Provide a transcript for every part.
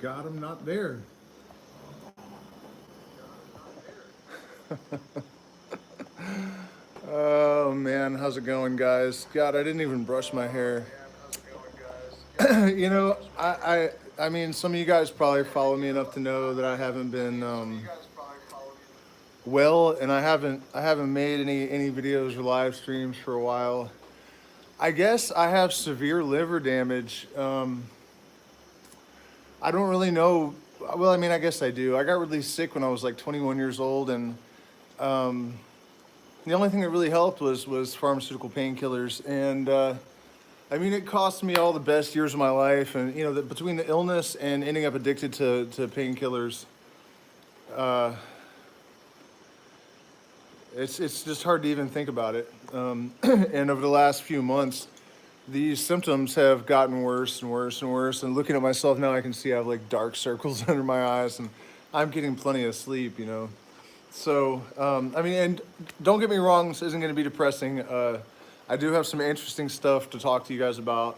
God, I'm not there. Oh man, how's it going, guys? God, I didn't even brush my hair. You know, I mean, some of you guys probably follow me enough to know that I haven't been well, and I haven't made any videos or live streams for a while. I guess I have severe liver damage. I don't really know. Well, I mean, I guess I do. I got really sick when I was like 21 years old, and the only thing that really helped was pharmaceutical painkillers. And I mean, it cost me all the best years of my life, and you know, between the illness and ending up addicted to painkillers, uh, it's just hard to even think about it. And over the last few months, these symptoms have gotten worse and worse and worse. And looking at myself now, I can see I have like dark circles under my eyes, and I'm getting plenty of sleep, you know. So, I mean, and don't get me wrong, this isn't going to be depressing. I do have some interesting stuff to talk to you guys about.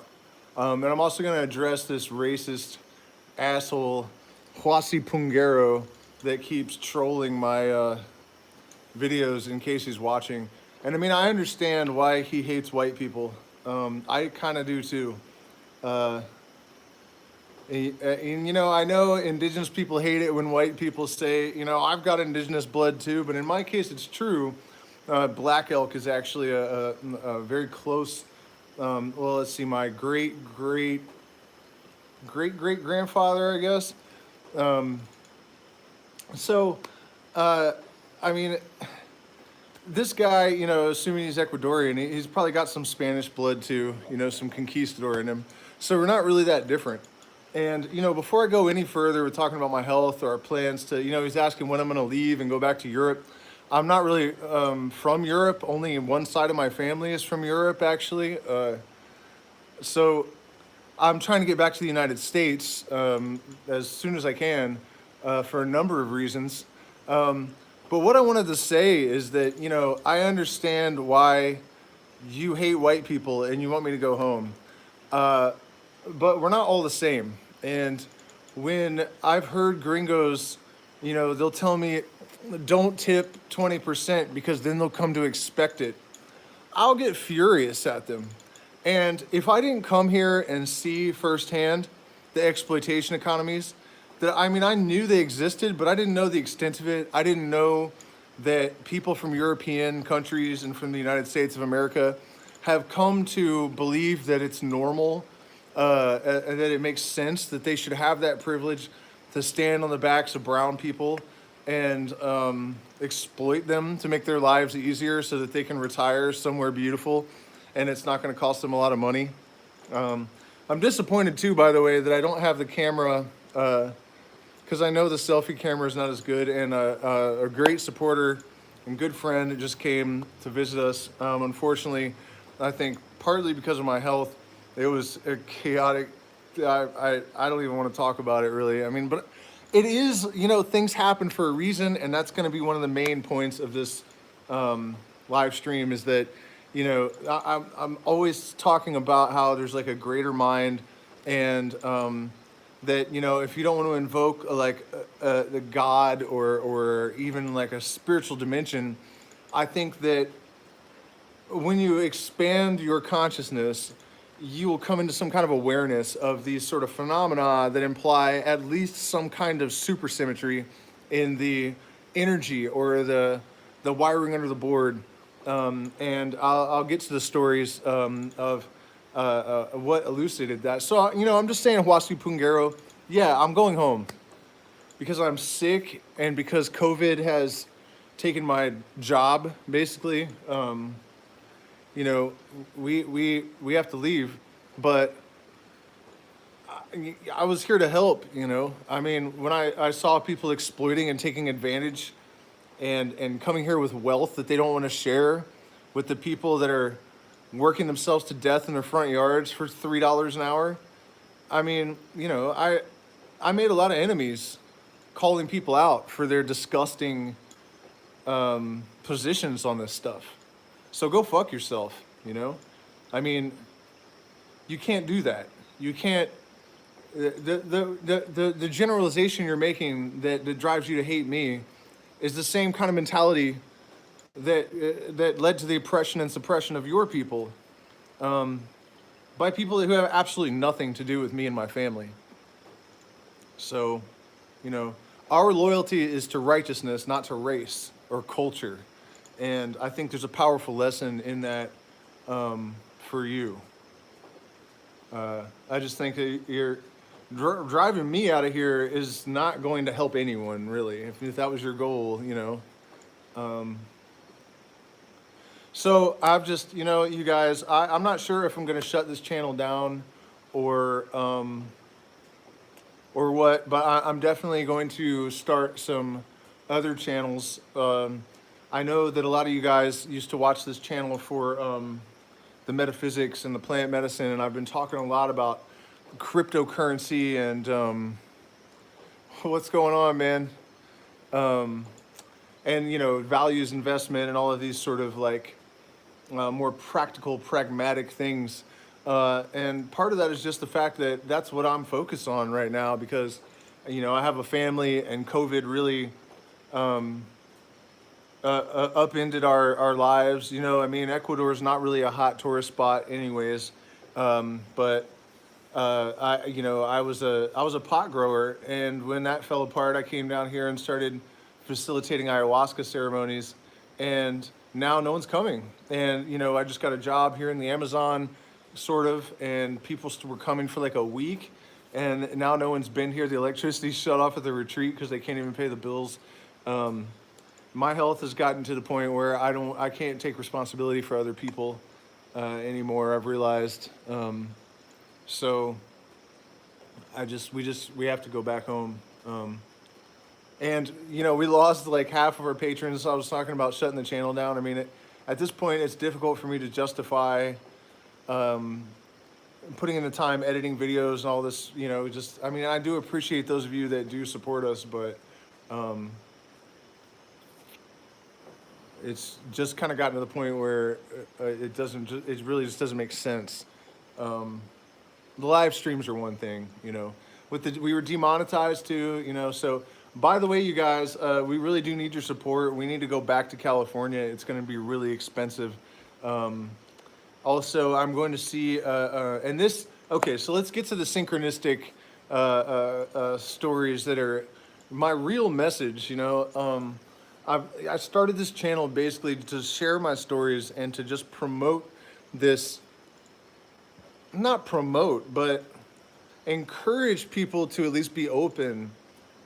And I'm also going to address this racist asshole, Huasi Pungero, that keeps trolling my videos in case he's watching. And I mean, I understand why he hates white people. I kind of do too. Uh, and you know, I know indigenous people hate it when white people say, you know, I've got indigenous blood too, but in my case, it's true. Black elk is actually a very close, well, let's see, my great grandfather, I guess. Um, so, uh, I mean, this guy, you know, assuming he's Ecuadorian, he's probably got some Spanish blood too, you know, some conquistador in him. So we're not really that different. And, you know, before I go any further with talking about my health or our plans to, you know, he's asking when I'm going to leave and go back to Europe. I'm not really from Europe. Only one side of my family is from Europe, actually. So I'm trying to get back to the United States as soon as I can for a number of reasons. But what I wanted to say is that, you know, I understand why you hate white people and you want me to go home. But we're not all the same. And when I've heard gringos, you know, they'll tell me, don't tip 20% because then they'll come to expect it. I'll get furious at them. And if I didn't come here and see firsthand the exploitation economies, that I mean, I knew they existed, but I didn't know the extent of it. I didn't know that people from European countries and from the United States of America have come to believe that it's normal, that it makes sense that they should have that privilege to stand on the backs of brown people and exploit them to make their lives easier so that they can retire somewhere beautiful and it's not going to cost them a lot of money. I'm disappointed too, by the way, that I don't have the camera because I know the selfie camera is not as good, and a great supporter and good friend just came to visit us. Unfortunately, I think partly because of my health, it was a chaotic. I don't even want to talk about it really. I mean, but it is, you know, things happen for a reason, and that's going to be one of the main points of this live stream is that, you know, I'm always talking about how there's like a greater mind, and that, you know, if you don't want to invoke like the God or even like a spiritual dimension, I think that when you expand your consciousness, you will come into some kind of awareness of these sort of phenomena that imply at least some kind of supersymmetry in the energy or the wiring under the board. And I'll get to the stories of what elucidated that. So, you know, I'm just saying, Huasi Pungero, yeah, I'm going home because I'm sick and because COVID has taken my job, basically. You know, we have to leave, but I was here to help, you know. I mean, when I saw people exploiting and taking advantage and coming here with wealth that they don't want to share with the people that are working themselves to death in their front yards for $3 an hour. I mean, you know, I made a lot of enemies calling people out for their disgusting positions on this stuff. So go fuck yourself, you know? I mean, you can't do that. You can't the generalization you're making that drives you to hate me is the same kind of mentality that led to the oppression and suppression of your people, by people who have absolutely nothing to do with me and my family. So, you know, our loyalty is to righteousness, not to race or culture. And I think there's a powerful lesson in that, for you. I just think that you're driving me out of here is not going to help anyone, really, if that was your goal, you know. So I've just, you know, you guys, I'm not sure if I'm going to shut this channel down or what, but I'm definitely going to start some other channels. I know that a lot of you guys used to watch this channel for the metaphysics and the plant medicine, and I've been talking a lot about cryptocurrency and what's going on, man. And, you know, values investment and all of these sort of like more practical, pragmatic things. And part of that is just the fact that that's what I'm focused on right now because, you know, I have a family and COVID really upended our lives. You know, I mean, Ecuador is not really a hot tourist spot anyways. But I was a pot grower, and when that fell apart, I came down here and started facilitating ayahuasca ceremonies, and now no one's coming. And, you know, I just got a job here in the Amazon, sort of, and people were coming for like a week, and now no one's been here. The electricity's shut off at the retreat because they can't even pay the bills. My health has gotten to the point where I can't take responsibility for other people anymore, I've realized. So we have to go back home. And, you know, we lost like half of our patrons. I was talking about shutting the channel down. I mean, at this point, it's difficult for me to justify putting in the time editing videos and all this, you know, I mean, I do appreciate those of you that do support us, but it's just kind of gotten to the point where it really just doesn't make sense. The live streams are one thing, you know, we were demonetized too, you know, so by the way, you guys, we really do need your support. We need to go back to California. It's going to be really expensive. Also, I'm going to see, okay, so let's get to the synchronistic stories that are my real message, you know. I started this channel basically to share my stories and to just promote this, not promote, but encourage people to at least be open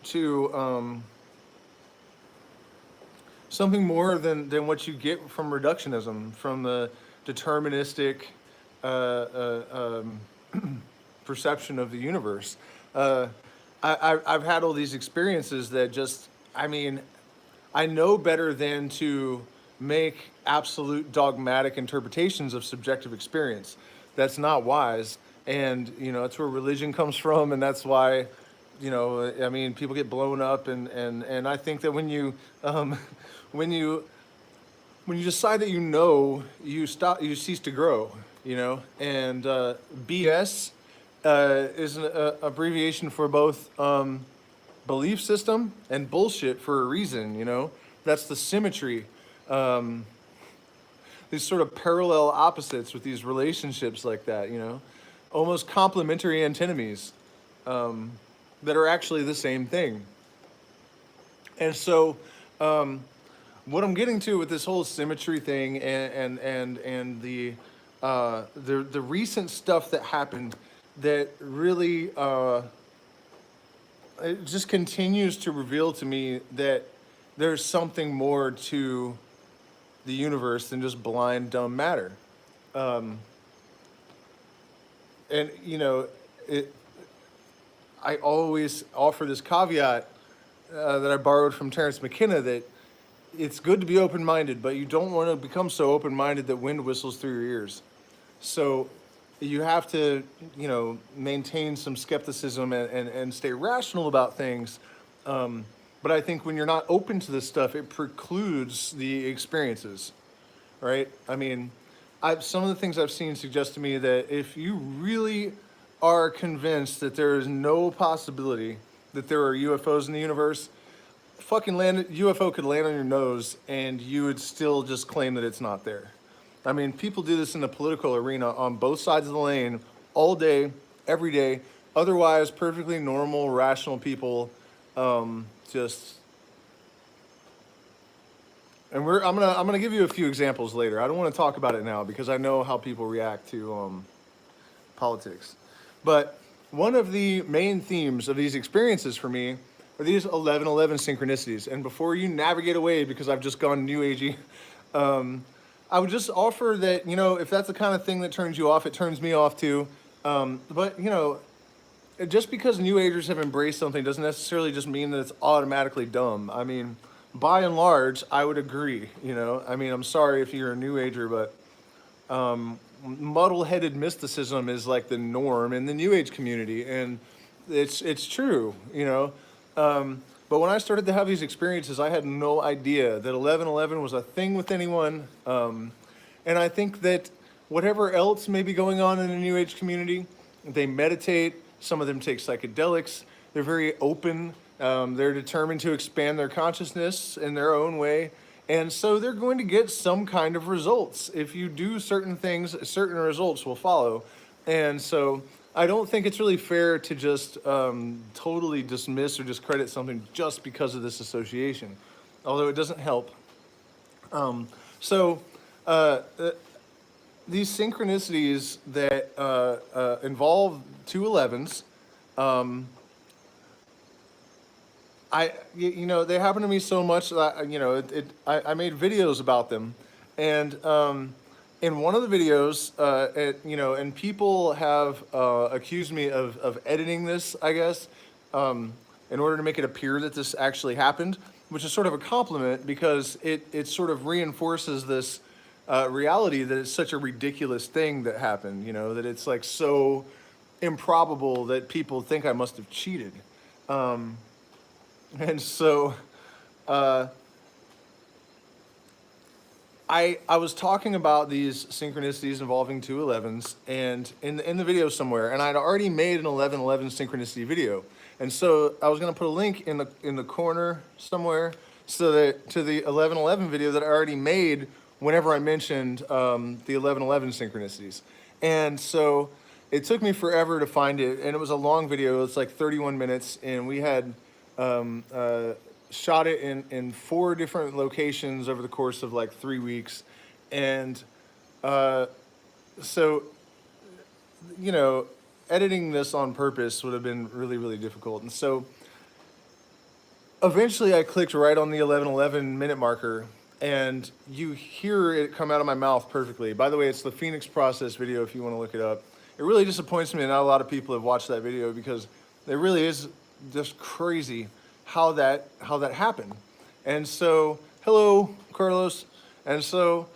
to something more than what you get from reductionism, from the deterministic perception of the universe. I've had all these experiences that just, I mean, I know better than to make absolute dogmatic interpretations of subjective experience. That's not wise. And, you know, that's where religion comes from, and that's why, you know, I mean, people get blown up, and I think that when you decide that you know, you cease to grow, you know, and BS is an abbreviation for both belief system and bullshit for a reason, you know. That's the symmetry. These sort of parallel opposites with these relationships like that, you know, almost complementary antinomies that are actually the same thing. And so what I'm getting to with this whole symmetry thing and the recent stuff that happened that really it just continues to reveal to me that there's something more to the universe than just blind, dumb matter. And, you know, I always offer this caveat that I borrowed from Terence McKenna, that it's good to be open-minded, but you don't want to become so open-minded that wind whistles through your ears. So you have to, you know, maintain some skepticism and stay rational about things. But I think when you're not open to this stuff, it precludes the experiences, right? I mean, some of the things I've seen suggest to me that if you really are convinced that there is no possibility that there are UFOs in the universe, UFO could land on your nose and you would still just claim that it's not there. I mean, people do this in the political arena on both sides of the lane all day, every day. Otherwise, perfectly normal, rational people just. And I'm gonna give you a few examples later. I don't want to talk about it now because I know how people react to politics. But one of the main themes of these experiences for me are these 1111 synchronicities. And before you navigate away because I've just gone new agey, I would just offer that, you know, if that's the kind of thing that turns you off, it turns me off too. But, you know, just because new agers have embraced something doesn't necessarily just mean that it's automatically dumb. I mean, by and large, I would agree, you know. I mean, I'm sorry if you're a new ager, but muddle-headed mysticism is like the norm in the new age community, and it's true, you know. But when I started to have these experiences, I had no idea that 1111 was a thing with anyone. And I think that whatever else may be going on in the new age community, they meditate, some of them take psychedelics, they're very open, they're determined to expand their consciousness in their own way. And so they're going to get some kind of results. If you do certain things, certain results will follow. And so I don't think it's really fair to just totally dismiss or discredit something just because of this association, although it doesn't help. These synchronicities that involve 211s, you know, they happen to me so much that, you know, I made videos about them. And in one of the videos, you know, and people have accused me of editing this, I guess, in order to make it appear that this actually happened, which is sort of a compliment because it sort of reinforces this reality that it's such a ridiculous thing that happened, you know, that it's like so improbable that people think I must have cheated. And so I was talking about these synchronicities involving 211s, and in the video somewhere, and I'd already made an 1111 synchronicity video, and so I was going to put a link in the corner somewhere so that to the 1111 video that I already made whenever I mentioned the 1111 synchronicities, and so it took me forever to find it, and it was a long video. It's like 31 minutes, and we had shot it in 4 different locations over the course of like 3 weeks. And so, you know, editing this on purpose would have been really, really difficult. And so eventually I clicked right on the 1111 minute marker, and you hear it come out of my mouth perfectly. By the way, it's the Phoenix Process video if you want to look it up. It really disappoints me that not a lot of people have watched that video because it really is just crazy how that happened. And so, hello, Carlos. And so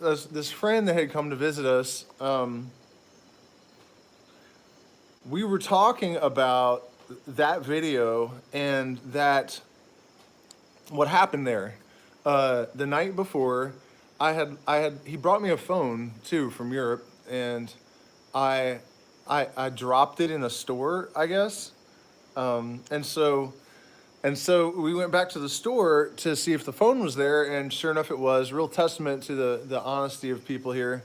this friend that had come to visit us, we were talking about that video and that what happened there. The night before, he brought me a phone too from Europe, and I dropped it in a store, I guess. And so we went back to the store to see if the phone was there, and sure enough it was. Real testament to the honesty of people here.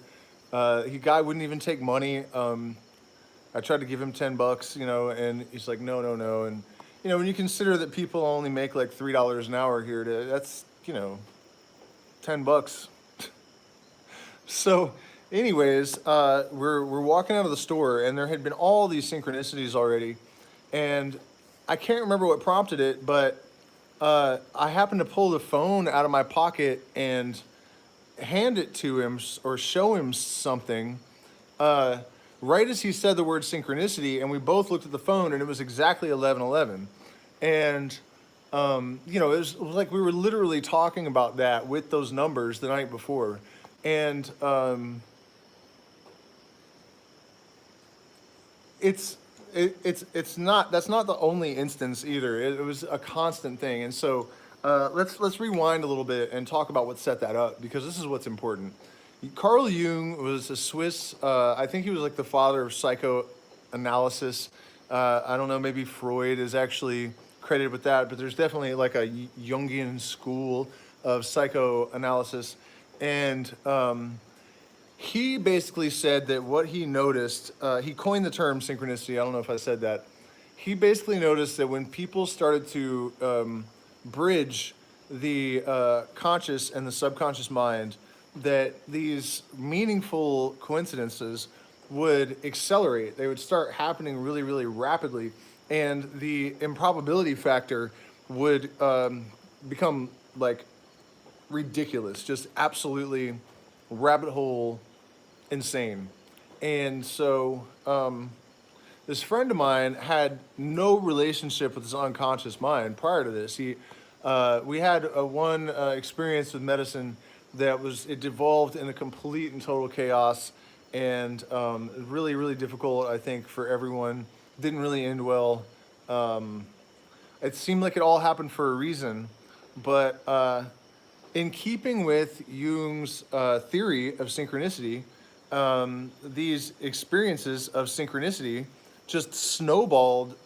Guy wouldn't even take money. I tried to give him $10, you know, and he's like, no. And, you know, when you consider that people only make like $3 an hour here, that's, you know, $10. So anyways, we're walking out of the store, and there had been all these synchronicities already. And I can't remember what prompted it, but I happened to pull the phone out of my pocket and hand it to him or show him something right as he said the word synchronicity, and we both looked at the phone, and it was exactly 1111. And, you know, it was like we were literally talking about that with those numbers the night before. And it's not, that's not the only instance either. It was a constant thing. And so let's rewind a little bit and talk about what set that up, because this is what's important. Carl Jung was a Swiss, I think he was like the father of analysis. I don't know, maybe Freud is actually credited with that, but there's definitely like a Jungian school of psychoanalysis. And he basically said that what he noticed, he coined the term synchronicity. I don't know if I said that. He basically noticed that when people started to bridge the conscious and the subconscious mind, that these meaningful coincidences would accelerate. They would start happening really, really rapidly, and the improbability factor would become like ridiculous, just absolutely rabbit hole insane. And so this friend of mine had no relationship with his unconscious mind prior to this. We had one experience with medicine that it devolved in a complete and total chaos, and really, really difficult, I think, for everyone. Didn't really end well. It seemed like it all happened for a reason, but in keeping with Jung's theory of synchronicity, these experiences of synchronicity just snowballed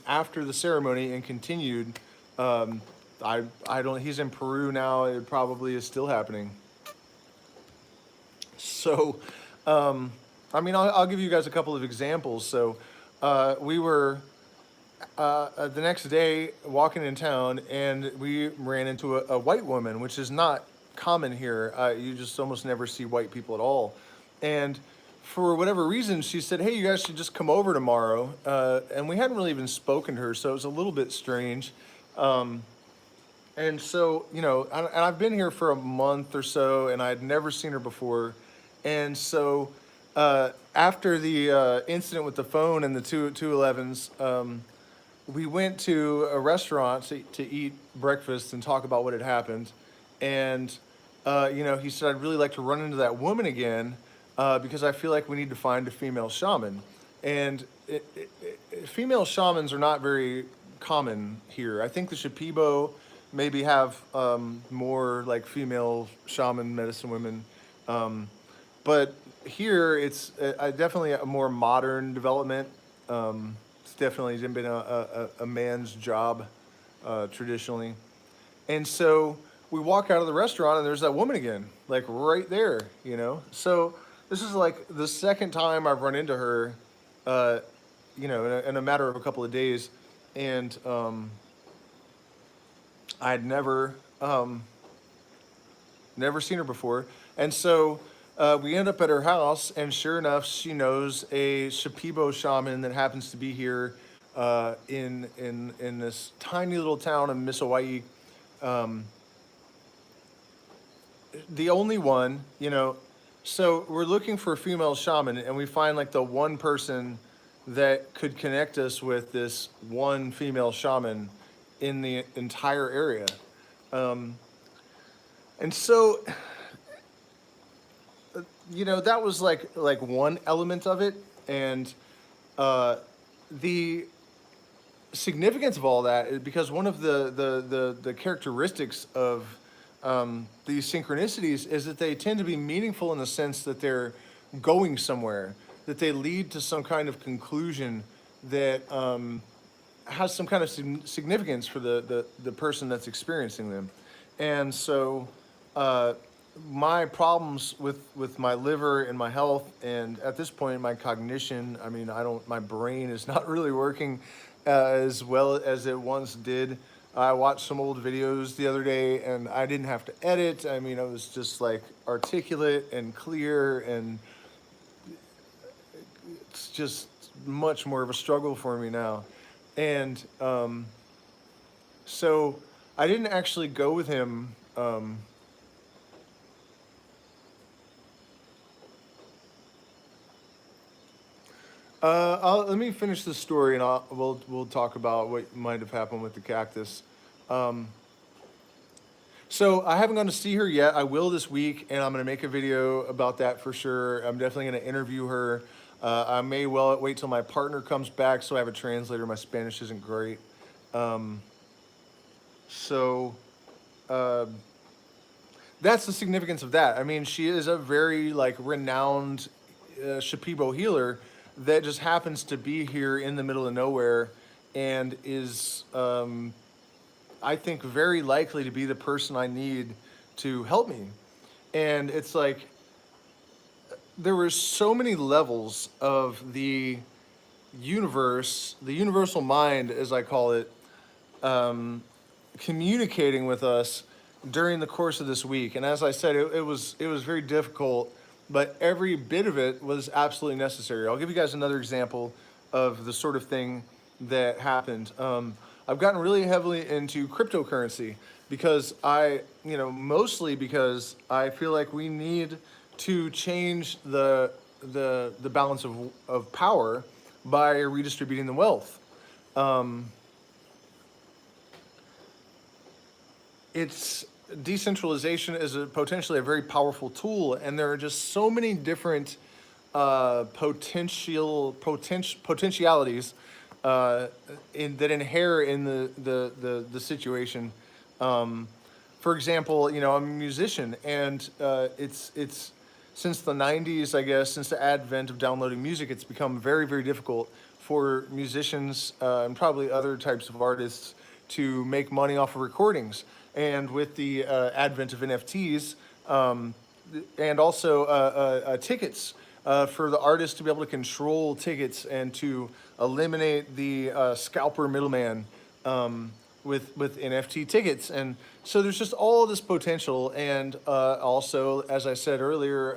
after the ceremony and continued. I don't. He's in Peru now. It probably is still happening. So, I mean, I'll give you guys a couple of examples. So, we were the next day walking in town, and we ran into a white woman, which is not common here. You just almost never see white people at all. And for whatever reason, she said, "Hey, you guys should just come over tomorrow." And we hadn't really even spoken to her, so it was a little bit strange. And so, you know, and I've been here for a month or so, and I had never seen her before. And so, after the incident with the phone and the 211s, we went to a restaurant to eat breakfast and talk about what had happened. And, you know, he said, "I'd really like to run into that woman again because I feel like we need to find a female shaman." And female shamans are not very common here. I think the Shipibo maybe have more like female shaman medicine women. But here it's definitely a more modern development. It's definitely been a man's job traditionally. And so we walk out of the restaurant and there's that woman again, like right there, you know? So this is like the second time I've run into her, you know, in a matter of a couple of days. And I'd never seen her before. And so we end up at her house, and sure enough, she knows a Shipibo shaman that happens to be here in this tiny little town of Misawai. The only one, you know. So we're looking for a female shaman, and we find like the one person that could connect us with this one female shaman in the entire area. And so, you know, that was like one element of it. And the significance of all that is because one of the characteristics of these synchronicities is that they tend to be meaningful in the sense that they're going somewhere, that they lead to some kind of conclusion that has some kind of significance for the person that's experiencing them. And so my problems with my liver and my health, and at this point my cognition, I mean, my brain is not really working as well as it once did. I watched some old videos the other day and I didn't have to edit. I mean, I was just like articulate and clear, and it's just much more of a struggle for me now. And so I didn't actually go with him. Let me finish this story, and we'll talk about what might have happened with the cactus. So I haven't gone to see her yet. I will this week, and I'm going to make a video about that for sure. I'm definitely going to interview her. I may well wait till my partner comes back so I have a translator. My Spanish isn't great. So that's the significance of that. I mean, she is a very like renowned Shipibo healer that just happens to be here in the middle of nowhere and is, I think, very likely to be the person I need to help me. And it's like there were so many levels of the universe, the universal mind, as I call it, communicating with us during the course of this week. And as I said, it was very difficult, but every bit of it was absolutely necessary. I'll give you guys another example of the sort of thing that happened. I've gotten really heavily into cryptocurrency because mostly because I feel like we need to change the balance of power by redistributing the wealth. It's decentralization is potentially a very powerful tool, and there are just so many different potentialities that inhere in the situation. For example, I'm a musician, and it's since the 90s, I guess, since the advent of downloading music, it's become very, very difficult for musicians and probably other types of artists to make money off of recordings. And with the advent of NFTs and also tickets for the artist to be able to control tickets and to eliminate the scalper middleman with NFT tickets. And so there's just all this potential. And also, as I said earlier,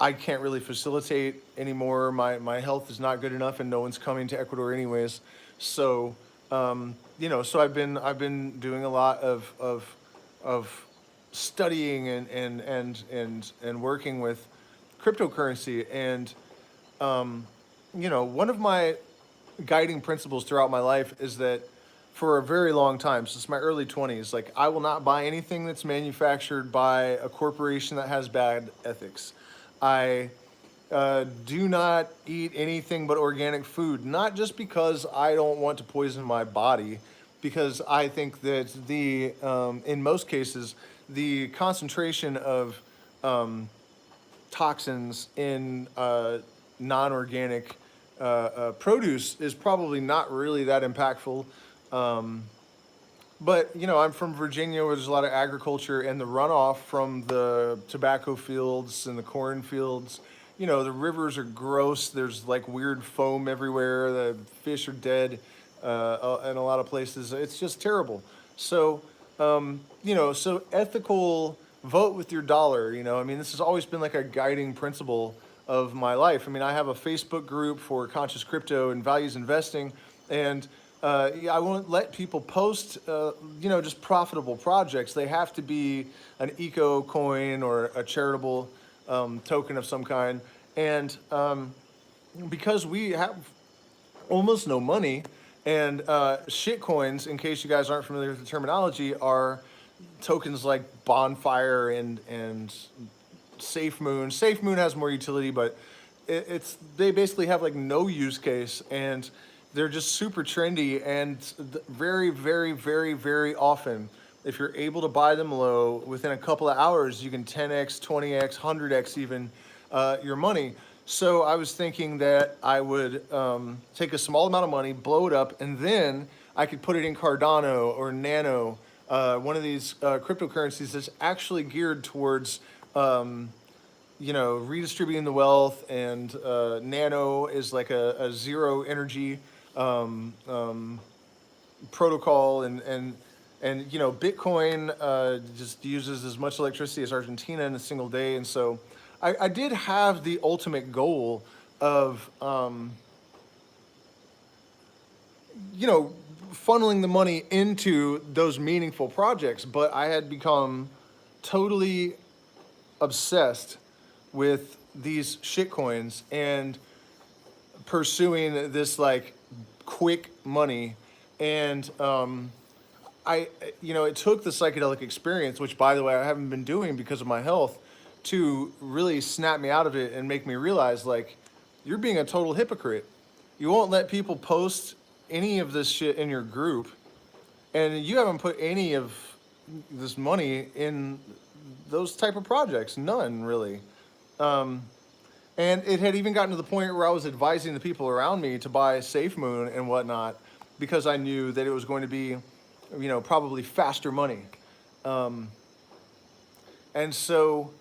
I can't really facilitate anymore. My health is not good enough, and no one's coming to Ecuador anyways. So so I've been doing a lot of studying and working with cryptocurrency. And one of my guiding principles throughout my life is that for a very long time, since my early 20s, like, I will not buy anything that's manufactured by a corporation that has bad ethics. I do not eat anything but organic food, not just because I don't want to poison my body, because I think that in most cases, the concentration of toxins in non-organic produce is probably not really that impactful. But I'm from Virginia, where there's a lot of agriculture, and the runoff from the tobacco fields and the corn fields, the rivers are gross. There's like weird foam everywhere. The fish are dead in a lot of places. It's just terrible. So, so ethical, vote with your dollar. This has always been like a guiding principle of my life. I have a Facebook group for conscious crypto and values investing, and I won't let people post, just profitable projects. They have to be an eco coin or a charitable token of some kind. And because we have almost no money, and shit coins, in case you guys aren't familiar with the terminology, are tokens like Bonfire and Safe Moon. Safe Moon has more utility, but they basically have like no use case, and they're just super trendy. And very, very, very, very often, if you're able to buy them low, within a couple of hours, you can 10x, 20x, 100x even your money. So I was thinking that I would take a small amount of money, blow it up, and then I could put it in Cardano or Nano, one of these cryptocurrencies that's actually geared towards redistributing the wealth. And Nano is like a zero energy protocol, and Bitcoin just uses as much electricity as Argentina in a single day. And so I did have the ultimate goal of funneling the money into those meaningful projects, but I had become totally obsessed with these shit coins and pursuing this like quick money. And it took the psychedelic experience, which, by the way, I haven't been doing because of my health, to really snap me out of it and make me realize, like, you're being a total hypocrite. You won't let people post any of this shit in your group, and you haven't put any of this money in those type of projects. None, really. And it had even gotten to the point where I was advising the people around me to buy Safe Moon and whatnot because I knew that it was going to be, probably faster money. And so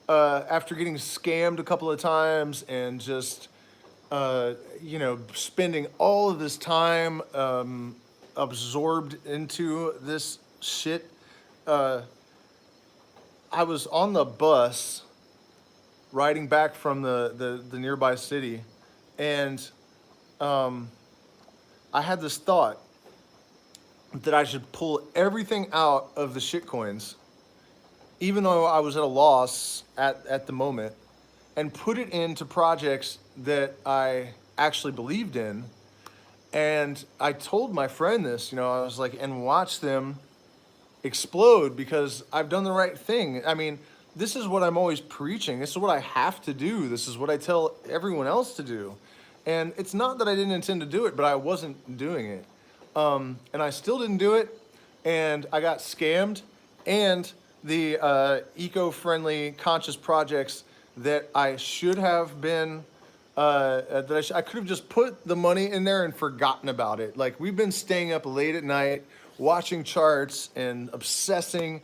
after getting scammed a couple of times and just, spending all of this time absorbed into this shit, I was on the bus riding back from the nearby city, and I had this thought that I should pull everything out of the shitcoins, even though I was at a loss at the moment, and put it into projects that I actually believed in. And I told my friend this, I was like, and watch them explode because I've done the right thing. I mean, this is what I'm always preaching. This is what I have to do. This is what I tell everyone else to do. And it's not that I didn't intend to do it, but I wasn't doing it. And I still didn't do it. And I got scammed. And the eco-friendly conscious projects that I should have been, I could have just put the money in there and forgotten about it. Like, we've been staying up late at night, watching charts and obsessing,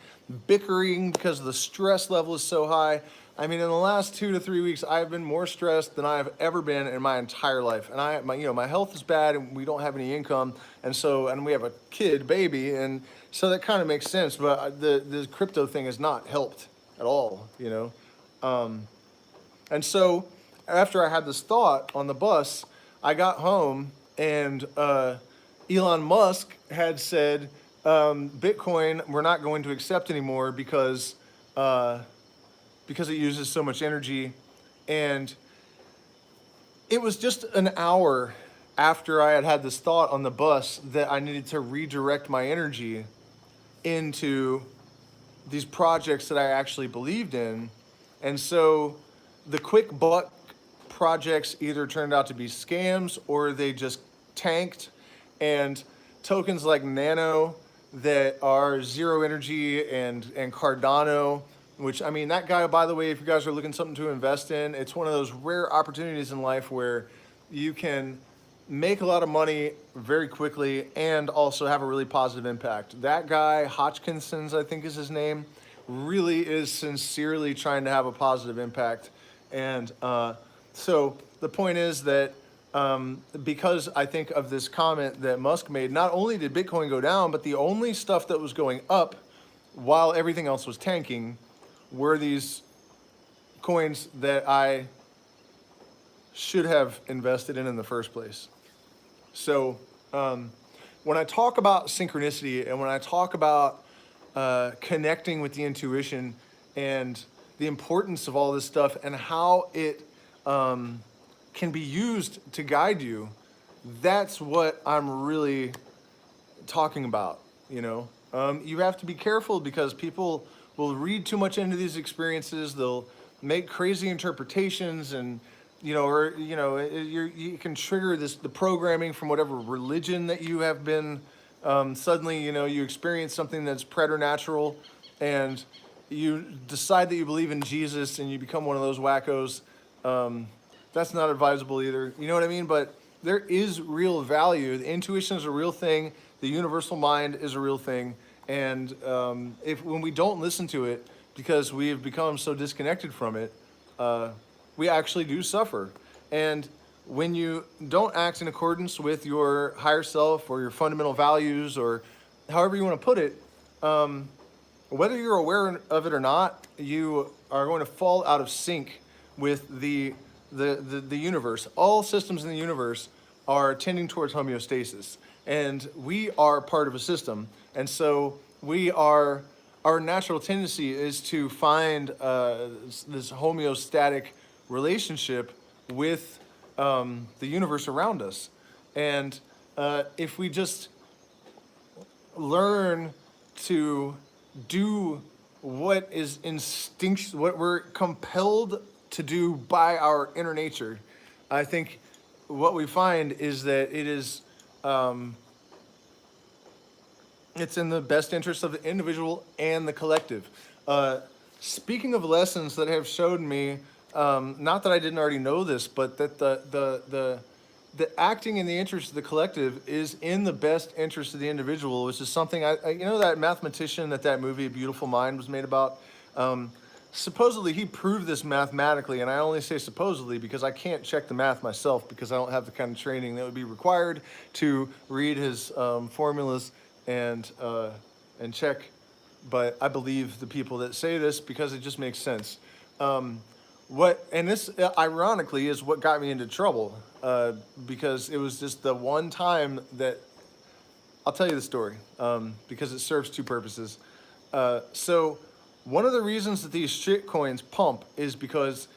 bickering because the stress level is so high. I mean, in the last 2 to 3 weeks, I've been more stressed than I've ever been in my entire life. And my health is bad, and we don't have any income, and we have a baby, and so that kind of makes sense. But the crypto thing has not helped at all, And so after I had this thought on the bus, I got home, and Elon Musk had said, Bitcoin, we're not going to accept anymore because it uses so much energy. And it was just an hour after I had this thought on the bus that I needed to redirect my energy into these projects that I actually believed in. And so the quick buck projects either turned out to be scams or they just tanked. And tokens like Nano that are zero energy and Cardano, which, I mean, that guy, by the way, if you guys are looking something to invest in, it's one of those rare opportunities in life where you can make a lot of money very quickly and also have a really positive impact. That guy, Hodgkinson's, I think is his name, really is sincerely trying to have a positive impact. And so the point is that because I think of this comment that Musk made, not only did Bitcoin go down, but the only stuff that was going up while everything else was tanking were these coins that I should have invested in the first place. So when I talk about synchronicity and when I talk about connecting with the intuition and the importance of all this stuff and how it can be used to guide you, that's what I'm really talking about, You have to be careful because people will read too much into these experiences. They'll make crazy interpretations, and you can trigger the programming from whatever religion that you have been. Suddenly, you experience something that's preternatural, and you decide that you believe in Jesus, and you become one of those wackos. That's not advisable either. You know what I mean? But there is real value. The intuition is a real thing. The universal mind is a real thing. And when we don't listen to it because we've become so disconnected from it, we actually do suffer. And when you don't act in accordance with your higher self or your fundamental values or however you want to put it, whether you're aware of it or not, you are going to fall out of sync with the universe. All systems in the universe are tending towards homeostasis, and we are part of a system. And so our natural tendency is to find this homeostatic relationship with the universe around us. And if we just learn to do what is what we're compelled to do by our inner nature, I think what we find is that it is it's in the best interest of the individual and the collective. Speaking of lessons that have showed me not that I didn't already know this, but that the acting in the interest of the collective is in the best interest of the individual, which is something you know, that mathematician that movie A Beautiful Mind was made about. Um, Supposedly he proved this mathematically, and I only say supposedly because I can't check the math myself because I don't have the kind of training that would be required to read his formulas and check. But I believe the people that say this because it just makes sense. And this ironically is what got me into trouble because it was just the one time that I'll tell you the story because it serves two purposes. So one of the reasons that these shit coins pump is because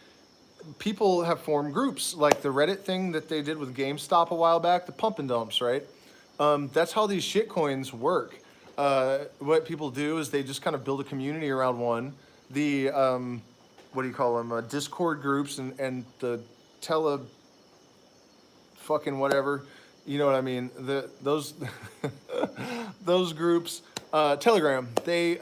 people have formed groups, like the Reddit thing that they did with GameStop a while back, the pump and dumps, right? That's how these shit coins work. What people do is they just kind of build a community around one. The what do you call them? Discord groups and the tele fucking whatever. You know what I mean? Those those groups, Telegram. They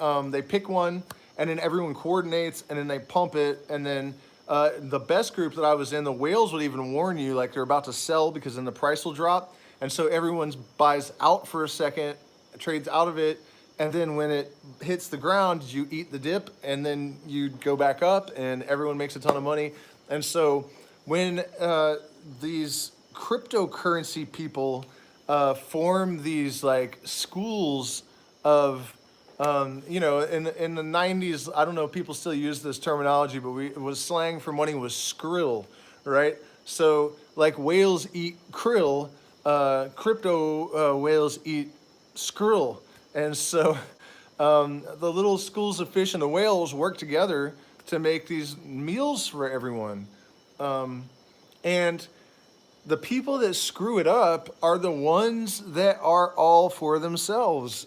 pick one, and then everyone coordinates, and then they pump it, and then the best group that I was in, the whales would even warn you like they're about to sell because then the price will drop, and so everyone buys out for a second, trades out of it, and then when it hits the ground, you eat the dip, and then you go back up, and everyone makes a ton of money. And so when these cryptocurrency people form these like schools of you know, in the 90s, I don't know if people still use this terminology, but it was slang for money was skrill, right? So like whales eat krill, crypto whales eat skrill. And so the little schools of fish and the whales work together to make these meals for everyone. And the people that screw it up are the ones that are all for themselves.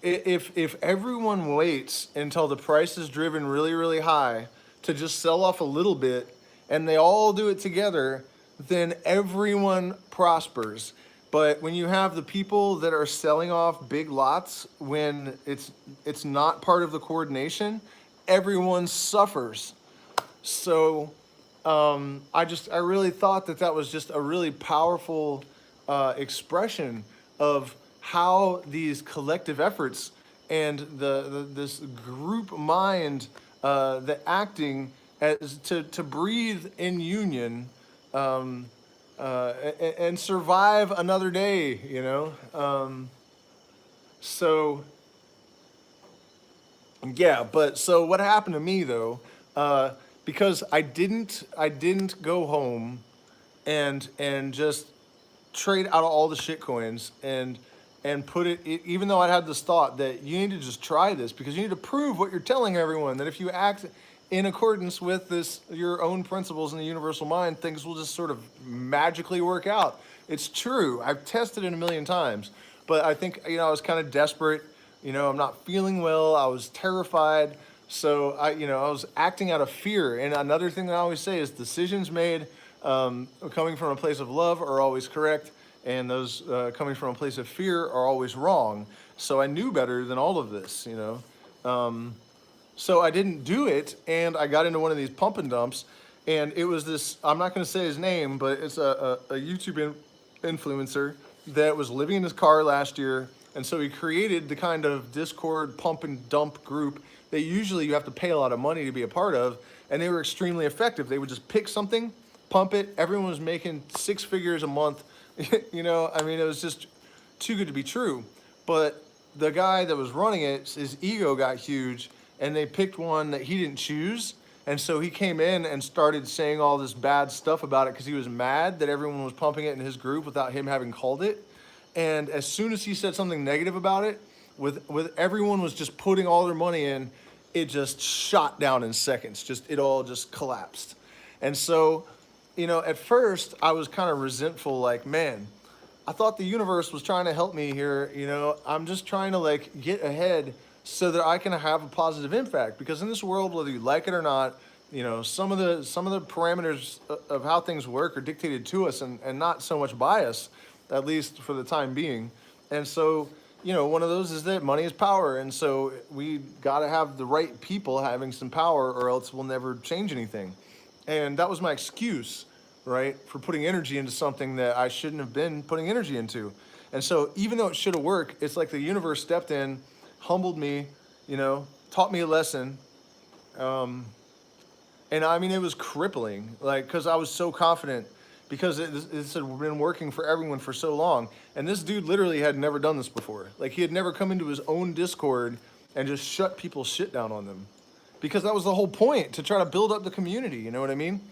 If everyone waits until the price is driven really, really high to just sell off a little bit, and they all do it together, then everyone prospers. But when you have the people that are selling off big lots when it's not part of the coordination, everyone suffers. So I really thought that was just a really powerful expression of how these collective efforts and this group mind, the acting as to breathe in union and survive another day, you know. So yeah, but so what happened to me though? Because I didn't go home and just trade out of all the shit coins and put it, even though I had this thought that you need to just try this because you need to prove what you're telling everyone, that if you act in accordance with your own principles in the universal mind, things will just sort of magically work out. It's true. I've tested it a million times, but I think, you know, I was kind of desperate. You know, I'm not feeling well. I was terrified. So I was acting out of fear. And another thing that I always say is decisions made coming from a place of love are always correct, and those coming from a place of fear are always wrong. So I knew better than all of this, you know. So I didn't do it, and I got into one of these pump and dumps, and it was this, I'm not going to say his name, but it's a YouTube influencer that was living in his car last year, and so he created the kind of Discord pump and dump group that usually you have to pay a lot of money to be a part of, and they were extremely effective. They would just pick something, pump it, everyone was making 6 figures a month. You know, I mean, it was just too good to be true. But the guy that was running it, his ego got huge, and they picked one that he didn't choose. And so he came in and started saying all this bad stuff about it because he was mad that everyone was pumping it in his group without him having called it. And as soon as he said something negative about it, with everyone was just putting all their money in, it just shot down in seconds. It all just collapsed. And so, you know, at first I was kind of resentful, like, man, I thought the universe was trying to help me here. You know, I'm just trying to like get ahead so that I can have a positive impact. Because in this world, whether you like it or not, you know, some of the parameters of how things work are dictated to us and not so much by us, at least for the time being. And so, one of those is that money is power. And so we got to have the right people having some power, or else we'll never change anything. And that was my excuse, right, for putting energy into something that I shouldn't have been putting energy into. And so even though it should have worked, it's like the universe stepped in, humbled me, taught me a lesson. And I mean, it was crippling, like, because I was so confident, because it had been working for everyone for so long. And this dude literally had never done this before. Like, he had never come into his own Discord and just shut people's shit down on them. Because that was the whole point, to try to build up the community, you know what I mean?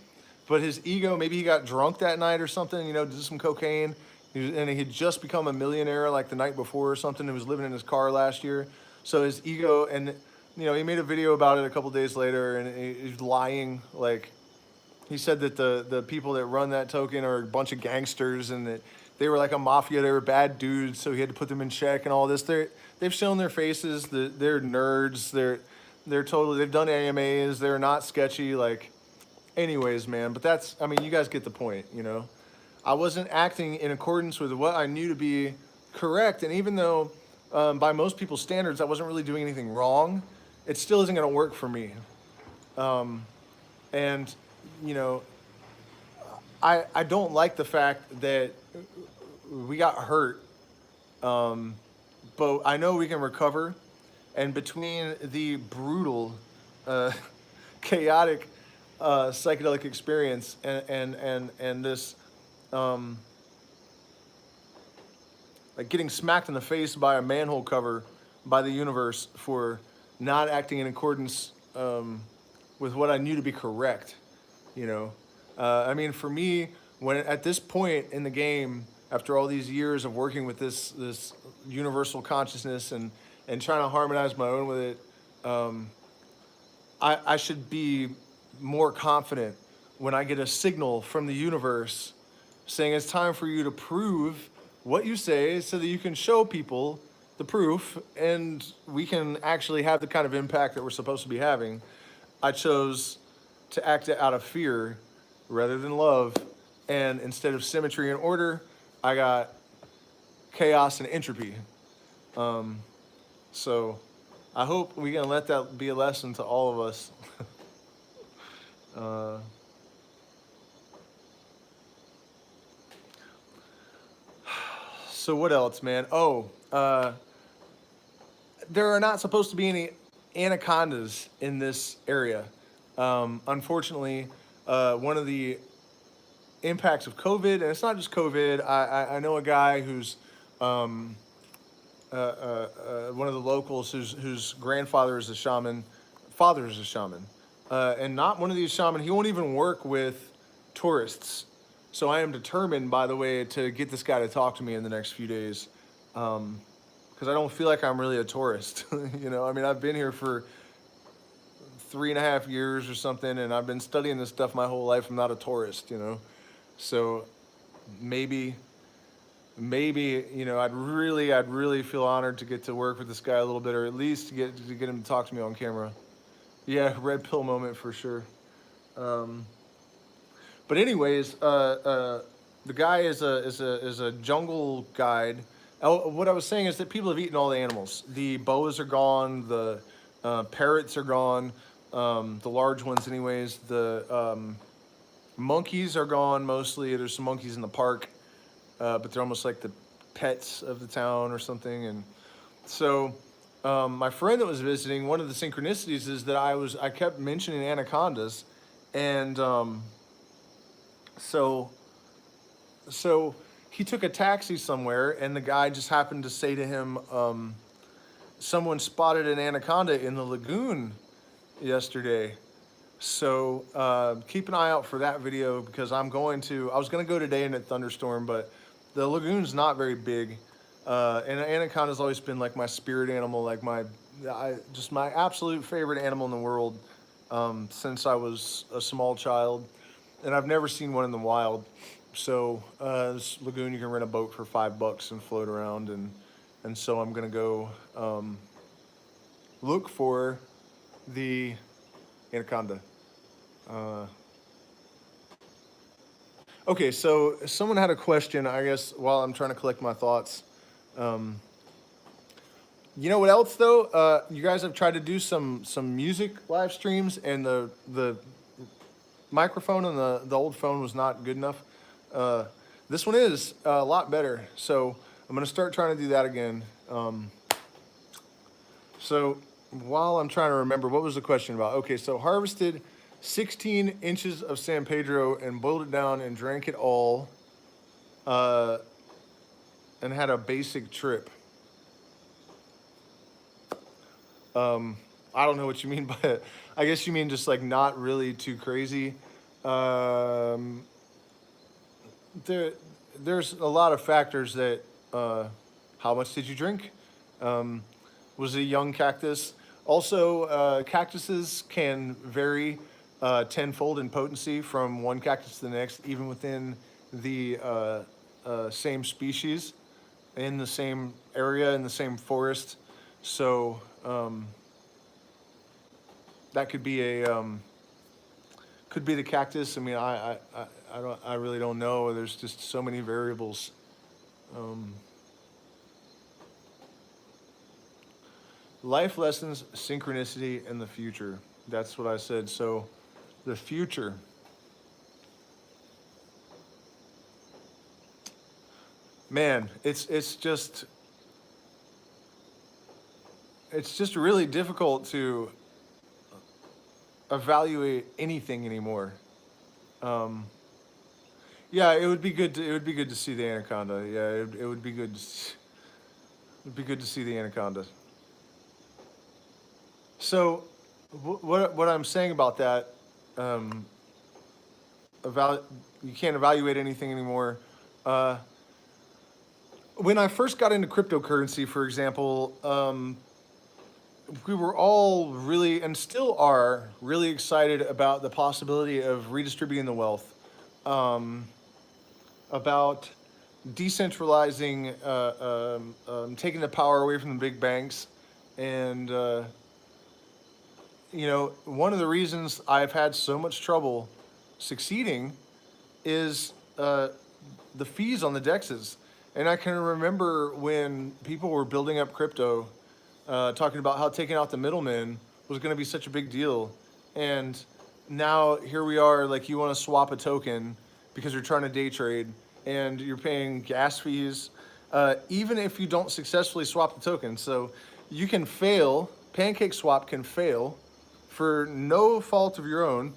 But his ego, maybe he got drunk that night or something, did some cocaine. And he had just become a millionaire like the night before or something. He was living in his car last year. So his ego, and he made a video about it a couple days later, and he's lying. Like, he said that the people that run that token are a bunch of gangsters, and that they were like a mafia. They were bad dudes, so he had to put them in check and all this. They've shown their faces. They're nerds. They've done AMAs. They're not sketchy. Like, anyways, man. But you guys get the point. I wasn't acting in accordance with what I knew to be correct, and even though by most people's standards I wasn't really doing anything wrong, it still isn't going to work for me. And, I don't like the fact that we got hurt, but I know we can recover. And between the brutal, chaotic psychedelic experience and this, like getting smacked in the face by a manhole cover by the universe for not acting in accordance with what I knew to be correct, for me, when at this point in the game, after all these years of working with this universal consciousness and trying to harmonize my own with it, I should be more confident when I get a signal from the universe saying it's time for you to prove what you say, so that you can show people the proof and we can actually have the kind of impact that we're supposed to be having. I chose to act out of fear rather than love. And instead of symmetry and order, I got chaos and entropy. So I hope we can let that be a lesson to all of us. So what else, man? There are not supposed to be any anacondas in this area. Unfortunately, one of the impacts of COVID, and it's not just COVID. I know a guy who's one of the locals whose grandfather is a shaman, father is a shaman, and not one of these shamans. He won't even work with tourists. So I am determined, by the way, to get this guy to talk to me in the next few days, because I don't feel like I'm really a tourist. I've been here for 3.5 years or something, and I've been studying this stuff my whole life. I'm not a tourist, So maybe, I'd really feel honored to get to work with this guy a little bit, or at least to get him to talk to me on camera. Yeah, red pill moment for sure. But anyways, the guy is a jungle guide. What I was saying is that people have eaten all the animals. The boas are gone. The parrots are gone. The large ones, anyways. The monkeys are gone mostly. There's some monkeys in the park, but they're almost like the pets of the town or something. And so my friend that was visiting, one of the synchronicities is that I kept mentioning anacondas, and So he took a taxi somewhere, and the guy just happened to say to him, someone spotted an anaconda in the lagoon yesterday. So keep an eye out for that video, because I was going to go today in a thunderstorm, but the lagoon's not very big. And an anaconda's always been like my spirit animal, like just my absolute favorite animal in the world since I was a small child. And I've never seen one in the wild. So this lagoon, you can rent a boat for $5 and float around. And so I'm going to go look for the anaconda. Okay, so someone had a question, I guess, while I'm trying to collect my thoughts. You know what else though? You guys have tried to do some music live streams, and the microphone on the old phone was not good enough. This one is a lot better, so I'm gonna start trying to do that again. So while I'm trying to remember, what was the question about? Okay, so harvested 16 inches of San Pedro and boiled it down and drank it all, and had a basic trip. I don't know what you mean by it. I guess you mean just like not really too crazy. There's a lot of factors that, how much did you drink? Was it a young cactus? Also, cactuses can vary tenfold in potency from one cactus to the next, even within the same species, in the same area, in the same forest. So that could be the cactus. I mean, I really don't know. There's just so many variables. Life lessons, synchronicity, and the future. That's what I said. So, the future. Man, it's just really difficult to evaluate anything anymore. Yeah, it would be good to see the anaconda. Yeah, it would be good. It'd be good to see the anaconda. So, what I'm saying about that, you can't evaluate anything anymore. When I first got into cryptocurrency, for example, we were all really, and still are, really excited about the possibility of redistributing the wealth, about decentralizing, taking the power away from the big banks, and one of the reasons I've had so much trouble succeeding is the fees on the dexes. And I can remember when people were building up crypto, talking about how taking out the middlemen was going to be such a big deal. And now here we are, like, you want to swap a token because you're trying to day trade and you're paying gas fees, even if you don't successfully swap the token. So you can fail, PancakeSwap can fail for no fault of your own,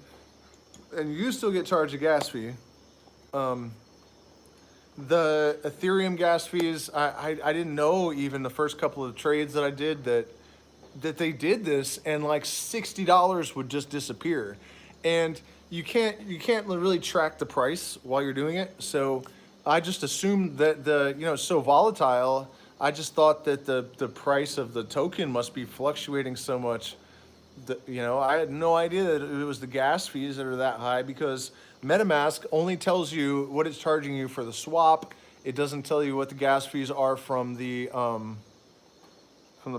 and you still get charged a gas fee. The Ethereum gas fees, I didn't know even the first couple of trades that I did that they did this, and like $60 would just disappear. And you can't really track the price while you're doing it. So I just assumed that it's so volatile. I just thought that the price of the token must be fluctuating so much. I had no idea that it was the gas fees that are that high, because MetaMask only tells you what it's charging you for the swap. It doesn't tell you what the gas fees are from the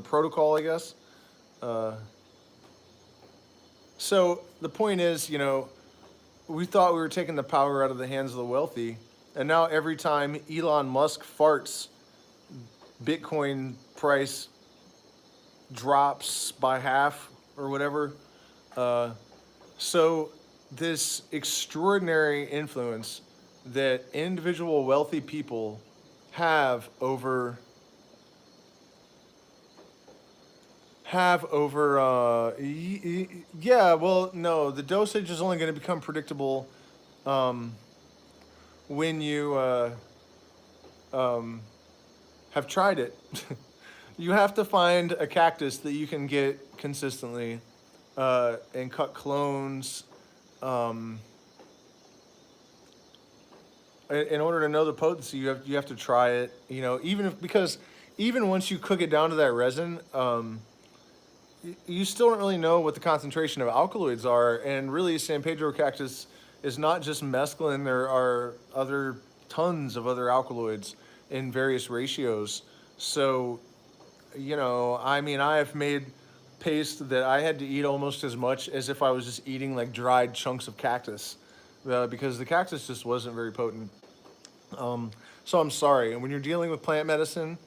protocol, I guess. So the point is, we thought we were taking the power out of the hands of the wealthy, and now every time Elon Musk farts, Bitcoin price drops by half or whatever. So this extraordinary influence that individual wealthy people have over the dosage is only going to become predictable when you have tried it. You have to find a cactus that you can get consistently, and cut clones. In order to know the potency, you have to try it. Because even once you cook it down to that resin, you still don't really know what the concentration of alkaloids are. And really, San Pedro cactus is not just mescaline. There are tons of other alkaloids in various ratios. So, I have made paste that I had to eat almost as much as if I was just eating like dried chunks of cactus, because the cactus just wasn't very potent. So I'm sorry. And when you're dealing with plant medicine,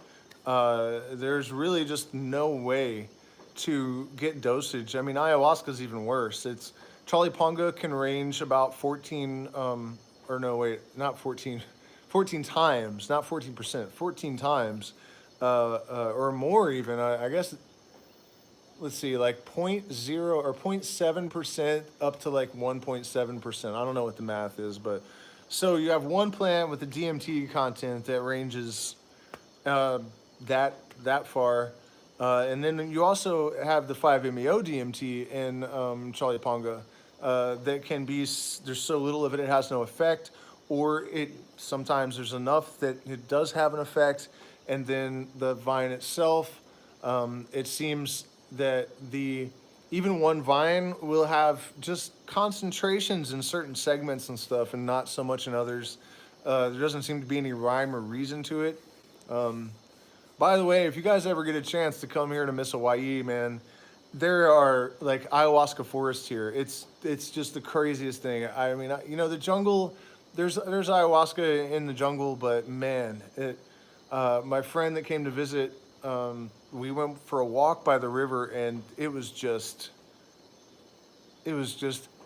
there's really just no way to get dosage. I mean, ayahuasca is even worse. It's Charlie Ponga can range about 14, or no, wait, not 14, 14 times, not 14%, 14 times, or more even. I guess, let's see, like point 0 or 0.7% up to like 1.7%. I don't know what the math is, but so you have one plant with the DMT content that ranges uh, that that far, and then you also have the 5-MeO DMT in Charlie Ponga that can be there's so little of it it has no effect, or it sometimes there's enough that it does have an effect, and then the vine itself, it seems that the even one vine will have just concentrations in certain segments and stuff, and not so much in others. There doesn't seem to be any rhyme or reason to it. By the way, if you guys ever get a chance to come here to Miss Hawaii, man, there are like ayahuasca forests here. It's just the craziest thing. I mean, you know, the jungle. There's ayahuasca in the jungle, but man, it. My friend that came to visit, we went for a walk by the river, and it was just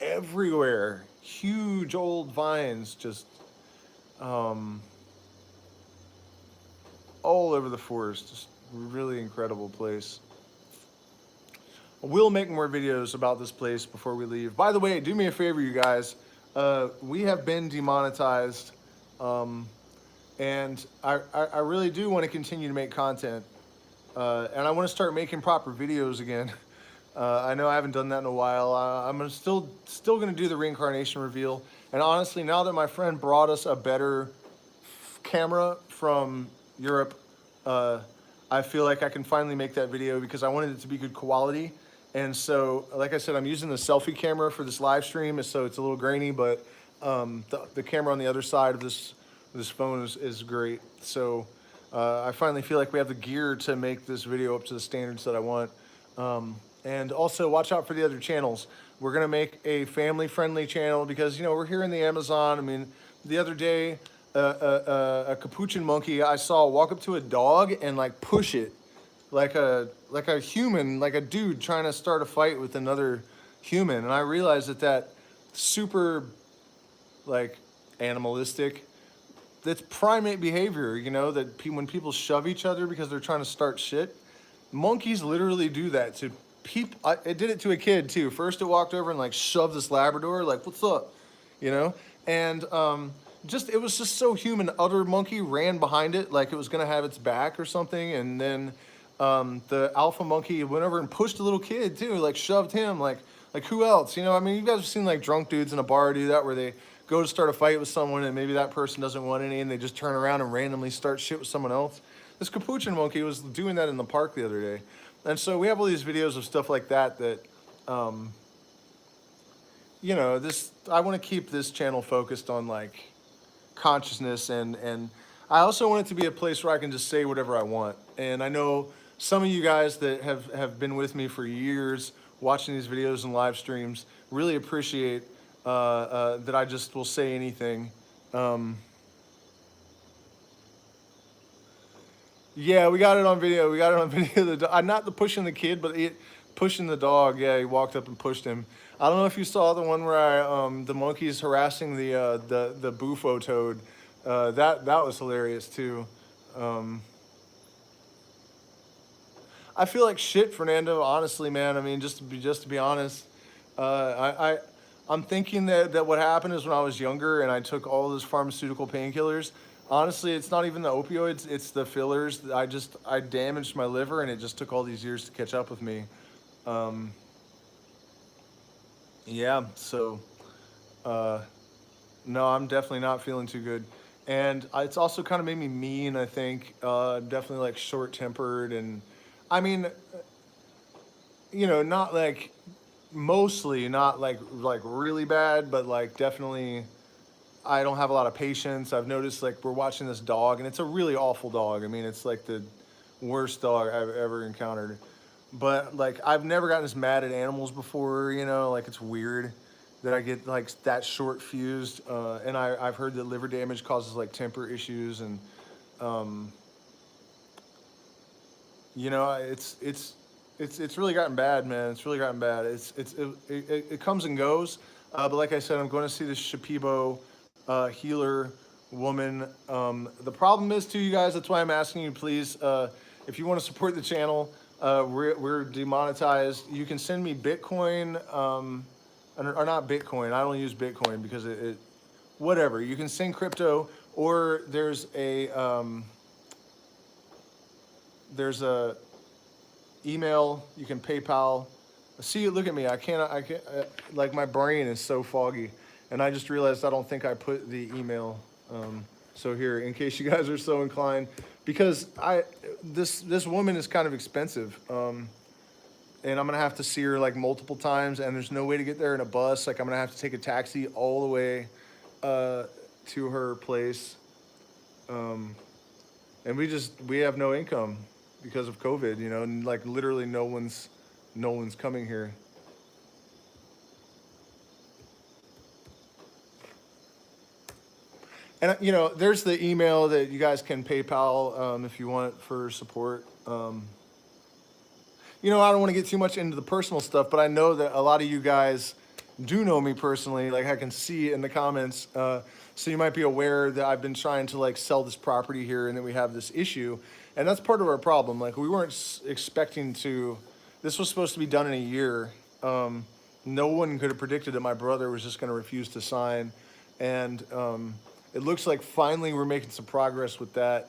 everywhere. Huge old vines, just um, all over the forest. Just really incredible place. We'll make more videos about this place before we leave. By the way, do me a favor, you guys. We have been demonetized, um, and I really do want to continue to make content, and I want to start making proper videos again. I know I haven't done that in a while. I'm still gonna do the reincarnation reveal. And honestly, now that my friend brought us a better camera from Europe, uh, I feel like I can finally make that video because I wanted it to be good quality. And so, like I said, I'm using the selfie camera for this live stream, so it's a little grainy, but the camera on the other side of this phone is great. So I finally feel like we have the gear to make this video up to the standards that I want. And also watch out for the other channels. We're gonna make a family-friendly channel because, you know, we're here in the Amazon. I mean, the other day, a capuchin monkey I saw walk up to a dog and like push it, like a human, like a dude trying to start a fight with another human. And I realized that super like animalistic, that's primate behavior. You know, that when people shove each other because they're trying to start shit. Monkeys literally do that to people. It did it to a kid too. First, it walked over and like shoved this Labrador, like, "What's up?" You know, and just it was just so human. Other monkey ran behind it like it was gonna have its back or something, and then the alpha monkey went over and pushed a little kid too, like shoved him, like who else? You know, I mean, you guys have seen like drunk dudes in a bar do that, where they go to start a fight with someone and maybe that person doesn't want any, and they just turn around and randomly start shit with someone else. This capuchin monkey was doing that in the park the other day. And so we have all these videos of stuff like that um, you know, I want to keep this channel focused on like consciousness, and I also want it to be a place where I can just say whatever I want. And I know some of you guys that have been with me for years watching these videos and live streams really appreciate that I just will say anything. Yeah, we got it on video. We got it on video. Not the pushing the kid, but pushing the dog. Yeah, he walked up and pushed him. I don't know if you saw the one where the monkey's harassing the bufo toad. That was hilarious too. Um, I feel like shit, Fernando. Honestly, man. I mean, just to be honest, I'm thinking that what happened is when I was younger and I took all those pharmaceutical painkillers. Honestly, it's not even the opioids; it's the fillers. I damaged my liver, and it just took all these years to catch up with me. Um, yeah, so no, I'm definitely not feeling too good, and it's also kind of made me mean. I think definitely like short-tempered, and I mean, you know, not like mostly not like really bad, but like definitely I don't have a lot of patience. I've noticed like we're watching this dog, and it's a really awful dog. I mean, it's like the worst dog I've ever encountered. But like I've never gotten this mad at animals before, you know, like it's weird that I get like that short fused. And I've heard that liver damage causes like temper issues, and um, You know, it's really gotten bad, man. It's really gotten bad. It comes and goes. But like I said, I'm going to see this Shipibo healer woman. The problem is too, you guys. That's why I'm asking you, please, if you want to support the channel, we're demonetized. You can send me Bitcoin, or not Bitcoin. I don't use Bitcoin because it whatever. You can send crypto, or there's a email. You can PayPal. See, look at me. I can't. Like my brain is so foggy, and I just realized I don't think I put the email. So here, in case you guys are so inclined, because this woman is kind of expensive, and I'm gonna have to see her like multiple times, and there's no way to get there in a bus. Like I'm gonna have to take a taxi all the way to her place, and we have no income because of COVID, you know, and like literally no one's coming here. And you know, there's the email that you guys can PayPal if you want for support. You know, I don't want to get too much into the personal stuff, but I know that a lot of you guys do know me personally. Like I can see in the comments, so you might be aware that I've been trying to like sell this property here, and that we have this issue, and that's part of our problem. Like we weren't expecting to. This was supposed to be done in a year. No one could have predicted that my brother was just going to refuse to sign, and it looks like finally we're making some progress with that,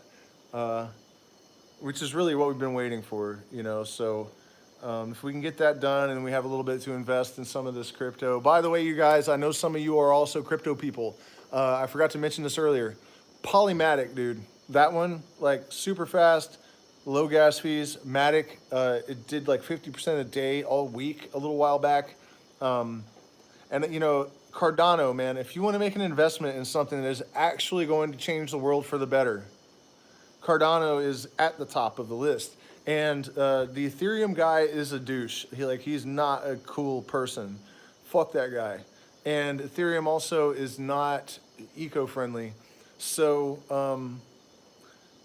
which is really what we've been waiting for. You know, so. If we can get that done and we have a little bit to invest in some of this crypto. By the way, you guys, I know some of you are also crypto people. I forgot to mention this earlier. Polymatic, dude. That one, like super fast, low gas fees. Matic, it did like 50% a day all week a little while back. And you know, Cardano, man, if you want to make an investment in something that is actually going to change the world for the better, Cardano is at the top of the list. And the Ethereum guy is a douche. He's not a cool person. Fuck that guy. And Ethereum also is not eco-friendly. So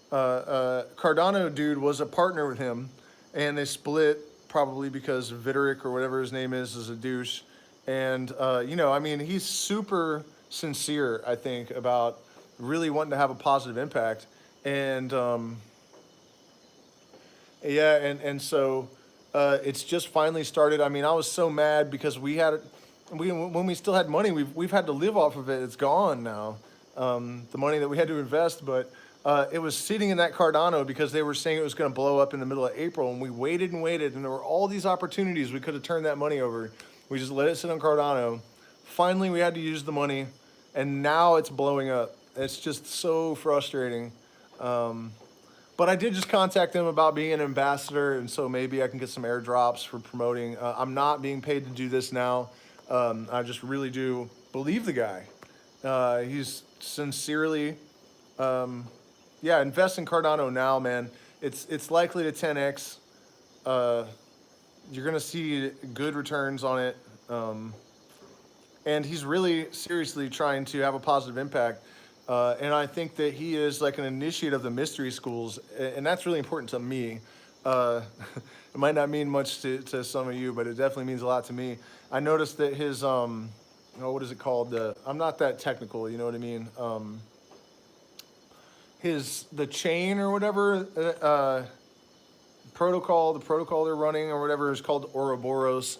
Cardano dude was a partner with him, and they split probably because Vitalik or whatever his name is a douche. And you know, I mean, he's super sincere, I think, about really wanting to have a positive impact. And yeah, and so it's just finally started. I mean, I was so mad because when we still had money, we've had to live off of it. It's gone now, the money that we had to invest. But it was sitting in that Cardano because they were saying it was going to blow up in the middle of April, and we waited and waited, and there were all these opportunities we could have turned that money over. We just let it sit on Cardano. Finally, we had to use the money, and now it's blowing up. It's just so frustrating. But I did just contact them about being an ambassador, and so maybe I can get some airdrops for promoting. I'm not being paid to do this now. I just really do believe the guy. He's sincerely, yeah, invest in Cardano now, man. It's likely to 10x. You're gonna see good returns on it. And he's really seriously trying to have a positive impact. And I think that he is like an initiate of the mystery schools, and that's really important to me. It might not mean much to some of you, but it definitely means a lot to me. I noticed that his, what is it called? I'm not that technical, you know what I mean? The chain or whatever, the protocol they're running or whatever is called Ouroboros.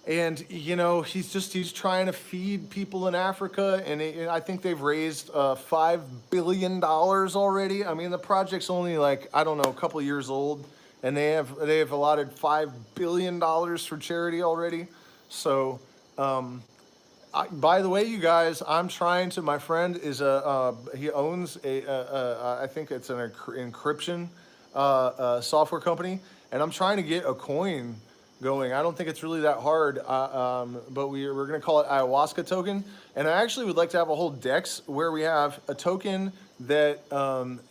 And, you know, he's trying to feed people in Africa, and I think they've raised $5 billion already. I mean, the project's only like, I don't know, a couple of years old, and they have allotted $5 billion for charity already. So, by the way, you guys, I'm trying to, my friend is he owns I think it's an encryption software company, and I'm trying to get a coin going. I don't think it's really that hard, but we're going to call it ayahuasca token. And I actually would like to have a whole DEX where we have a token that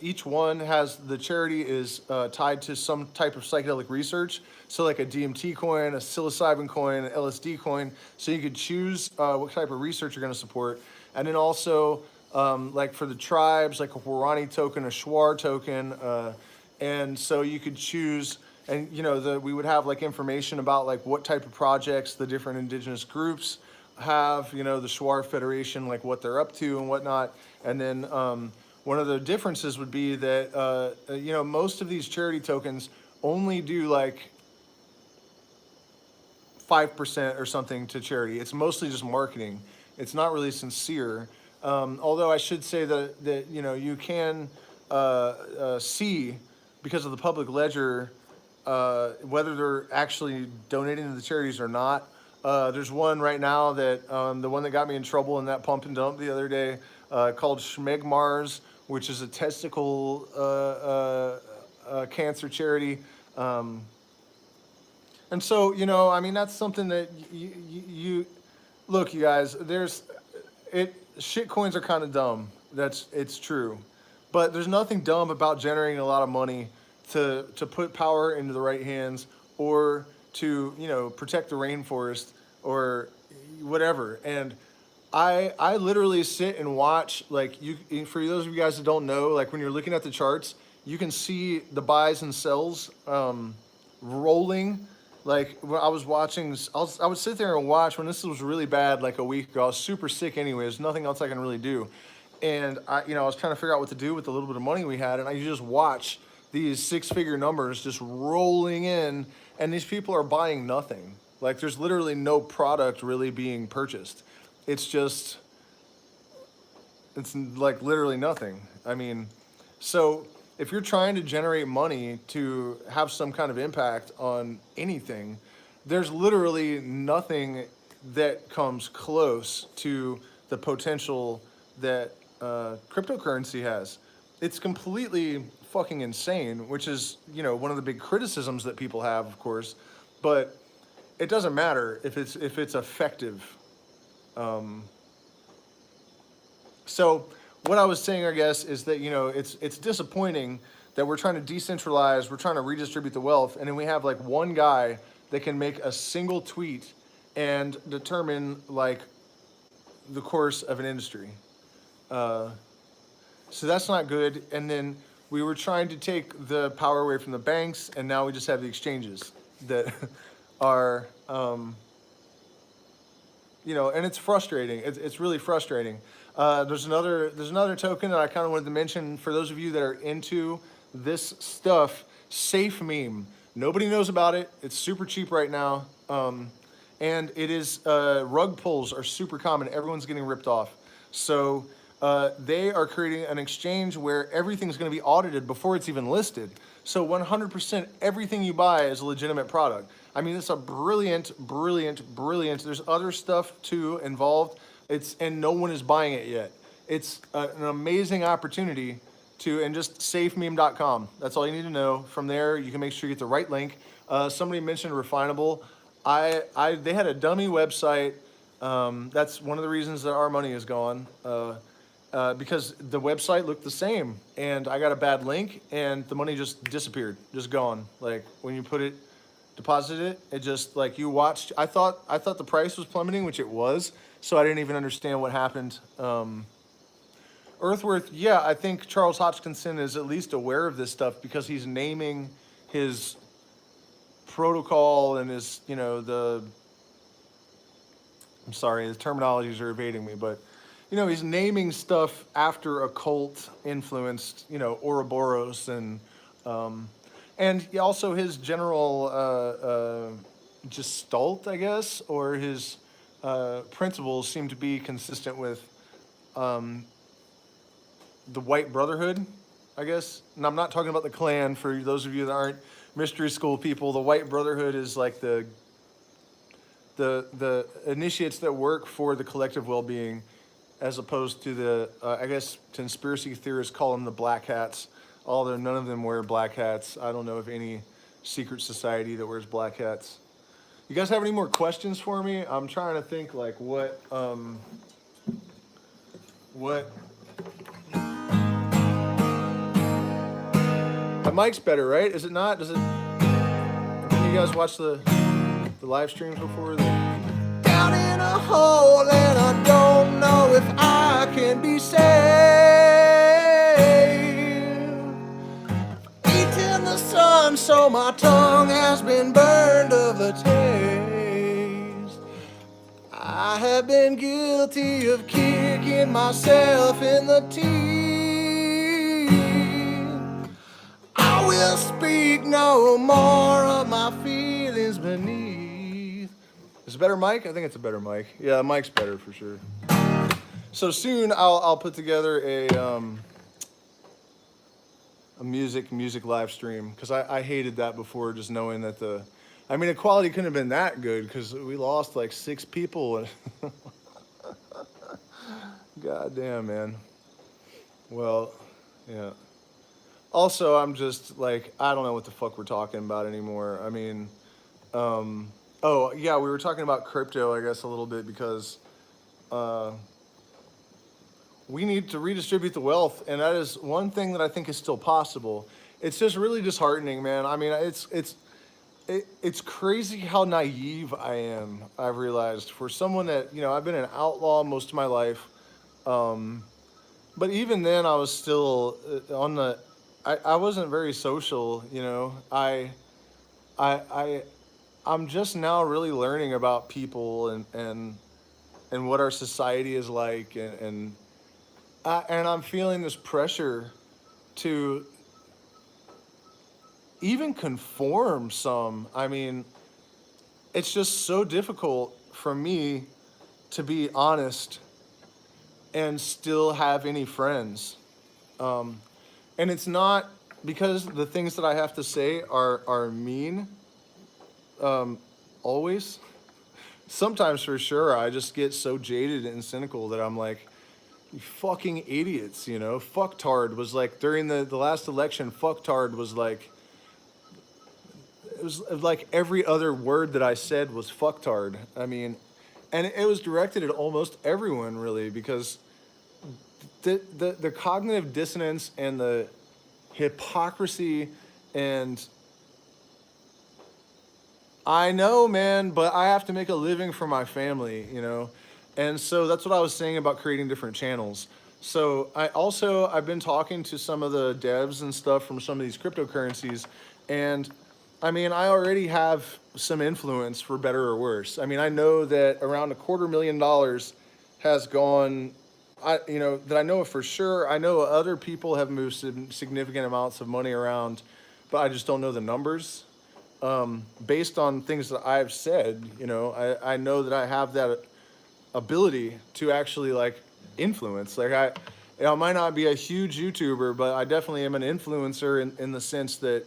each one has, the charity is tied to some type of psychedelic research. So like a DMT coin, a psilocybin coin, an LSD coin. So you could choose what type of research you're going to support. And then also like for the tribes, like a Warani token, a Shuar token, And so you could choose, and we would have like information about like what type of projects the different indigenous groups have, the Shuar Federation, like what they're up to and whatnot. And then one of the differences would be that, most of these charity tokens only do like 5% or something to charity. It's mostly just marketing. It's not really sincere. Although I should say that you can see, because of the public ledger, whether they're actually donating to the charities or not. There's one right now that the one that got me in trouble in that pump and dump the other day, called Schmegmars, which is a testicle cancer charity. And so, that's something that you look, you guys, shit coins are kind of dumb. It's true. But there's nothing dumb about generating a lot of money to put power into the right hands, or to, protect the rainforest or whatever. And I literally sit and watch, like, for those of you guys that don't know, like when you're looking at the charts, you can see the buys and sells rolling. Like when I was watching, I would sit there and watch when this was really bad, like a week ago. I was super sick anyway. There's nothing else I can really do. And I was trying to figure out what to do with the little bit of money we had. And I just watch these 6-figure numbers just rolling in, and these people are buying nothing. Like there's literally no product really being purchased. It's like literally nothing. I mean, so if you're trying to generate money to have some kind of impact on anything, there's literally nothing that comes close to the potential that cryptocurrency has. It's completely fucking insane, which is, one of the big criticisms that people have, of course, but it doesn't matter if it's effective. So what I was saying, I guess, is that, it's disappointing that we're trying to decentralize, we're trying to redistribute the wealth, and then we have like one guy that can make a single tweet and determine like the course of an industry. So that's not good. And then we were trying to take the power away from the banks, and now we just have the exchanges that are, and it's frustrating. It's really frustrating. There's another token that I kind of wanted to mention for those of you that are into this stuff. Safe Meme. Nobody knows about it. It's super cheap right now. And it is, rug pulls are super common. Everyone's getting ripped off. So they are creating an exchange where everything's going to be audited before it's even listed. So 100% everything you buy is a legitimate product. I mean, it's a brilliant. There's other stuff too involved. And no one is buying it yet. It's an amazing opportunity and just safememe.com. That's all you need to know. From there, you can make sure you get the right link. Somebody mentioned Refinable. They had a dummy website. That's one of the reasons that our money is gone. Because the website looked the same, and I got a bad link, and the money just disappeared, just gone. Like when you deposited it, it just like you watched. I thought the price was plummeting, which it was. So I didn't even understand what happened. Earthworth, yeah, I think Charles Hodgkinson is at least aware of this stuff because he's naming his protocol and his, I'm sorry, the terminologies are evading me, but, he's naming stuff after occult influenced, Ouroboros and also his general gestalt, I guess, or his principles seem to be consistent with the White Brotherhood, I guess. And I'm not talking about the Klan for those of you that aren't mystery school people. The White Brotherhood is like the initiates that work for the collective well-being, as opposed to the, I guess conspiracy theorists call them the Black Hats, although none of them wear black hats. I don't know of any secret society that wears black hats. You guys have any more questions for me? I'm trying to think like what. The mic's better, right? Is it not? Does it? Have you guys watched the live streams before? Down in a hole and I don't know if I can be saved. Eating my tongue has been burned of the taste. I have been guilty of kicking myself in the teeth. I will speak no more of my feelings beneath. Is it a better mic? I think it's a better mic. Yeah, mic's better for sure. So soon I'll put together a music live stream, because I hated that before, just knowing that the quality couldn't have been that good because we lost like 6 people. God damn, man. Well, yeah. Also, I'm just like, I don't know what the fuck we're talking about anymore. Oh yeah, we were talking about crypto, I guess, a little bit, because we need to redistribute the wealth, and that is one thing that I think is still possible. It's just really disheartening, man. I mean, it's crazy how naive I am, I've realized, for someone that, I've been an outlaw most of my life. But even then I was still I wasn't very social, I'm just now really learning about people and what our society is like, and I'm feeling this pressure to even conform some. It's just so difficult for me to be honest and still have any friends. And it's not because the things that I have to say are mean, always. Sometimes for sure, I just get so jaded and cynical that I'm like, you fucking idiots, Fucktard was like, during the last election, fucktard was like, it was like every other word that I said was fucktard. And it was directed at almost everyone, really, because the cognitive dissonance and the hypocrisy, and I know, man, but I have to make a living for my family, And so that's what I was saying about creating different channels. So I've been talking to some of the devs and stuff from some of these cryptocurrencies, and I already have some influence, for better or worse. I know that around $250,000 has gone, that I know for sure. I know other people have moved significant amounts of money around, but I just don't know the numbers. Based on things that I've said, I know that I have that ability to actually like influence. Like I might not be a huge YouTuber, but I definitely am an influencer in the sense that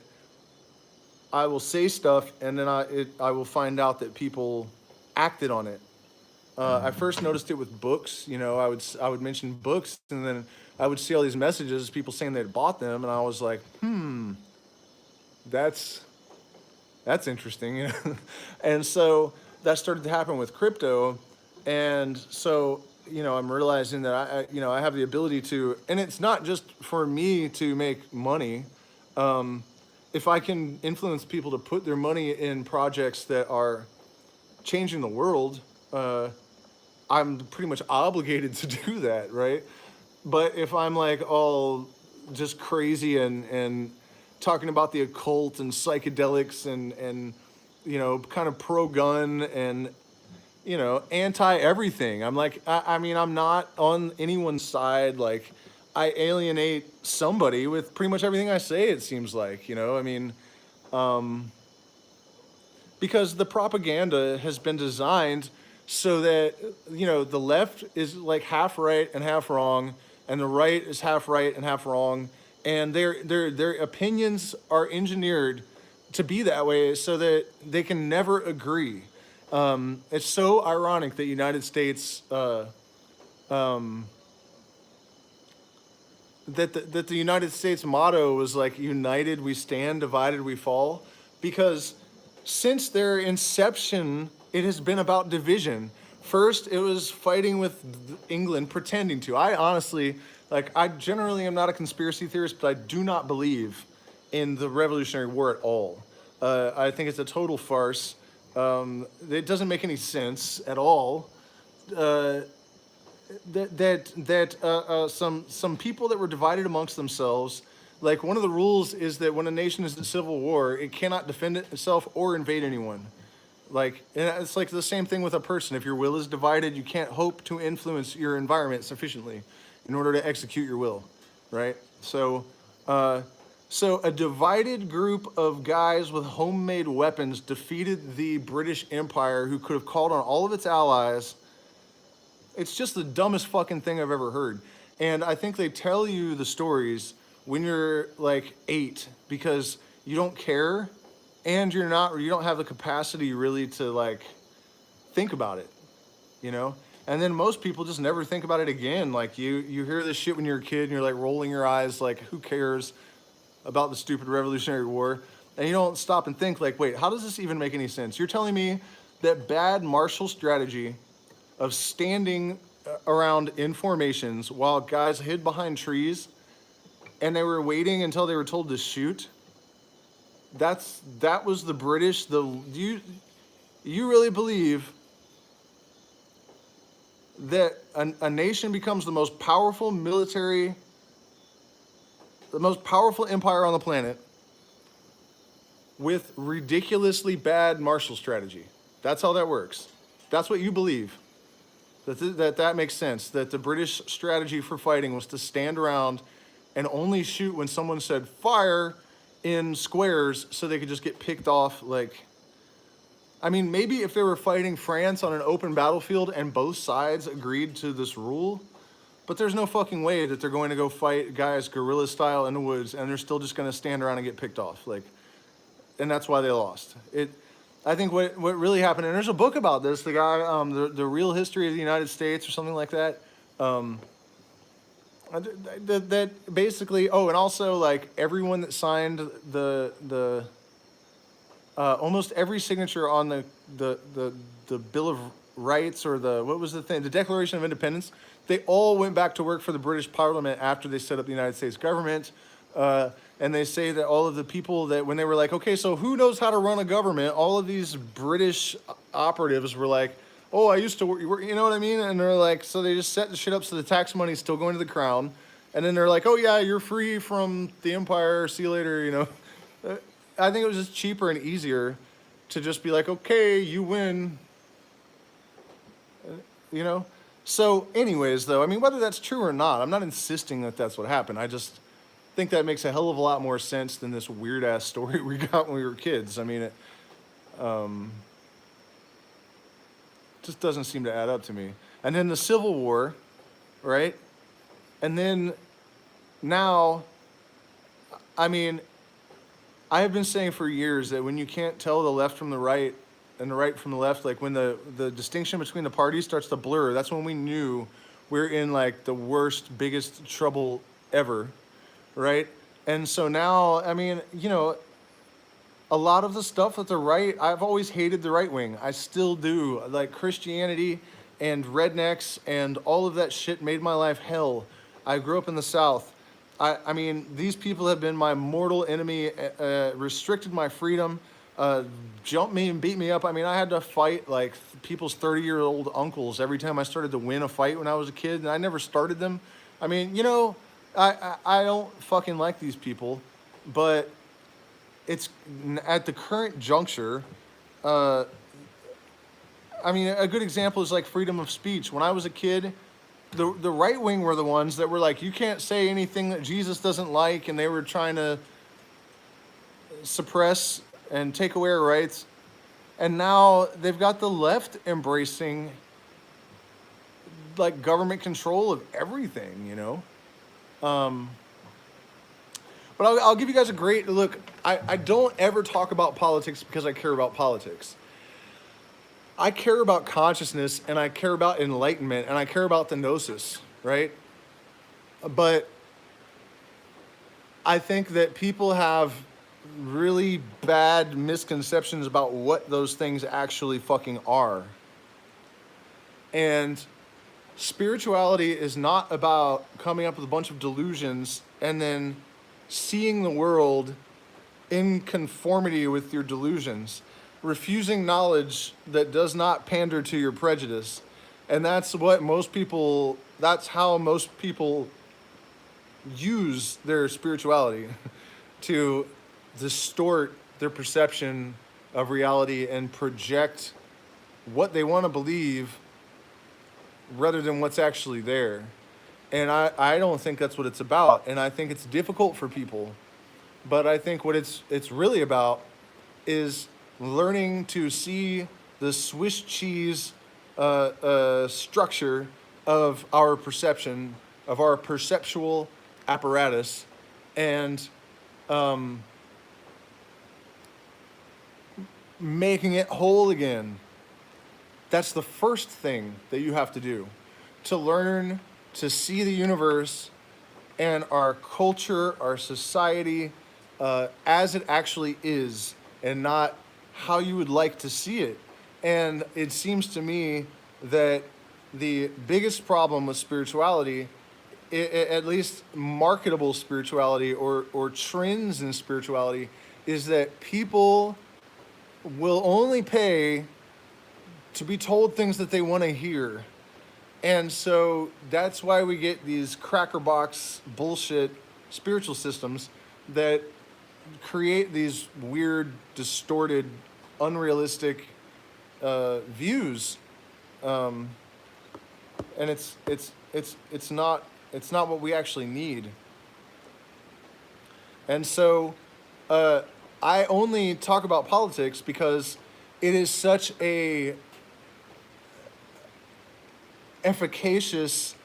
I will say stuff and then I will find out that people acted on it. I first noticed it with books. I would mention books, and then I would see all these messages, people saying they'd bought them, and I was like, that's interesting. And so that started to happen with crypto, and so I'm realizing that I have the ability to, and it's not just for me to make money. If I can influence people to put their money in projects that are changing the world, I'm pretty much obligated to do that, right? But if I'm like all just crazy and talking about the occult and psychedelics and kind of pro-gun and anti-everything, I'm like, I'm not on anyone's side. Like, I alienate somebody with pretty much everything I say, it seems like, because the propaganda has been designed so that, the left is like half right and half wrong, and the right is half right and half wrong, and their opinions are engineered to be that way so that they can never agree. It's so ironic that United States, that the United States motto was like, united we stand, divided we fall, because since their inception, it has been about division. First, it was fighting with England, pretending to. I honestly, I generally am not a conspiracy theorist, but I do not believe in the Revolutionary War at all. I think it's a total farce. It doesn't make any sense at all. Some people that were divided amongst themselves Like, one of the rules is that when a nation is in civil war, it cannot defend itself or invade anyone. Like, and it's like the same thing with a person. If your will is divided, you can't hope to influence your environment sufficiently in order to execute your will, right? So a divided group of guys with homemade weapons defeated the British Empire, who could have called on all of its allies. It's just the dumbest fucking thing I've ever heard. And I think they tell you the stories when you're like 8 because you don't care and you don't have the capacity really to like think about it, you know? And then most people just never think about it again. Like you hear this shit when you're a kid and you're like rolling your eyes like, who cares about the stupid Revolutionary War? And you don't stop and think like, wait, how does this even make any sense? You're telling me that bad martial strategy of standing around in formations while guys hid behind trees and they were waiting until they were told to shoot. That was the British. You really believe that a nation becomes the most powerful military, the most powerful empire on the planet with ridiculously bad martial strategy? That's how that works. That's what you believe. That makes sense. That the British strategy for fighting was to stand around and only shoot when someone said fire in squares so they could just get picked off. Like, I mean, maybe if they were fighting France on an open battlefield and both sides agreed to this rule, but there's no fucking way that they're going to go fight guys guerrilla style in the woods and they're still just going to stand around and get picked off. Like, and that's why they lost. I think what really happened, and there's a book about this, the guy, the Real History of the United States or something like that, that basically, oh, and also like everyone that signed the almost every signature on the Bill of Rights or what was the thing, the Declaration of Independence, they all went back to work for the British Parliament after they set up the United States government. And they say that all of the people that when they were like, okay, so who knows how to run a government? All of these British operatives were like, oh, I used to work, you know what I mean? And they're like, so they just set the shit up so the tax money's still going to the crown. And then they're like, oh yeah, you're free from the empire, see you later, you know? I think it was just cheaper and easier to just be like, okay, you win, you know? So anyways, though, I mean, whether that's true or not, I'm not insisting that that's what happened. I just think that makes a hell of a lot more sense than this weird ass story we got when we were kids. I mean, it just doesn't seem to add up to me. And then the Civil War, right? And then now, I mean, I have been saying for years that when you can't tell the left from the right and the right from the left, like when the distinction between the parties starts to blur, that's when we knew we're in like the worst, biggest trouble ever. Right? And so now, I mean, you know, a lot of the stuff at the right, I've always hated the right wing. I still do. Like Christianity and rednecks and all of that shit made my life hell. I grew up in the South. I mean, these people have been my mortal enemy, restricted my freedom, jumped me and beat me up. I mean, I had to fight like people's 30-year-old uncles every time I started to win a fight when I was a kid, and I never started them. I mean, you know, I don't fucking like these people, but it's at the current juncture. I mean, a good example is like freedom of speech. When I was a kid, the right wing were the ones that were like, you can't say anything that Jesus doesn't like, and they were trying to suppress and take away our rights. And now they've got the left embracing like government control of everything, you know? But I'll give you guys a great look. I don't ever talk about politics because I care about politics. I care about consciousness and I care about enlightenment and I care about the gnosis, right? But I think that people have really bad misconceptions about what those things actually fucking are. And spirituality is not about coming up with a bunch of delusions and then seeing the world in conformity with your delusions, refusing knowledge that does not pander to your prejudice. And that's how most people use their spirituality to distort their perception of reality and project what they want to believe rather than what's actually there. And I don't think that's what it's about. And I think it's difficult for people. But I think what it's really about is learning to see the Swiss cheese structure of our perception, of our perceptual apparatus, and making it whole again. That's the first thing that you have to do, to learn to see the universe and our culture, our society, as it actually is, and not how you would like to see it. And it seems to me that the biggest problem with spirituality, at least marketable spirituality or trends in spirituality, is that people will only pay to be told things that they want to hear. And so that's why we get these crackerbox bullshit spiritual systems that create these weird, distorted, unrealistic views, and it's not what we actually need. And so I only talk about politics because it is such a efficacious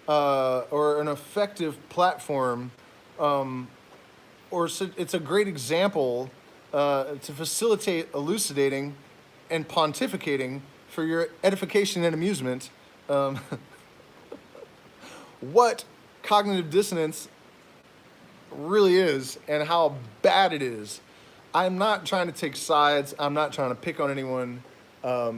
or an effective platform, it's a great example to facilitate elucidating and pontificating for your edification and amusement what cognitive dissonance really is and how bad it is. I'm not trying to take sides. I'm not trying to pick on anyone. I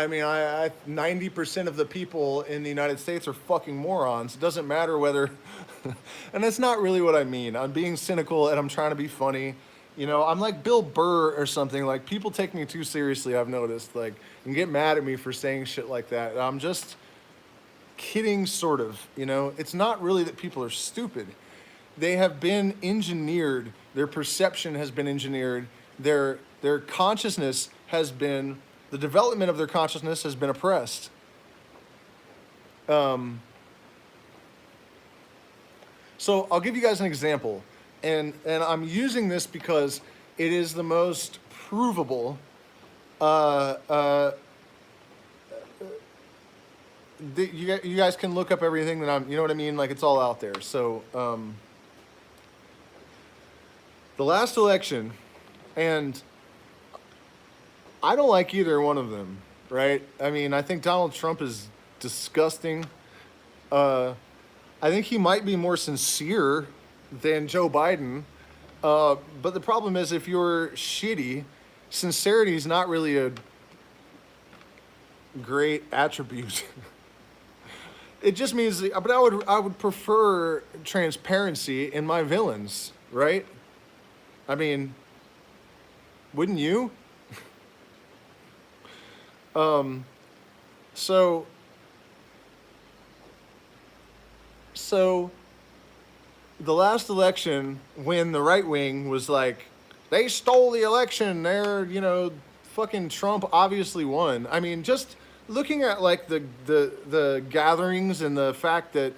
mean, 90% of the people in the United States are fucking morons. It doesn't matter whether, and that's not really what I mean. I'm being cynical and I'm trying to be funny. You know, I'm like Bill Burr or something. Like, people take me too seriously, I've noticed, like, and get mad at me for saying shit like that. I'm just kidding, sort of, you know? It's not really that people are stupid. They have been engineered. Their perception has been engineered. Their consciousness has been, the development of their consciousness has been oppressed. So I'll give you guys an example. And I'm using this because it is the most provable. You guys can look up everything that you know what I mean? Like, it's all out there. So the last election, and I don't like either one of them, right? I mean, I think Donald Trump is disgusting. I think he might be more sincere than Joe Biden. But the problem is, if you're shitty, sincerity is not really a great attribute. It just means, but I would prefer transparency in my villains, right? I mean, wouldn't you? So the last election, when the right wing was like, they stole the election, they're, you know, fucking Trump obviously won. I mean, just looking at like the gatherings and the fact that,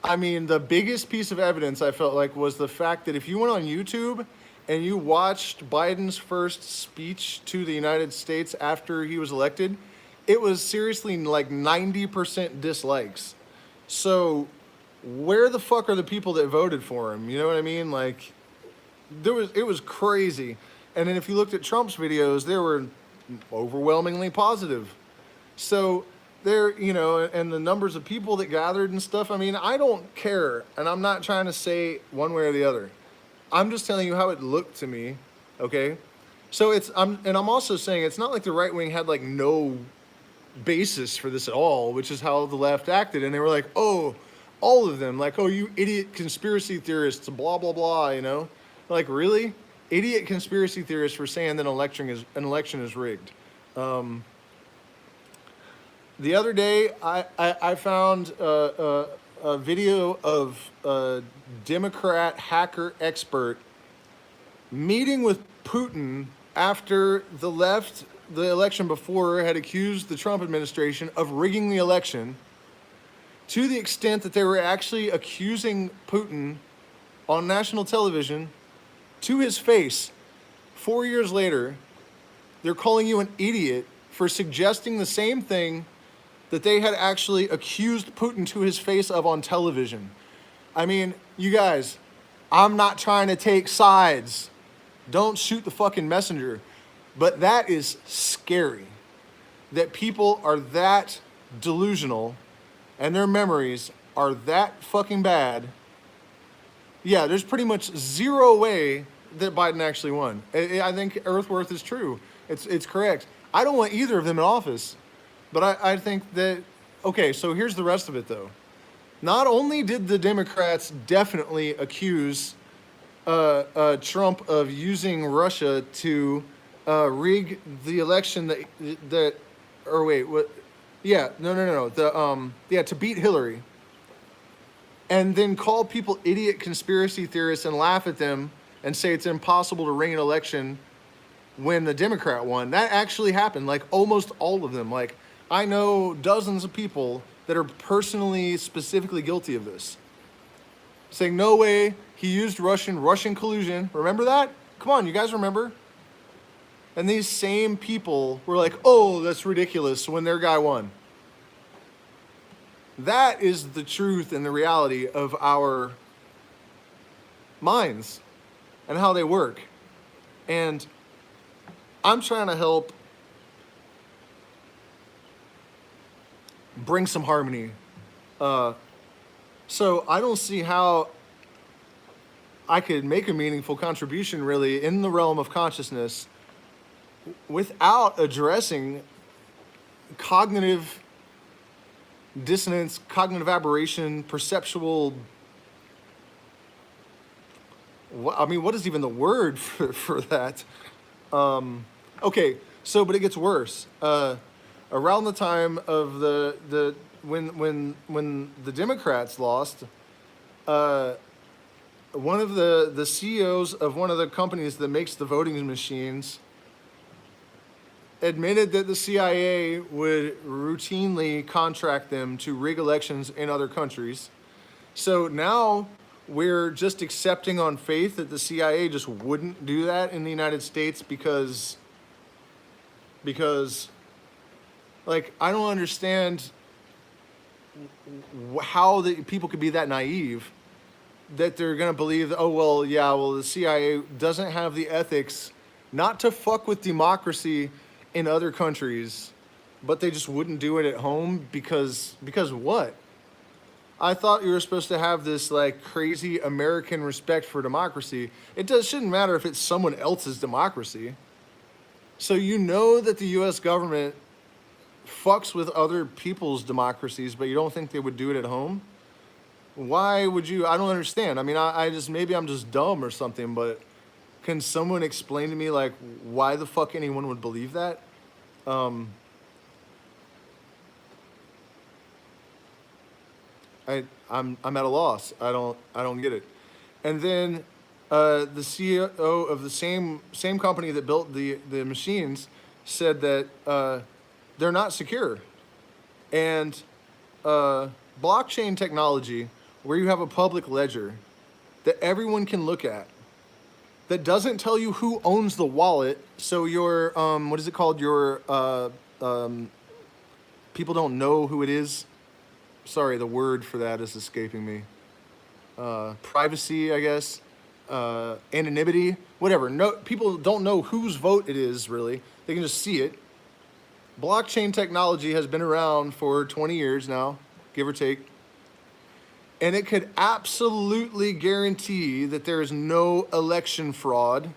I mean, the biggest piece of evidence I felt like was the fact that if you went on YouTube and you watched Biden's first speech to the United States after he was elected, it was seriously like 90% dislikes. So where the fuck are the people that voted for him? You know what I mean? Like, it was crazy. And then if you looked at Trump's videos, they were overwhelmingly positive. So there, you know, and the numbers of people that gathered and stuff, I mean, I don't care. And I'm not trying to say one way or the other. I'm just telling you how it looked to me, okay? So I'm also saying it's not like the right wing had like no basis for this at all, which is how the left acted. And they were like, oh, all of them, like, oh, you idiot conspiracy theorists, blah, blah, blah, you know? Like, really? Idiot conspiracy theorists for saying that an election is rigged. The other day, I found a video of a Democrat hacker expert meeting with Putin after the left, the election before, had accused the Trump administration of rigging the election, to the extent that they were actually accusing Putin on national television to his face. 4 years later, they're calling you an idiot for suggesting the same thing that they had actually accused Putin to his face of on television. I mean, you guys, I'm not trying to take sides. Don't shoot the fucking messenger. But that is scary. That people are that delusional and their memories are that fucking bad. Yeah, there's pretty much zero way that Biden actually won. I think Earthworth is true. It's correct. I don't want either of them in office. But I think that, okay, so here's the rest of it, though. Not only did the Democrats definitely accuse Trump of using Russia to rig the election to beat Hillary, and then call people idiot conspiracy theorists and laugh at them and say it's impossible to rig an election when the Democrat won. That actually happened, like almost all of them. Like, I know dozens of people that are personally, specifically guilty of this. Saying, no way, he used Russian collusion. Remember that? Come on, you guys remember? And these same people were like, oh, that's ridiculous, when their guy won. That is the truth and the reality of our minds and how they work. And I'm trying to help bring some harmony. So I don't see how I could make a meaningful contribution really in the realm of consciousness without addressing cognitive dissonance, cognitive aberration, perceptual. What is even the word for that? Okay, so but it gets worse. Around the time of when the Democrats lost, one of the CEOs of one of the companies that makes the voting machines admitted that the CIA would routinely contract them to rig elections in other countries. So now we're just accepting on faith that the CIA just wouldn't do that in the United States because like, I don't understand how the people could be that naive that they're going to believe that, the CIA doesn't have the ethics not to fuck with democracy in other countries, but they just wouldn't do it at home because what? I thought you were supposed to have this like crazy American respect for democracy. Shouldn't matter if it's someone else's democracy. So you know that the US government fucks with other people's democracies, but you don't think they would do it at home? Why would you? I don't understand. I mean, maybe I'm just dumb or something, but can someone explain to me, like, why the fuck anyone would believe that? I'm at a loss. I don't get it. And then the CEO of the same company that built the machines said that they're not secure. And blockchain technology, where you have a public ledger that everyone can look at, that doesn't tell you who owns the wallet, so your what is it called? Your people don't know who it is. Sorry, the word for that is escaping me. Privacy, I guess. Anonymity, whatever. No, people don't know whose vote it is, really. They can just see it. Blockchain technology has been around for 20 years now, give or take. And it could absolutely guarantee that there is no election fraud.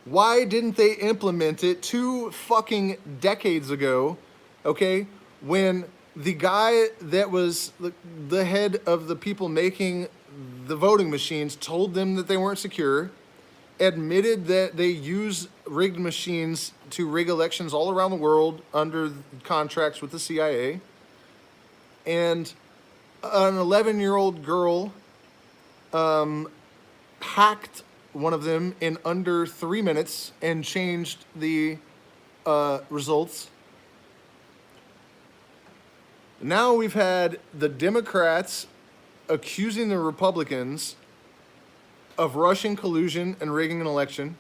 Why didn't they implement it 2 fucking decades ago, okay, when the guy that was the head of the people making the voting machines told them that they weren't secure, admitted that they use rigged machines to rig elections all around the world under contracts with the CIA. And an 11-year-old girl hacked one of them in under 3 minutes and changed the results. Now we've had the Democrats accusing the Republicans of Russian collusion and rigging an election,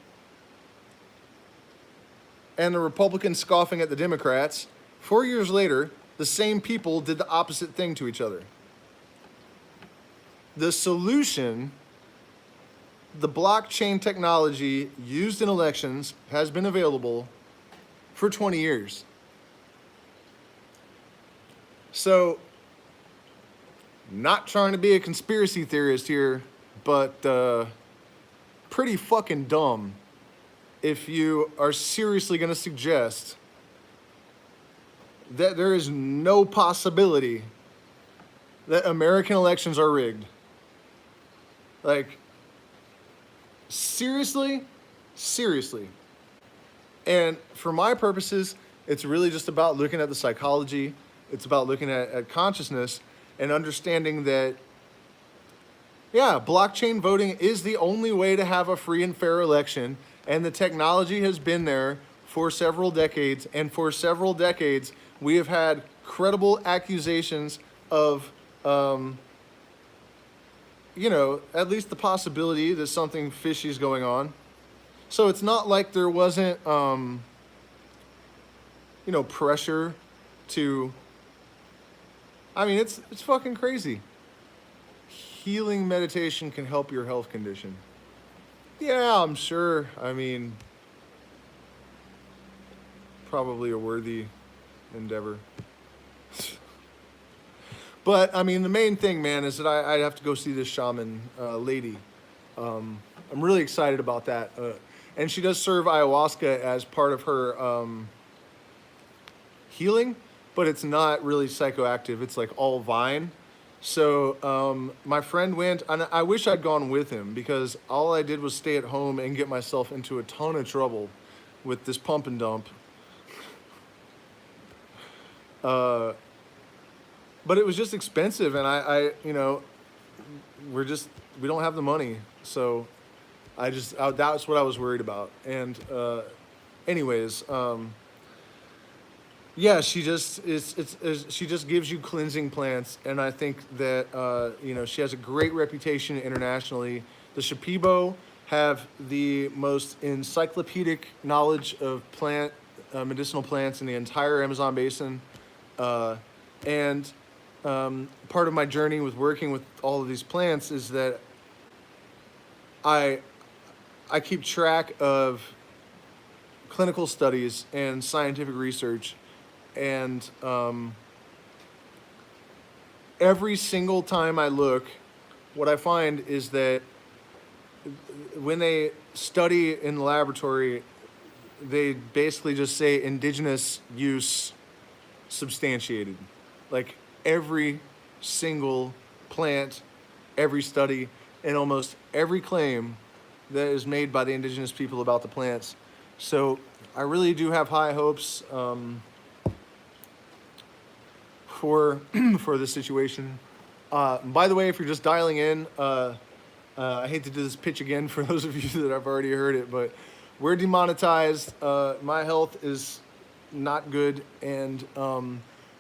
and the Republicans scoffing at the Democrats. 4 years later, the same people did the opposite thing to each other. The solution, the blockchain technology used in elections, has been available for 20 years. So, not trying to be a conspiracy theorist here, but pretty fucking dumb if you are seriously going to suggest that there is no possibility that American elections are rigged. Like, seriously? Seriously. And for my purposes, it's really just about looking at the psychology. It's about looking at consciousness and understanding that, yeah, blockchain voting is the only way to have a free and fair election. And the technology has been there for several decades. And for several decades, we have had credible accusations of, you know, at least the possibility that something fishy is going on. So it's not like there wasn't, you know, pressure to... I mean, it's fucking crazy. Healing meditation can help your health condition. Yeah, I'm sure. I mean, probably a worthy endeavor. But, I mean, the main thing, man, is that I have to go see this shaman lady. I'm really excited about that. And she does serve ayahuasca as part of her healing, but it's not really psychoactive. It's like all vine. So my friend went, and I wish I'd gone with him because all I did was stay at home and get myself into a ton of trouble with this pump and dump. But it was just expensive, and I you know, we don't have the money. So that's what I was worried about. And anyways, yeah, she just she just gives you cleansing plants, and I think that you know, she has a great reputation internationally. The Shipibo have the most encyclopedic knowledge of medicinal plants in the entire Amazon basin, and part of my journey with working with all of these plants is that I keep track of clinical studies and scientific research. And every single time I look, what I find is that when they study in the laboratory, they basically just say indigenous use substantiated. Like every single plant, every study, and almost every claim that is made by the indigenous people about the plants. So I really do have high hopes for this situation. By the way, if you're just dialing in, I hate to do this pitch again for those of you that have already heard it, but we're demonetized. My health is not good, and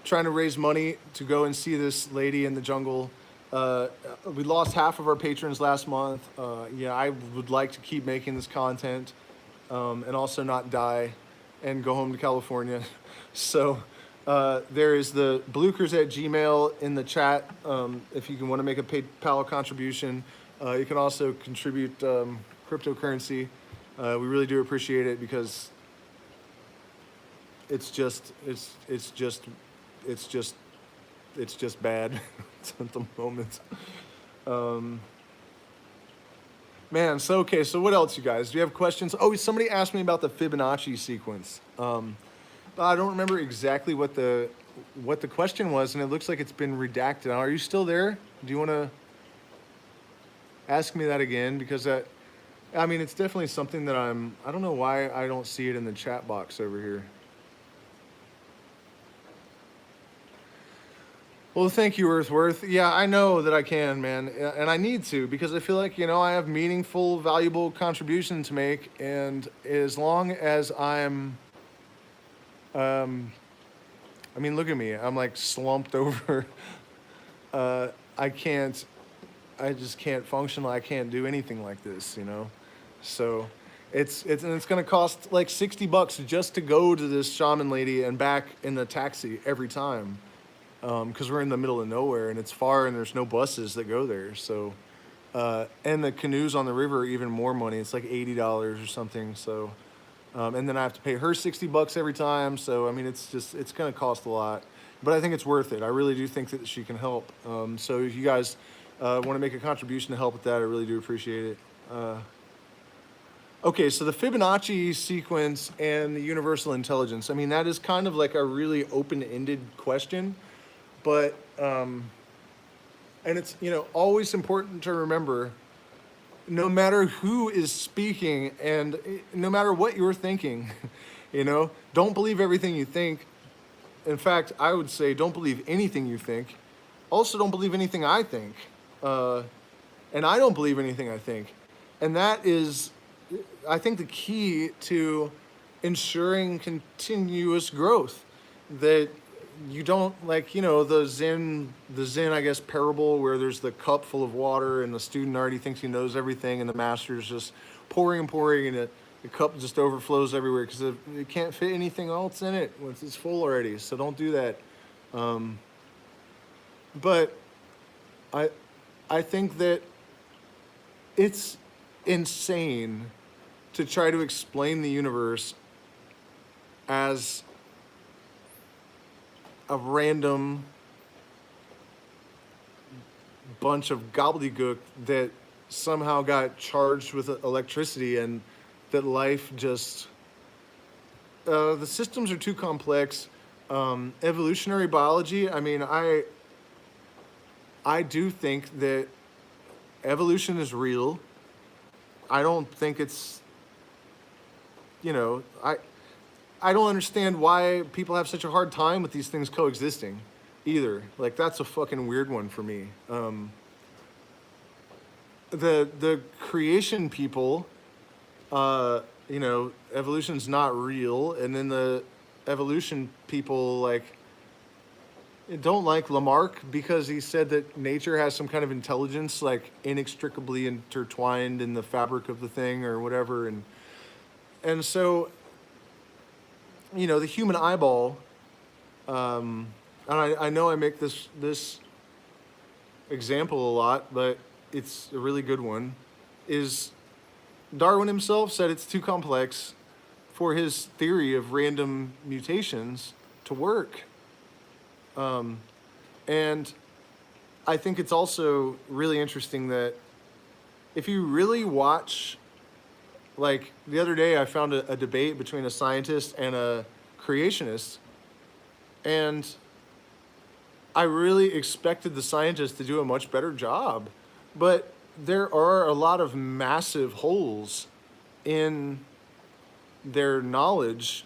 trying to raise money to go and see this lady in the jungle. We lost half of our patrons last month. Yeah, I would like to keep making this content and also not die and go home to California. So there is the bluekers@gmail in the chat. If you want to make a PayPal contribution, you can also contribute cryptocurrency. We really do appreciate it because it's just bad at the moment. Man, so okay, so what else, you guys? Do you have questions? Oh, somebody asked me about the Fibonacci sequence. I don't remember exactly what the question was, and it looks like it's been redacted. Are you still there? Do you want to ask me that again? Because I mean, it's definitely something that I don't know why I don't see it in the chat box over here. Well, thank you, Earthworth. Yeah, I know that I can, man, and I need to because I feel like, I have meaningful, valuable contribution to make, and as long as um, I mean, look at me, I'm like slumped over. uh, I can't, I just can't function. I can't do anything like this. So, it's gonna cost like $60 just to go to this shaman lady and back in the taxi every time. Because we're in the middle of nowhere and it's far and there's no buses that go there. So, and the canoes on the river are even more money. It's like $80 or something. So, and then I have to pay her $60 every time. So, I mean, it's going to cost a lot, but I think it's worth it. I really do think that she can help. So if you guys want to make a contribution to help with that, I really do appreciate it. Okay, so the Fibonacci sequence and the universal intelligence. I mean, that is kind of like a really open-ended question. But, and it's, always important to remember, no matter who is speaking and no matter what you're thinking, don't believe everything you think. In fact, I would say don't believe anything you think. Also, don't believe anything I think. And I don't believe anything I think. And that is, I think, the key to ensuring continuous growth. That you don't the Zen, I guess, parable where there's the cup full of water and the student already thinks he knows everything and the master's just pouring and pouring and the cup just overflows everywhere because it can't fit anything else in it once it's full already. So don't do that. But I think that it's insane to try to explain the universe as a random bunch of gobbledygook that somehow got charged with electricity and that life just the systems are too complex. Evolutionary biology, I mean, I do think that evolution is real. I don't think it's, I don't understand why people have such a hard time with these things coexisting either. Like, that's a fucking weird one for me. The creation people, evolution's not real. And then the evolution people, don't like Lamarck because he said that nature has some kind of intelligence, inextricably intertwined in the fabric of the thing or whatever. And so, the human eyeball, and I know I make this example a lot, but it's a really good one, is Darwin himself said it's too complex for his theory of random mutations to work. And I think it's also really interesting that if you really watch, the other day I found a debate between a scientist and a creationist, and I really expected the scientist to do a much better job. But there are a lot of massive holes in their knowledge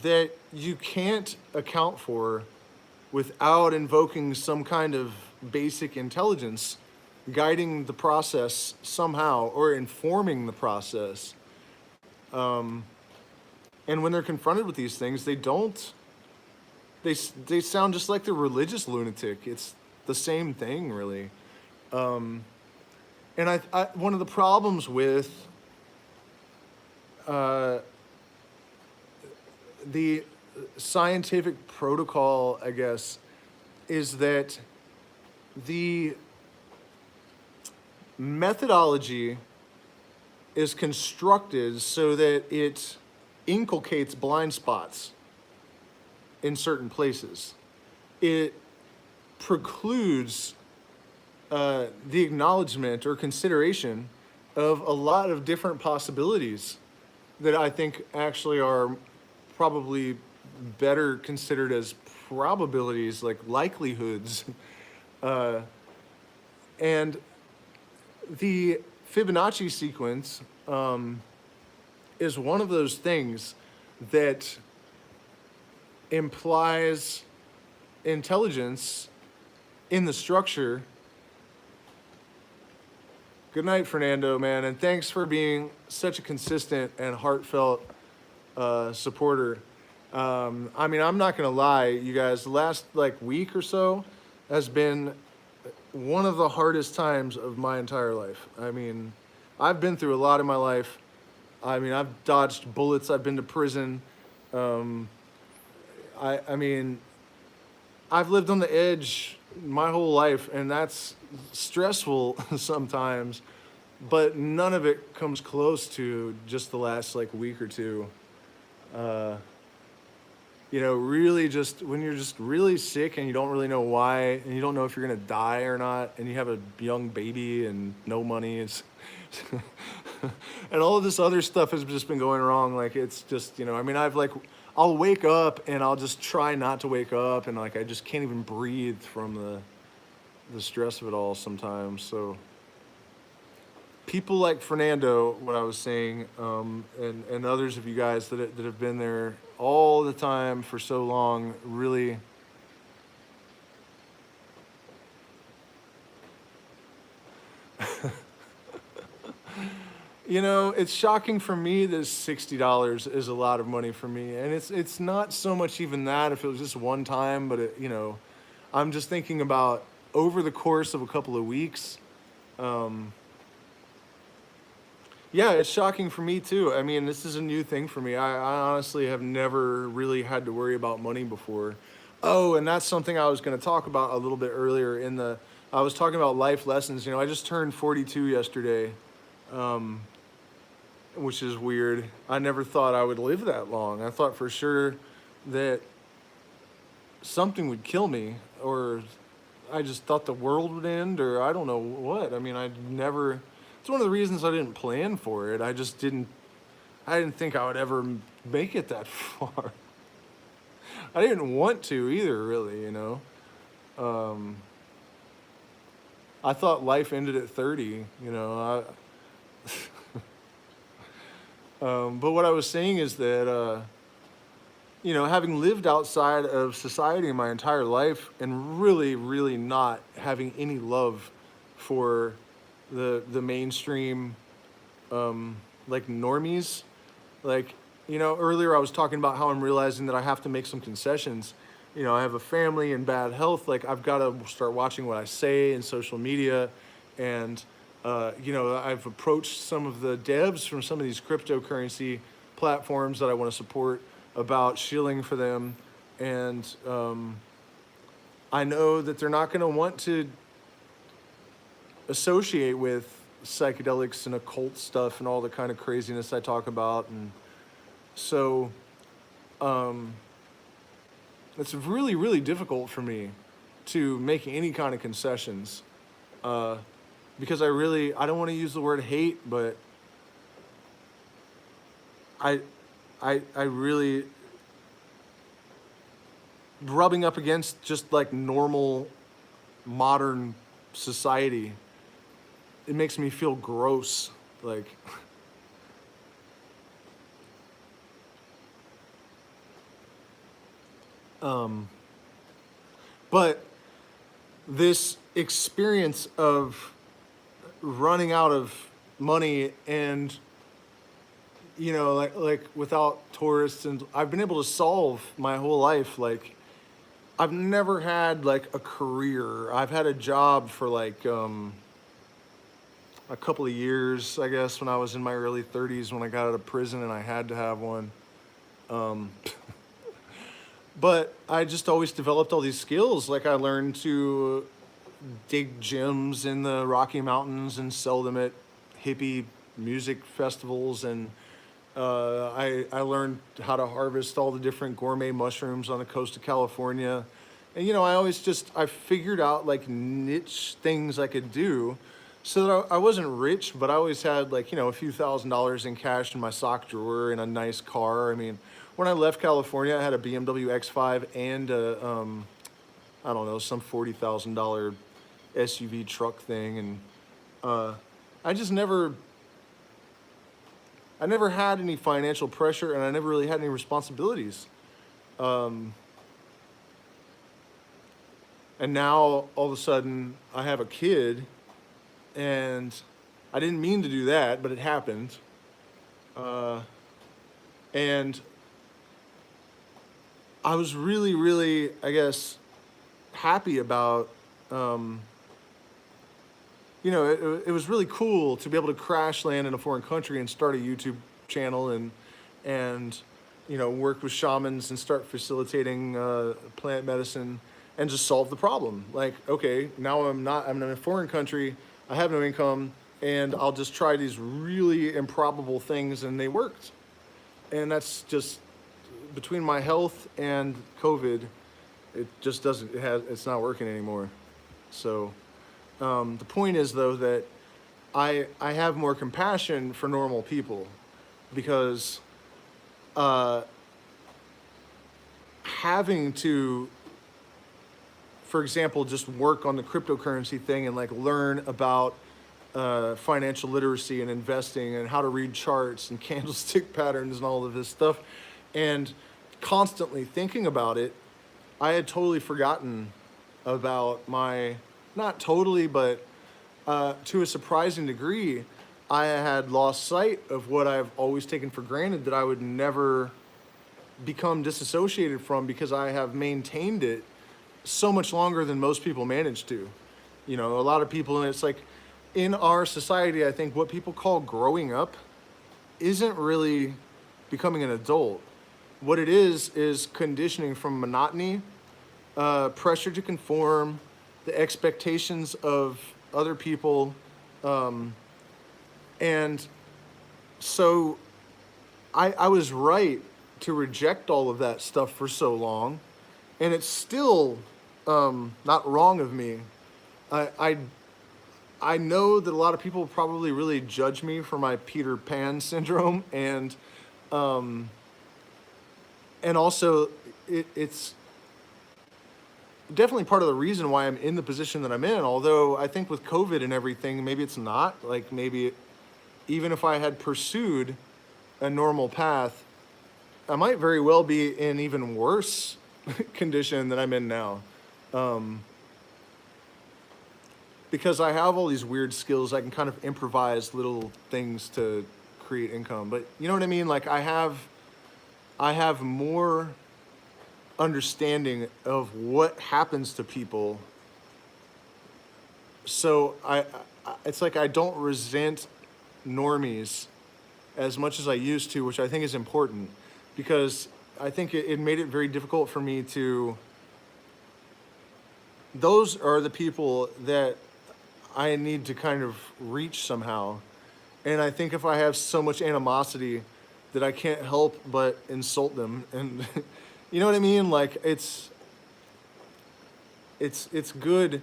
that you can't account for without invoking some kind of basic intelligence guiding the process somehow or informing the process. And when they're confronted with these things, they sound just like the religious lunatic. It's the same thing, really. And I one of the problems with the scientific protocol, I guess, is that the methodology is constructed so that it inculcates blind spots in certain places. It precludes the acknowledgement or consideration of a lot of different possibilities that I think actually are probably better considered as probabilities, like likelihoods. And Fibonacci sequence is one of those things that implies intelligence in the structure. Good night, Fernando, man, and thanks for being such a consistent and heartfelt supporter. I mean, I'm not gonna lie, you guys, the last like week or so has been one of the hardest times of my entire life. I mean, I've been through a lot in my life. I mean, I've dodged bullets, I've been to prison. I mean, I've lived on the edge my whole life, and that's stressful sometimes, but none of it comes close to just the last like week or two. You know, really just when you're just really sick and you don't really know why, and you don't know if you're gonna die or not, and you have a young baby and no money, it's and all of this other stuff has just been going wrong. Like, it's just, you know, I mean, I'll wake up and I'll just try not to wake up, and like I just can't even breathe from the stress of it all sometimes. So people like Fernando, what I was saying, and others of you guys that have been there all the time for so long, really, you know, it's shocking for me that $60 is a lot of money for me, and it's not so much even that if it was just one time, but you know, I'm just thinking about over the course of a couple of weeks. Yeah, it's shocking for me too. I mean, this is a new thing for me. I honestly have never really had to worry about money before. Oh, and that's something I was going to talk about a little bit earlier I was talking about life lessons. You know, I just turned 42 yesterday, which is weird. I never thought I would live that long. I thought for sure that something would kill me, or I just thought the world would end, or I don't know what. I mean, it's one of the reasons I didn't plan for it. I didn't think I would ever make it that far. I didn't want to either, really, you know. I thought life ended at 30, you know. But what I was saying is that, you know, having lived outside of society my entire life and really, really not having any love for the mainstream, like normies, like, you know, earlier I was talking about how I'm realizing that I have to make some concessions. You know, I have a family and bad health. Like, I've got to start watching what I say in social media. And, you know, I've approached some of the devs from some of these cryptocurrency platforms that I want to support about shilling for them. And I know that they're not going to want to associate with psychedelics and occult stuff and all the kind of craziness I talk about. And so it's really, really difficult for me to make any kind of concessions, because I don't want to use the word hate, but I really, rubbing up against just like normal modern society, it makes me feel gross. Like, but this experience of running out of money and, you know, like without tourists, and I've been able to solve my whole life. Like, I've never had like a career. I've had a job for like, a couple of years, I guess, when I was in my early 30s, when I got out of prison and I had to have one. But I just always developed all these skills. Like, I learned to dig gems in the Rocky Mountains and sell them at hippie music festivals. And I learned how to harvest all the different gourmet mushrooms on the coast of California. And, you know, I figured out like niche things I could do, so that I wasn't rich, but I always had like, you know, a few $1,000s in cash in my sock drawer and a nice car. I mean, when I left California, I had a BMW X5 and I don't know, some $40,000 SUV truck thing. And I I just never, I never had any financial pressure, and I never really had any responsibilities. And now all of a sudden I have a kid, and I didn't mean to do that, but it happened. And I was really, really, I guess, happy about, you know, it was really cool to be able to crash land in a foreign country and start a YouTube channel and you know, work with shamans and start facilitating plant medicine and just solve the problem. Like, okay, now I'm in a foreign country, I have no income, and I'll just try these really improbable things, and they worked. And that's just, between my health and COVID, it just doesn't, it's not working anymore. So the point is, though, that I have more compassion for normal people, because having to, for example, just work on the cryptocurrency thing and like learn about financial literacy and investing and how to read charts and candlestick patterns and all of this stuff, and constantly thinking about it, I had totally forgotten about my, not totally, but to a surprising degree, I had lost sight of what I've always taken for granted, that I would never become disassociated from, because I have maintained it so much longer than most people manage to. You know, a lot of people, and it's like, in our society, I think what people call growing up isn't really becoming an adult. What it is conditioning from monotony, pressure to conform, the expectations of other people, and so I was right to reject all of that stuff for so long, and it's still not wrong of me. I know that a lot of people probably really judge me for my Peter Pan syndrome, and also it's definitely part of the reason why I'm in the position that I'm in. Although I think with COVID and everything, maybe it's not. Like, maybe even if I had pursued a normal path, I might very well be in even worse condition than I'm in now. Because I have all these weird skills, I can kind of improvise little things to create income. But you know what I mean? Like, I have more understanding of what happens to people. So it's like I don't resent normies as much as I used to, which I think is important, because I think it made it very difficult for me to, those are the people that I need to kind of reach somehow. And I think if I have so much animosity that I can't help but insult them, and you know what I mean? Like, it's good,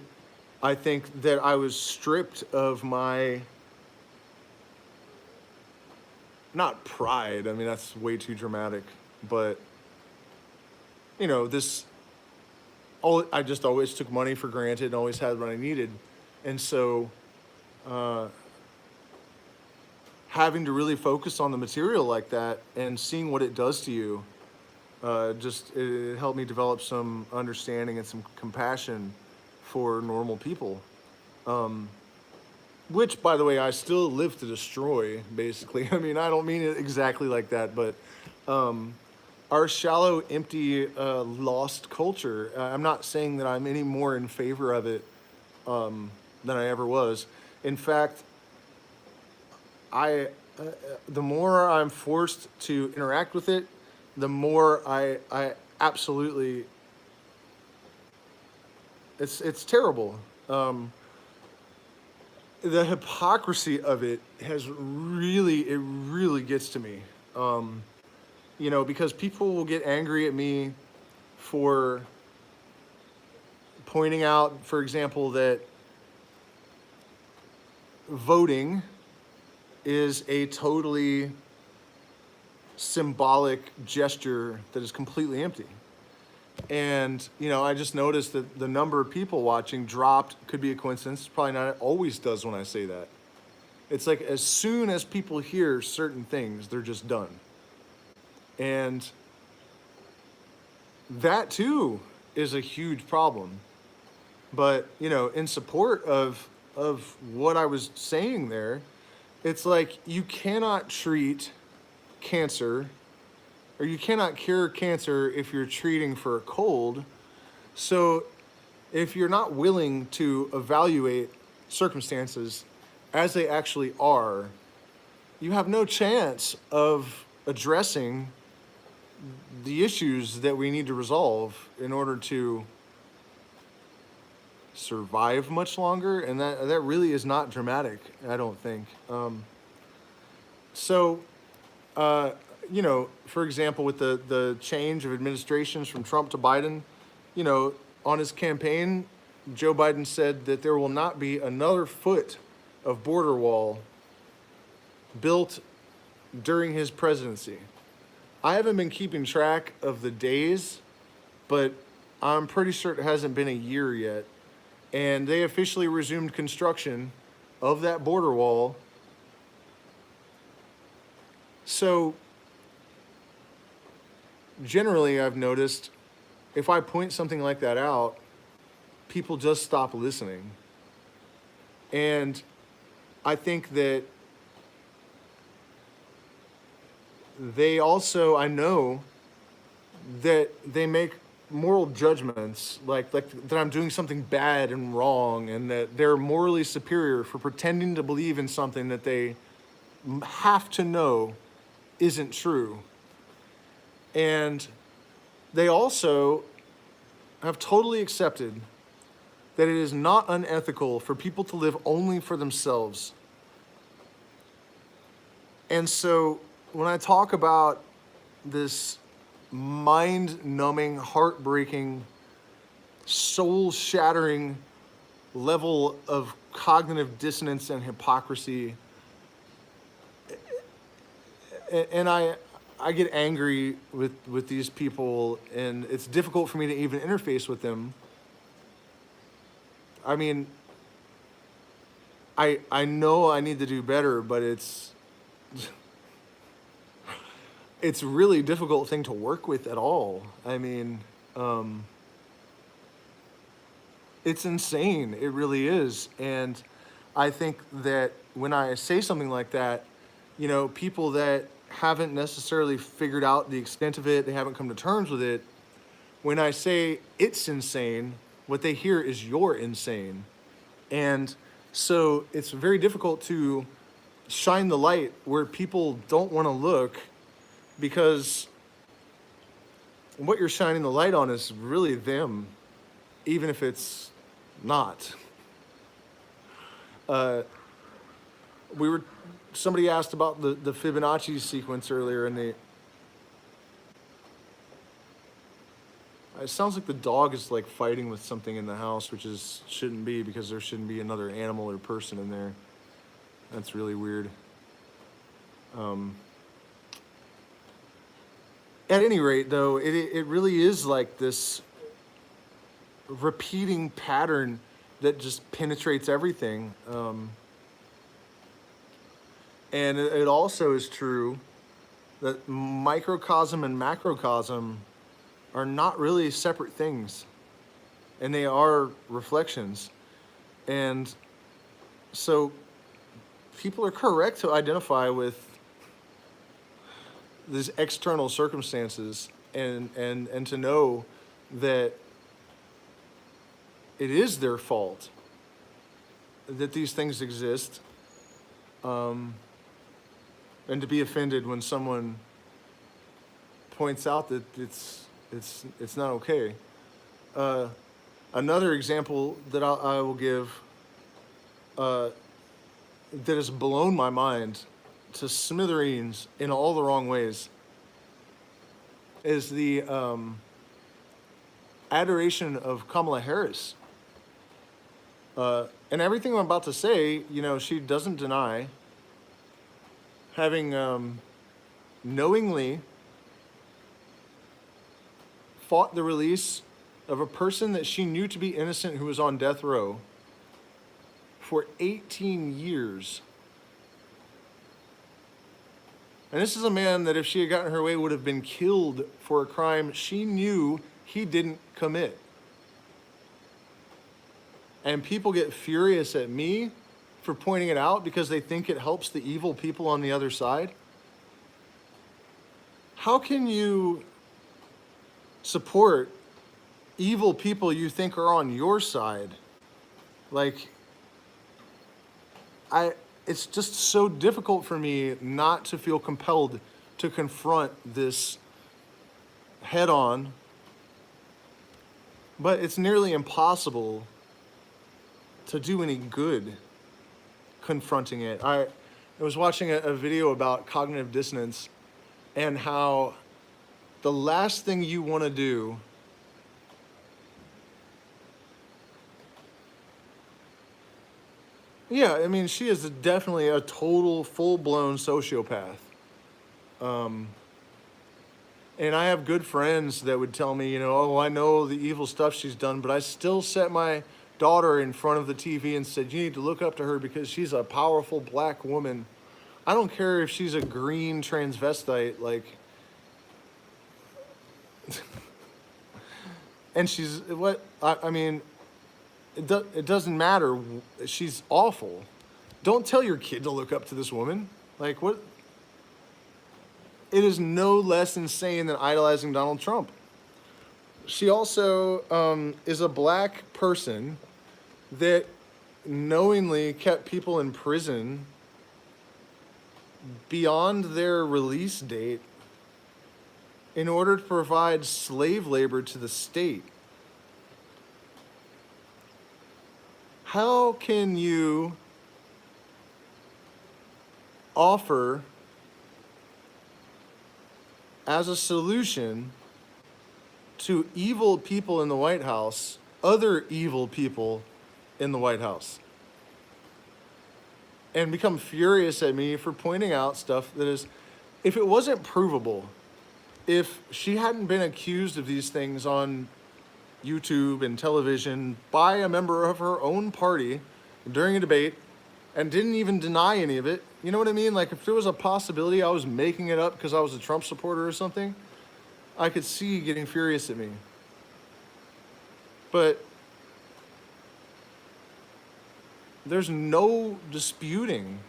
I think, that I was stripped of my, not pride, I mean, that's way too dramatic, but, you know, I just always took money for granted and always had what I needed. And so, having to really focus on the material like that and seeing what it does to you, it helped me develop some understanding and some compassion for normal people. Which, by the way, I still live to destroy, basically. I mean, I don't mean it exactly like that, but our shallow, empty, lost culture, I'm not saying that I'm any more in favor of it than I ever was. In fact, the more I'm forced to interact with it, the more I absolutely, it's terrible. The hypocrisy of it it really gets to me. You know, because people will get angry at me for pointing out, for example, that voting is a totally symbolic gesture that is completely empty. And, you know, I just noticed that the number of people watching dropped. Could be a coincidence. It's probably not. It always does when I say that. It's like as soon as people hear certain things, they're just done. And that too is a huge problem. But, you know, in support of what I was saying there, it's like you cannot treat cancer, or you cannot cure cancer if you're treating for a cold. So if you're not willing to evaluate circumstances as they actually are, you have no chance of addressing the issues that we need to resolve in order to survive much longer. And that really is not dramatic, I don't think. So, you know, for example, with the change of administrations from Trump to Biden, you know, on his campaign, Joe Biden said that there will not be another foot of border wall built during his presidency. I haven't been keeping track of the days, but I'm pretty sure it hasn't been a year yet. And they officially resumed construction of that border wall. So generally, I've noticed if I point something like that out, people just stop listening. And I think that they also, I know that they make moral judgments, like that I'm doing something bad and wrong, and that they're morally superior for pretending to believe in something that they have to know isn't true. And they also have totally accepted that it is not unethical for people to live only for themselves. And so when I talk about this mind-numbing, heartbreaking, soul-shattering level of cognitive dissonance and hypocrisy, and I get angry with these people, and it's difficult for me to even interface with them. I mean, I know I need to do better, but it's a really difficult thing to work with at all. I mean, it's insane. It really is. And I think that when I say something like that, you know, people that haven't necessarily figured out the extent of it, they haven't come to terms with it, when I say it's insane, what they hear is you're insane. And so it's very difficult to shine the light where people don't want to look, because what you're shining the light on is really them, even if it's not. Somebody asked about the Fibonacci sequence earlier, and it sounds like the dog is like fighting with something in the house, which shouldn't be, because there shouldn't be another animal or person in there. That's really weird. At any rate, though, it really is like this repeating pattern that just penetrates everything. And it also is true that microcosm and macrocosm are not really separate things, and they are reflections. And so people are correct to identify with these external circumstances and to know that it is their fault that these things exist, and to be offended when someone points out that it's not okay. Another example that I will give that has blown my mind to smithereens in all the wrong ways is the adoration of Kamala Harris. And everything I'm about to say, you know, she doesn't deny having knowingly fought the release of a person that she knew to be innocent who was on death row for 18 years And this is a man that if she had gotten her way would have been killed for a crime she knew he didn't commit. And people get furious at me for pointing it out because they think it helps the evil people on the other side. How can you support evil people you think are on your side? Like, it's just so difficult for me not to feel compelled to confront this head on. But it's nearly impossible to do any good confronting it. I was watching a video about cognitive dissonance and how the last thing you want to do yeah, I mean, she is definitely a total, full-blown sociopath. And I have good friends that would tell me, oh, I know the evil stuff she's done, but I still set my daughter in front of the TV and said, you need to look up to her because she's a powerful black woman. I don't care if she's a green transvestite, like, and she's, I mean, it doesn't matter. She's awful. Don't tell your kid to look up to this woman. Like, what? It is no less insane than idolizing Donald Trump. She also is a black person that knowingly kept people in prison beyond their release date in order to provide slave labor to the state. How can you offer as a solution to evil people in the White House, other evil people in the White House, and become furious at me for pointing out stuff that is, if it wasn't provable, if she hadn't been accused of these things on YouTube and television by a member of her own party during a debate and didn't even deny any of it, you know what I mean? Like, if there was a possibility I was making it up because I was a Trump supporter or something, I could see you getting furious at me. But there's no disputing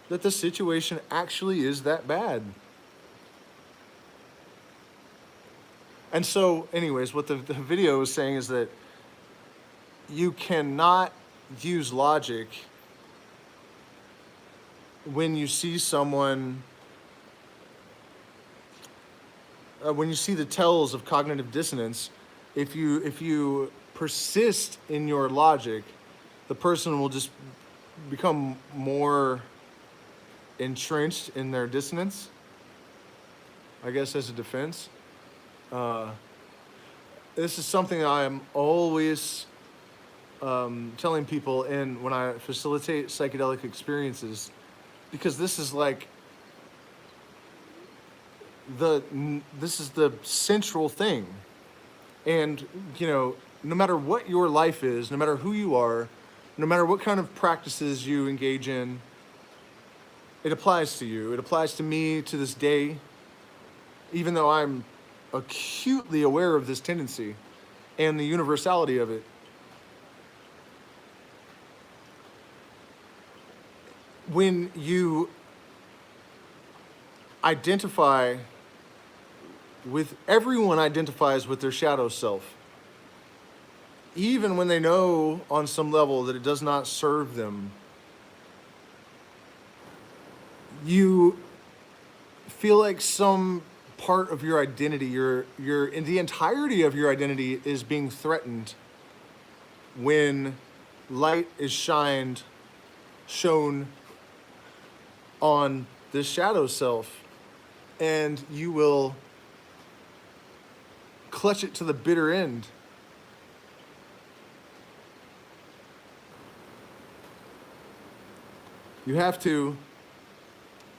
that the situation actually is that bad. And so, anyways, what the video is saying is that you cannot use logic when you see someone, when you see the tells of cognitive dissonance. If you persist in your logic, the person will just become more entrenched in their dissonance, I guess, as a defense. This is something I am always telling people when I facilitate psychedelic experiences, because this is like this is the central thing. And, no matter what your life is, no matter who you are, no matter what kind of practices you engage in, it applies to you. It applies to me to this day, even though I'm acutely aware of this tendency and the universality of it. When you identify with, everyone identifies with their shadow self, even when they know on some level that it does not serve them. You feel like some part of your identity, in the entirety of your identity is being threatened when light is shown on this shadow self, and you will clutch it to the bitter end. You have to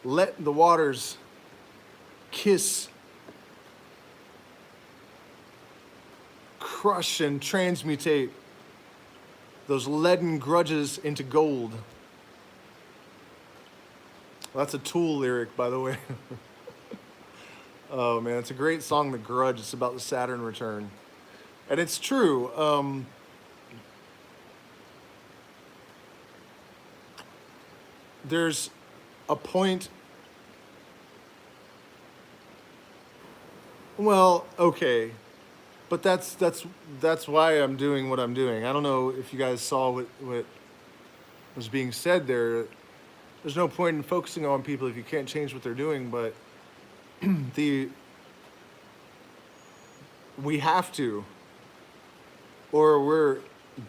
let the waters kiss, crush, and transmutate those leaden grudges into gold. That's a Tool lyric, by the way. Oh man, it's a great song, The Grudge. It's about the Saturn return. And it's true. There's a point. Well, okay, but that's why I'm doing what I'm doing. I don't know if you guys saw what was being said there. There's no point in focusing on people if you can't change what they're doing. But the we have to, or we're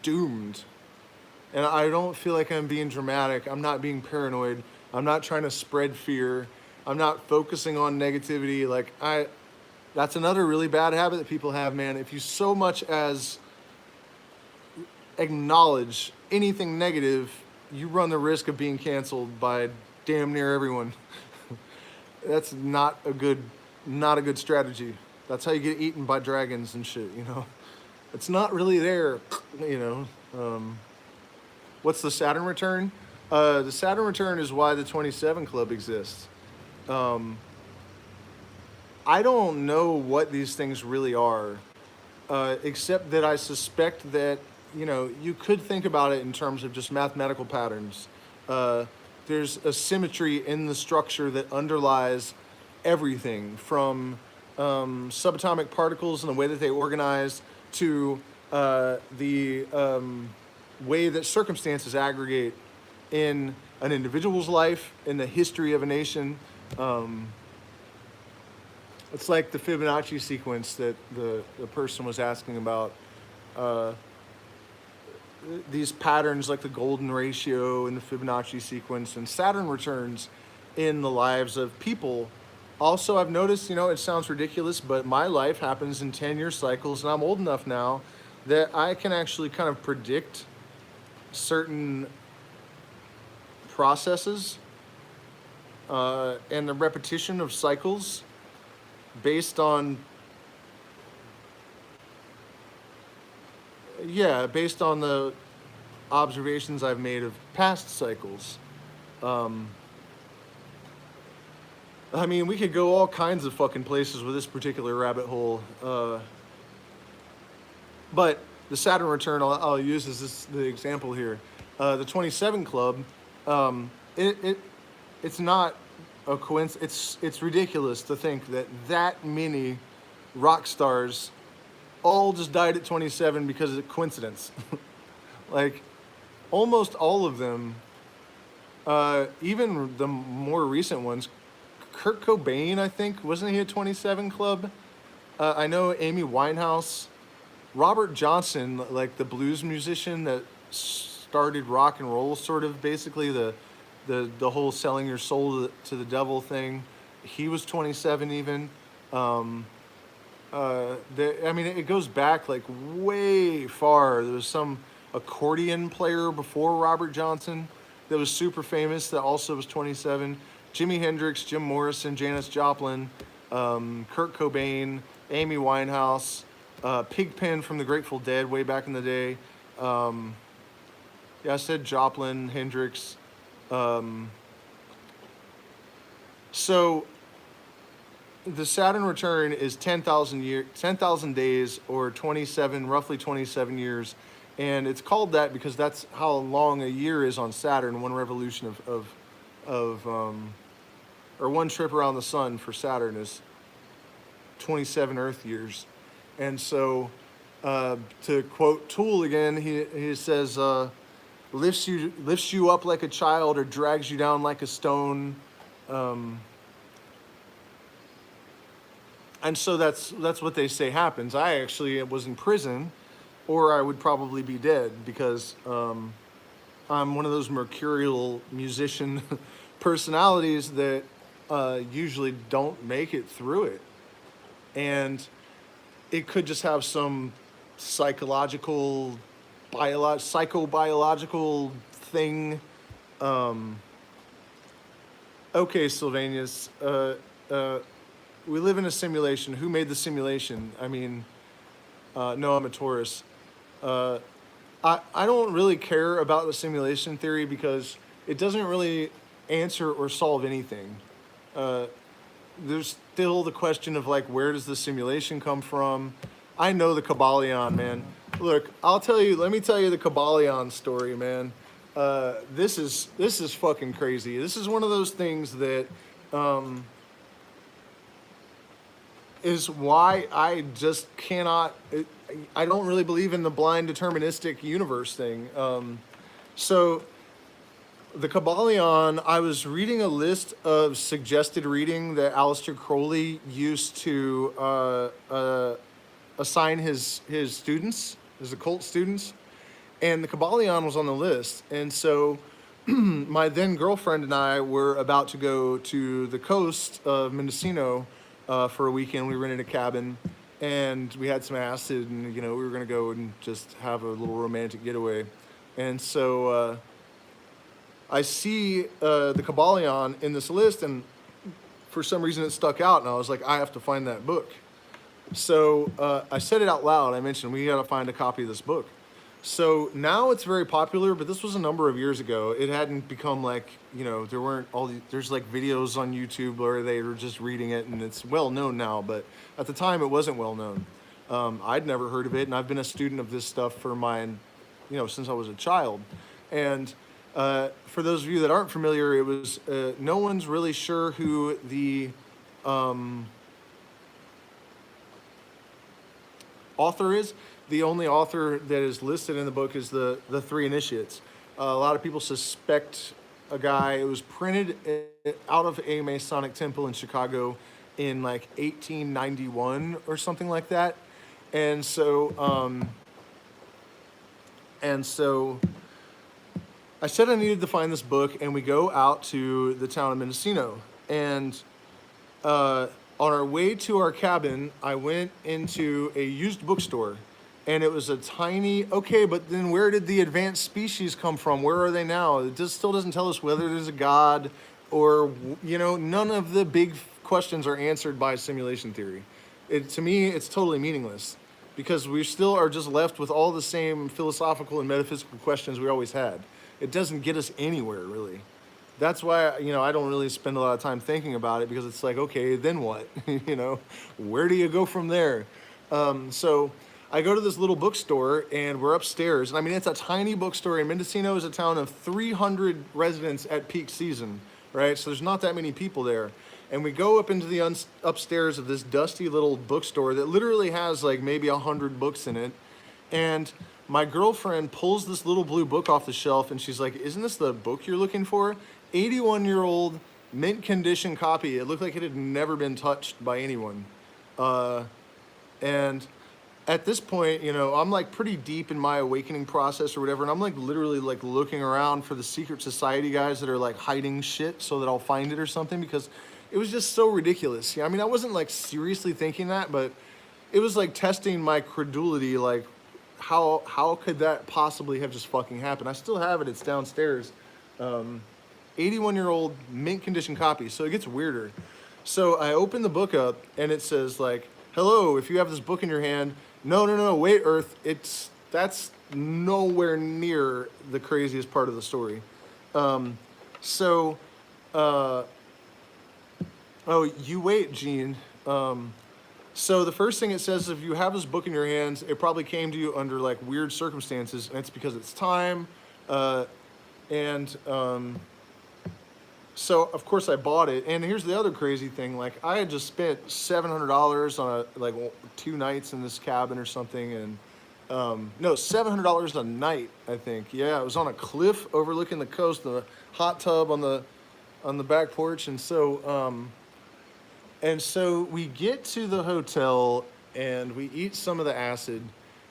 doomed. And I don't feel like I'm being dramatic. I'm not being paranoid. I'm not trying to spread fear. I'm not focusing on negativity. That's another really bad habit that people have, man. If you so much as acknowledge anything negative, you run the risk of being canceled by damn near everyone. That's not a good strategy. That's how you get eaten by dragons and shit, you know. It's not really there, you know. What's the Saturn return? The Saturn return is why the 27 Club exists. I don't know what these things really are, except that I suspect that, you know, you could think about it in terms of just mathematical patterns. There's a symmetry in the structure that underlies everything from subatomic particles and the way that they organize to the way that circumstances aggregate in an individual's life, in the history of a nation. It's like the Fibonacci sequence that the person was asking about. These patterns like the golden ratio and the Fibonacci sequence and Saturn returns in the lives of people. Also, I've noticed, you know, it sounds ridiculous, but my life happens in 10-year cycles, and I'm old enough now that I can actually kind of predict certain processes and the repetition of cycles based on the observations I've made of past cycles. I mean, we could go all kinds of fucking places with this particular rabbit hole. But the Saturn return I'll use as the example here. The 27 Club, it's not a coincidence. It's ridiculous to think that many rock stars all just died at 27 because of coincidence. Like, almost all of them, even the more recent ones, Kurt Cobain, I think, wasn't he a 27 Club? I know Amy Winehouse, Robert Johnson, like the blues musician that started rock and roll, sort of, basically the whole selling your soul to the devil thing. He was 27 even. I mean, it goes back like way far. There was some accordion player before Robert Johnson that was super famous that also was 27. Jimi Hendrix, Jim Morrison, Janis Joplin, Kurt Cobain, Amy Winehouse, Pigpen from the Grateful Dead way back in the day. Yeah, I said Joplin, Hendrix. So the Saturn return is 10,000 days, or roughly 27 years, and it's called that because that's how long a year is on Saturn. One revolution or one trip around the sun for Saturn is 27 Earth years. And so, to quote Tool again, he says, lifts you up like a child or drags you down like a stone. And so that's what they say happens. I actually was in prison, or I would probably be dead, because I'm one of those mercurial musician personalities that usually don't make it through it. And it could just have some psychobiological thing. Okay, Sylvanius, we live in a simulation. Who made the simulation? I mean, no, I'm a Taurus. I don't really care about the simulation theory because it doesn't really answer or solve anything. There's still the question of like, where does the simulation come from? I know the Kabbalion, man. Look, let me tell you the Kabbalion story, man. This is fucking crazy. This is one of those things that is why I just cannot. I don't really believe in the blind deterministic universe thing. So the Kabbalion, I was reading a list of suggested reading that Aleister Crowley used to assign his students, his occult students, and the Kabbalion was on the list. And so my then girlfriend and I were about to go to the coast of Mendocino for a weekend. We rented a cabin, and we had some acid, and we were gonna go and just have a little romantic getaway. And so I see the Kabbalion in this list, and for some reason it stuck out, and I was like, I have to find that book. So I said it out loud. I mentioned we got to find a copy of this book. So now it's very popular, but this was a number of years ago. It hadn't become like, there weren't there's like videos on YouTube where they were just reading it, and it's well known now, but at the time it wasn't well known. I'd never heard of it, and I've been a student of this stuff for since I was a child. And for those of you that aren't familiar, it was, no one's really sure who the author is. The only author that is listed in the book is the Three Initiates. A lot of people suspect a guy. It was printed out of a Masonic temple in Chicago in like 1891 or something like that. And so I said I needed to find this book, and we go out to the town of Mendocino. And on our way to our cabin, I went into a used bookstore, and it was a tiny, okay, but then where did the advanced species come from? Where are they now? It still doesn't tell us whether there's a God or, none of the big questions are answered by simulation theory. To me, it's totally meaningless, because we still are just left with all the same philosophical and metaphysical questions we always had. It doesn't get us anywhere, really. That's why, I don't really spend a lot of time thinking about it, because it's like, okay, then what? Where do you go from there? So I go to this little bookstore, and we're upstairs. And I mean, it's a tiny bookstore, and Mendocino is a town of 300 residents at peak season, right? So there's not that many people there. And we go up into the upstairs of this dusty little bookstore that literally has like maybe 100 books in it. And my girlfriend pulls this little blue book off the shelf, and she's like, isn't this the book you're looking for? 81-year-old mint condition copy. It looked like it had never been touched by anyone. And at this point, I'm like pretty deep in my awakening process or whatever, and I'm like literally like looking around for the secret society guys that are like hiding shit so that I'll find it or something, because it was just so ridiculous. I mean, I wasn't like seriously thinking that, but it was like testing my credulity, like how could that possibly have just fucking happened? I still have it, it's downstairs. 81-year-old mint condition copy, so it gets weirder. So I open the book up, and it says like, hello, if you have this book in your hand, no, wait, Earth, that's nowhere near the craziest part of the story. Oh, you wait, Gene. So the first thing it says, if you have this book in your hands, it probably came to you under like weird circumstances, and it's because it's time. So of course I bought it, and here's the other crazy thing: like I had just spent $700 on like 2 nights in this cabin or something, and no, $700 a night, I think. Yeah, it was on a cliff overlooking the coast, the hot tub on the back porch, and so we get to the hotel and we eat some of the acid.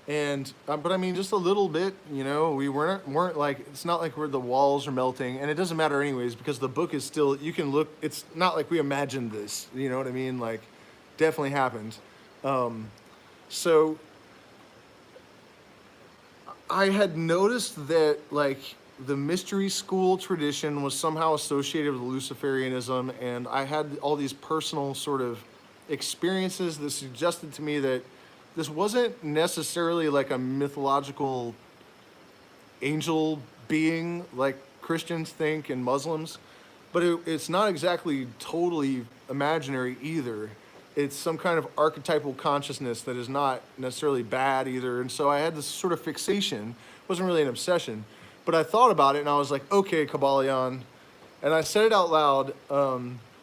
And but I mean, just a little bit, we weren't like, it's not like the walls are melting, and it doesn't matter anyways, because the book is still, you can look, it's not like we imagined this, you know what I mean? Like, definitely happened. So I had noticed that like the mystery school tradition was somehow associated with Luciferianism, and I had all these personal sort of experiences that suggested to me that this wasn't necessarily like a mythological angel being like Christians think and Muslims. but it's not exactly totally imaginary either. It's some kind of archetypal consciousness that is not necessarily bad either. And so I had this sort of fixation. It wasn't really an obsession, but I thought about it and I was like, okay, Kabbalion. And I said it out loud.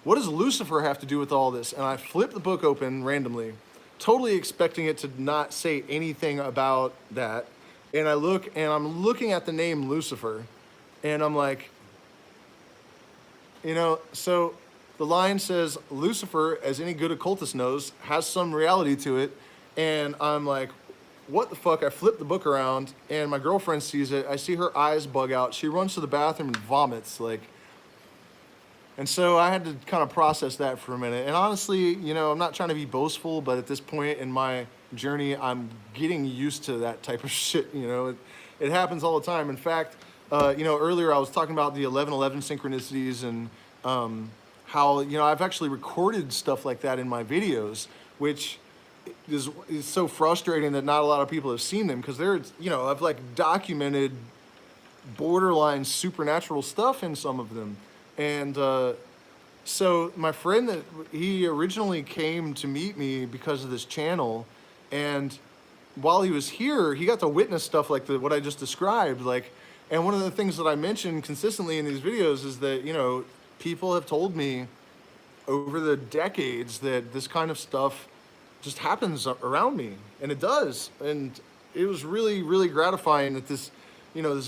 What does Lucifer have to do with all this? And I flipped the book open randomly, totally expecting it to not say anything about that. And I look and I'm looking at the name Lucifer and I'm like, so the line says, Lucifer, as any good occultist knows, has some reality to it. And I'm like, what the fuck? I flip the book around and my girlfriend sees it. I see her eyes bug out. She runs to the bathroom and vomits. And so I had to kind of process that for a minute. And honestly, I'm not trying to be boastful, but at this point in my journey, I'm getting used to that type of shit. It happens all the time. In fact, earlier I was talking about the 1111 synchronicities and how, I've actually recorded stuff like that in my videos, which is so frustrating that not a lot of people have seen them, because I've documented borderline supernatural stuff in some of them. And so my friend, he originally came to meet me because of this channel, and while he was here, he got to witness stuff like what I just described. And one of the things that I mentioned consistently in these videos is that, people have told me over the decades that this kind of stuff just happens around me, and it does. And it was really, really gratifying that this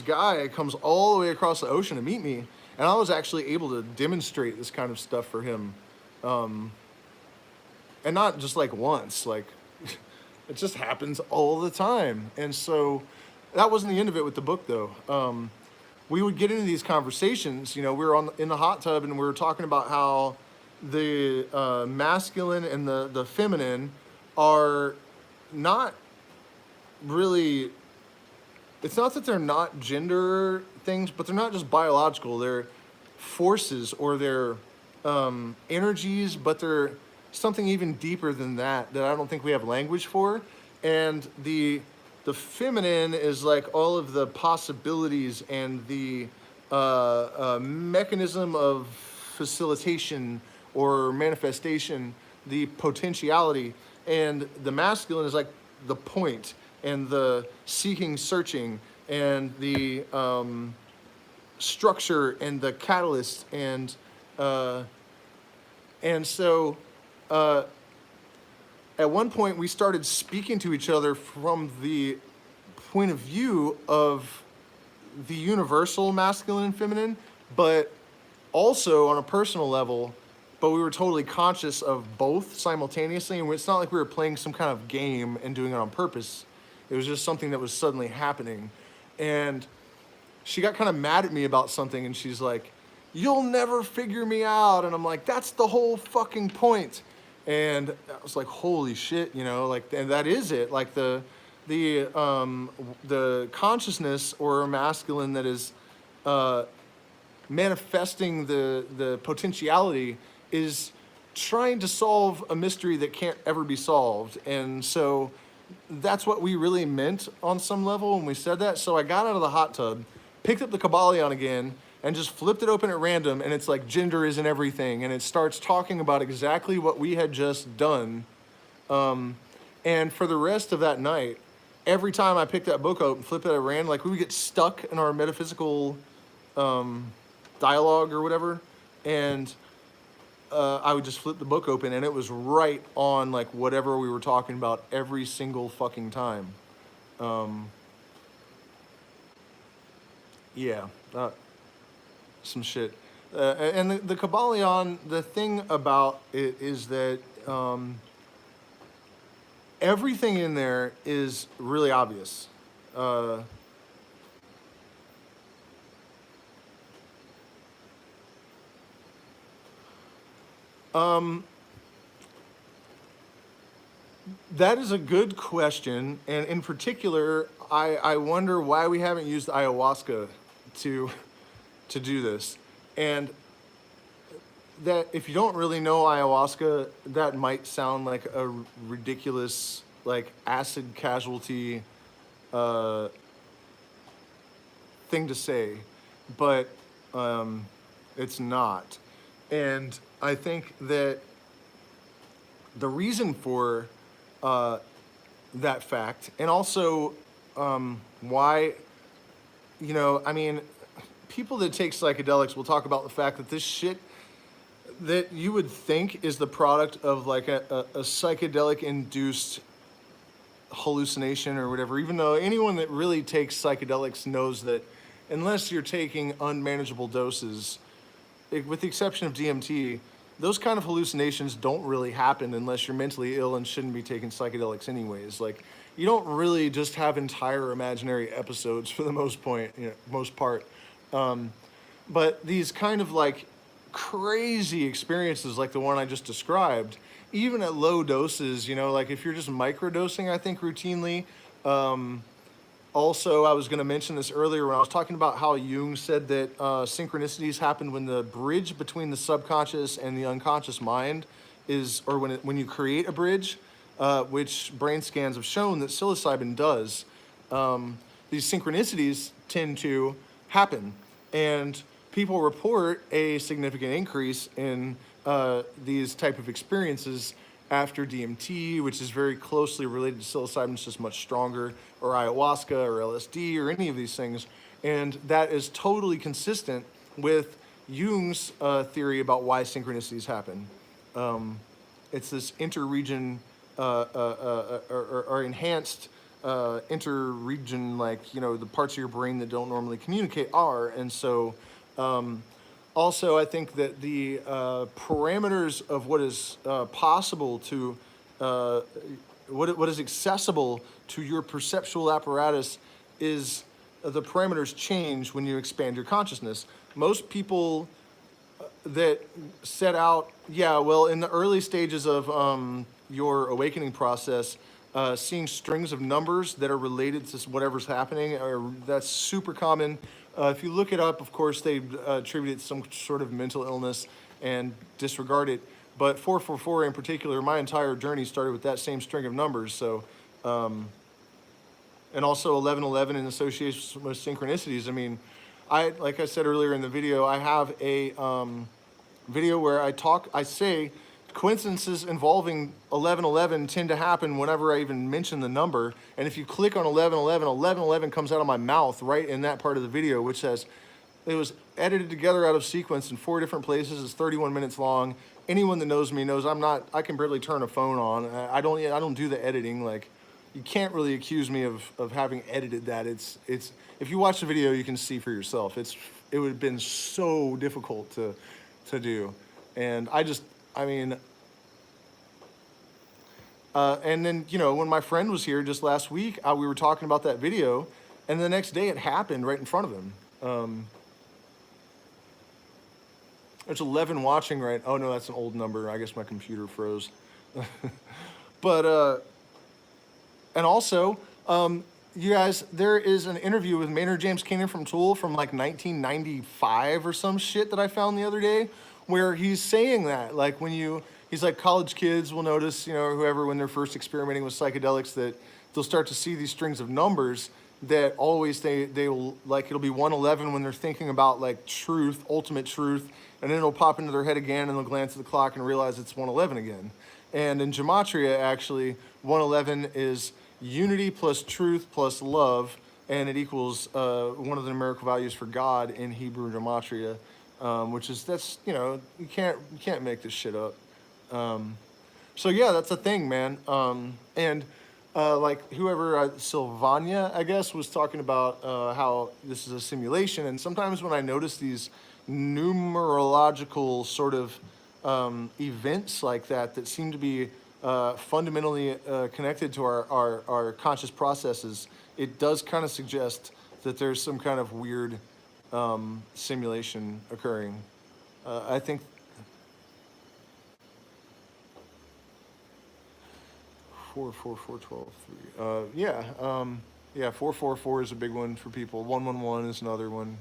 guy comes all the way across the ocean to meet me, and I was actually able to demonstrate this kind of stuff for him. And not just once, it just happens all the time. And so that wasn't the end of it with the book, though. We would get into these conversations. We were in the hot tub, and we were talking about how the masculine and the feminine are not really. It's not that they're not gender things, but they're not just biological. They're forces, or they're energies, but they're something even deeper than that I don't think we have language for. And the feminine is all of the possibilities and the mechanism of facilitation or manifestation, the potentiality. And the masculine is the point and the seeking, searching, and the structure and the catalyst. And so at one point we started speaking to each other from the point of view of the universal masculine and feminine, but also on a personal level. But we were totally conscious of both simultaneously, and it's not like we were playing some kind of game and doing it on purpose. It was just something that was suddenly happening. And she got kind of mad at me about something, and she's like, "You'll never figure me out." And I'm like, "That's the whole fucking point." And I was like, holy shit, and that is it. The consciousness or masculine that is manifesting the potentiality is trying to solve a mystery that can't ever be solved. And so that's what we really meant on some level when we said that. So I got out of the hot tub, picked up the Kabbalion again, and just flipped it open at random, and it's gender isn't everything, and it starts talking about exactly what we had just done. And for the rest of that night, every time I picked that book up and flipped it at random, we would get stuck in our metaphysical dialogue or whatever, and I would just flip the book open, and it was right on whatever we were talking about every single fucking time. Some shit. And the Kabbalion, the thing about it is that everything in there is really obvious. That is a good question, and in particular, I wonder why we haven't used ayahuasca to do this. And that if you don't really know ayahuasca, that might sound like a ridiculous, acid casualty thing to say, but It's not. And I think that the reason for that fact, and also why, you know, I mean, people that take psychedelics will talk about the fact that this shit that you would think is the product of like a psychedelic induced hallucination or whatever, even though anyone that really takes psychedelics knows that unless you're taking unmanageable doses, with the exception of DMT, those kind of hallucinations don't really happen unless you're mentally ill and shouldn't be taking psychedelics anyways. Like, you don't really just have entire imaginary episodes for the most part. But these kind of like crazy experiences like the one I just described, even at low doses, you know, like if you're just microdosing, I think routinely. Also, I was going to mention this earlier when I was talking about how Jung said that synchronicities happen when the bridge between the subconscious and the unconscious mind is, or when you create a bridge, which brain scans have shown that psilocybin does. These synchronicities tend to happen, and people report a significant increase in these type of experiences after DMT, which is very closely related to psilocybin, it's just much stronger, or ayahuasca or LSD or any of these things. And that is totally consistent with Jung's theory about why synchronicities happen. It's this interregion or enhanced interregion, like, you know, the parts of your brain that don't normally communicate are. And so also, I think that the parameters of what is possible to, what is accessible to your perceptual apparatus is the parameters change when you expand your consciousness. Most people that set out, yeah, well, in the early stages of your awakening process, seeing strings of numbers that are related to whatever's happening, that's super common. If you look it up, of course, they attribute it to some sort of mental illness and disregard it. But 444 in particular, my entire journey started with that same string of numbers. So, and also 1111 in association with synchronicities. I mean, like I said earlier in the video, I have a video where I say coincidences involving 1111 tend to happen whenever I even mention the number. And if you click on 1111, 1111 comes out of my mouth right in that part of the video, which says it was edited together out of sequence in 4 different places. It's 31 minutes long. Anyone that knows me knows I can barely turn a phone on. I don't do the editing. Like, you can't really accuse me of having edited that. It's if you watch the video, you can see for yourself. It would have been so difficult to do. And and then, you know, when my friend was here just last week, we were talking about that video, and the next day it happened right in front of him. There's 11 watching right. Oh no, that's an old number. I guess my computer froze. But and also, you guys, there is an interview with Maynard James Keenan from Tool from like 1995 or some shit that I found the other day, where he's saying that, like, he's like, college kids will notice, you know, or whoever, when they're first experimenting with psychedelics, that they'll start to see these strings of numbers that always they will, like, it'll be 111 when they're thinking about like truth, ultimate truth, and then it'll pop into their head again and they'll glance at the clock and realize it's 111 again. And in gematria, actually, 111 is unity plus truth plus love, and it equals one of the numerical values for God in Hebrew gematria, which is, that's, you know, you can't make this shit up. So yeah, that's a thing, man. And like whoever, Sylvania, I guess, was talking about how this is a simulation. And sometimes when I notice these numerological sort of events like that seem to be fundamentally connected to our conscious processes, it does kind of suggest that there's some kind of weird simulation occurring. I think 44412 3. Yeah, 444 is a big one for people. 111 is another one.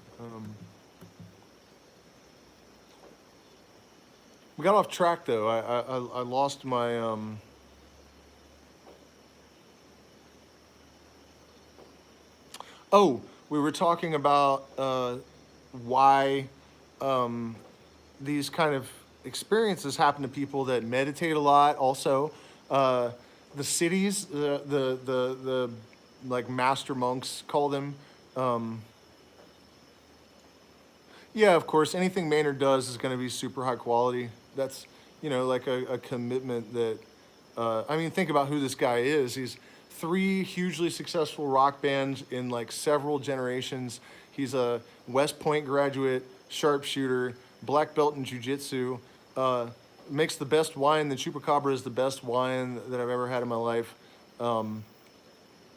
We got off track though. I lost my Oh, we were talking about why these kind of experiences happen to people that meditate a lot. Also, the cities, the like master monks call them. Um, yeah, of course, anything Maynard does is going to be super high quality. That's, like a commitment that, I mean, think about who this guy is. He's three hugely successful rock bands in like several generations. He's a West Point graduate, sharpshooter, black belt in jujitsu, makes the best wine. The Chupacabra is the best wine that I've ever had in my life. Um,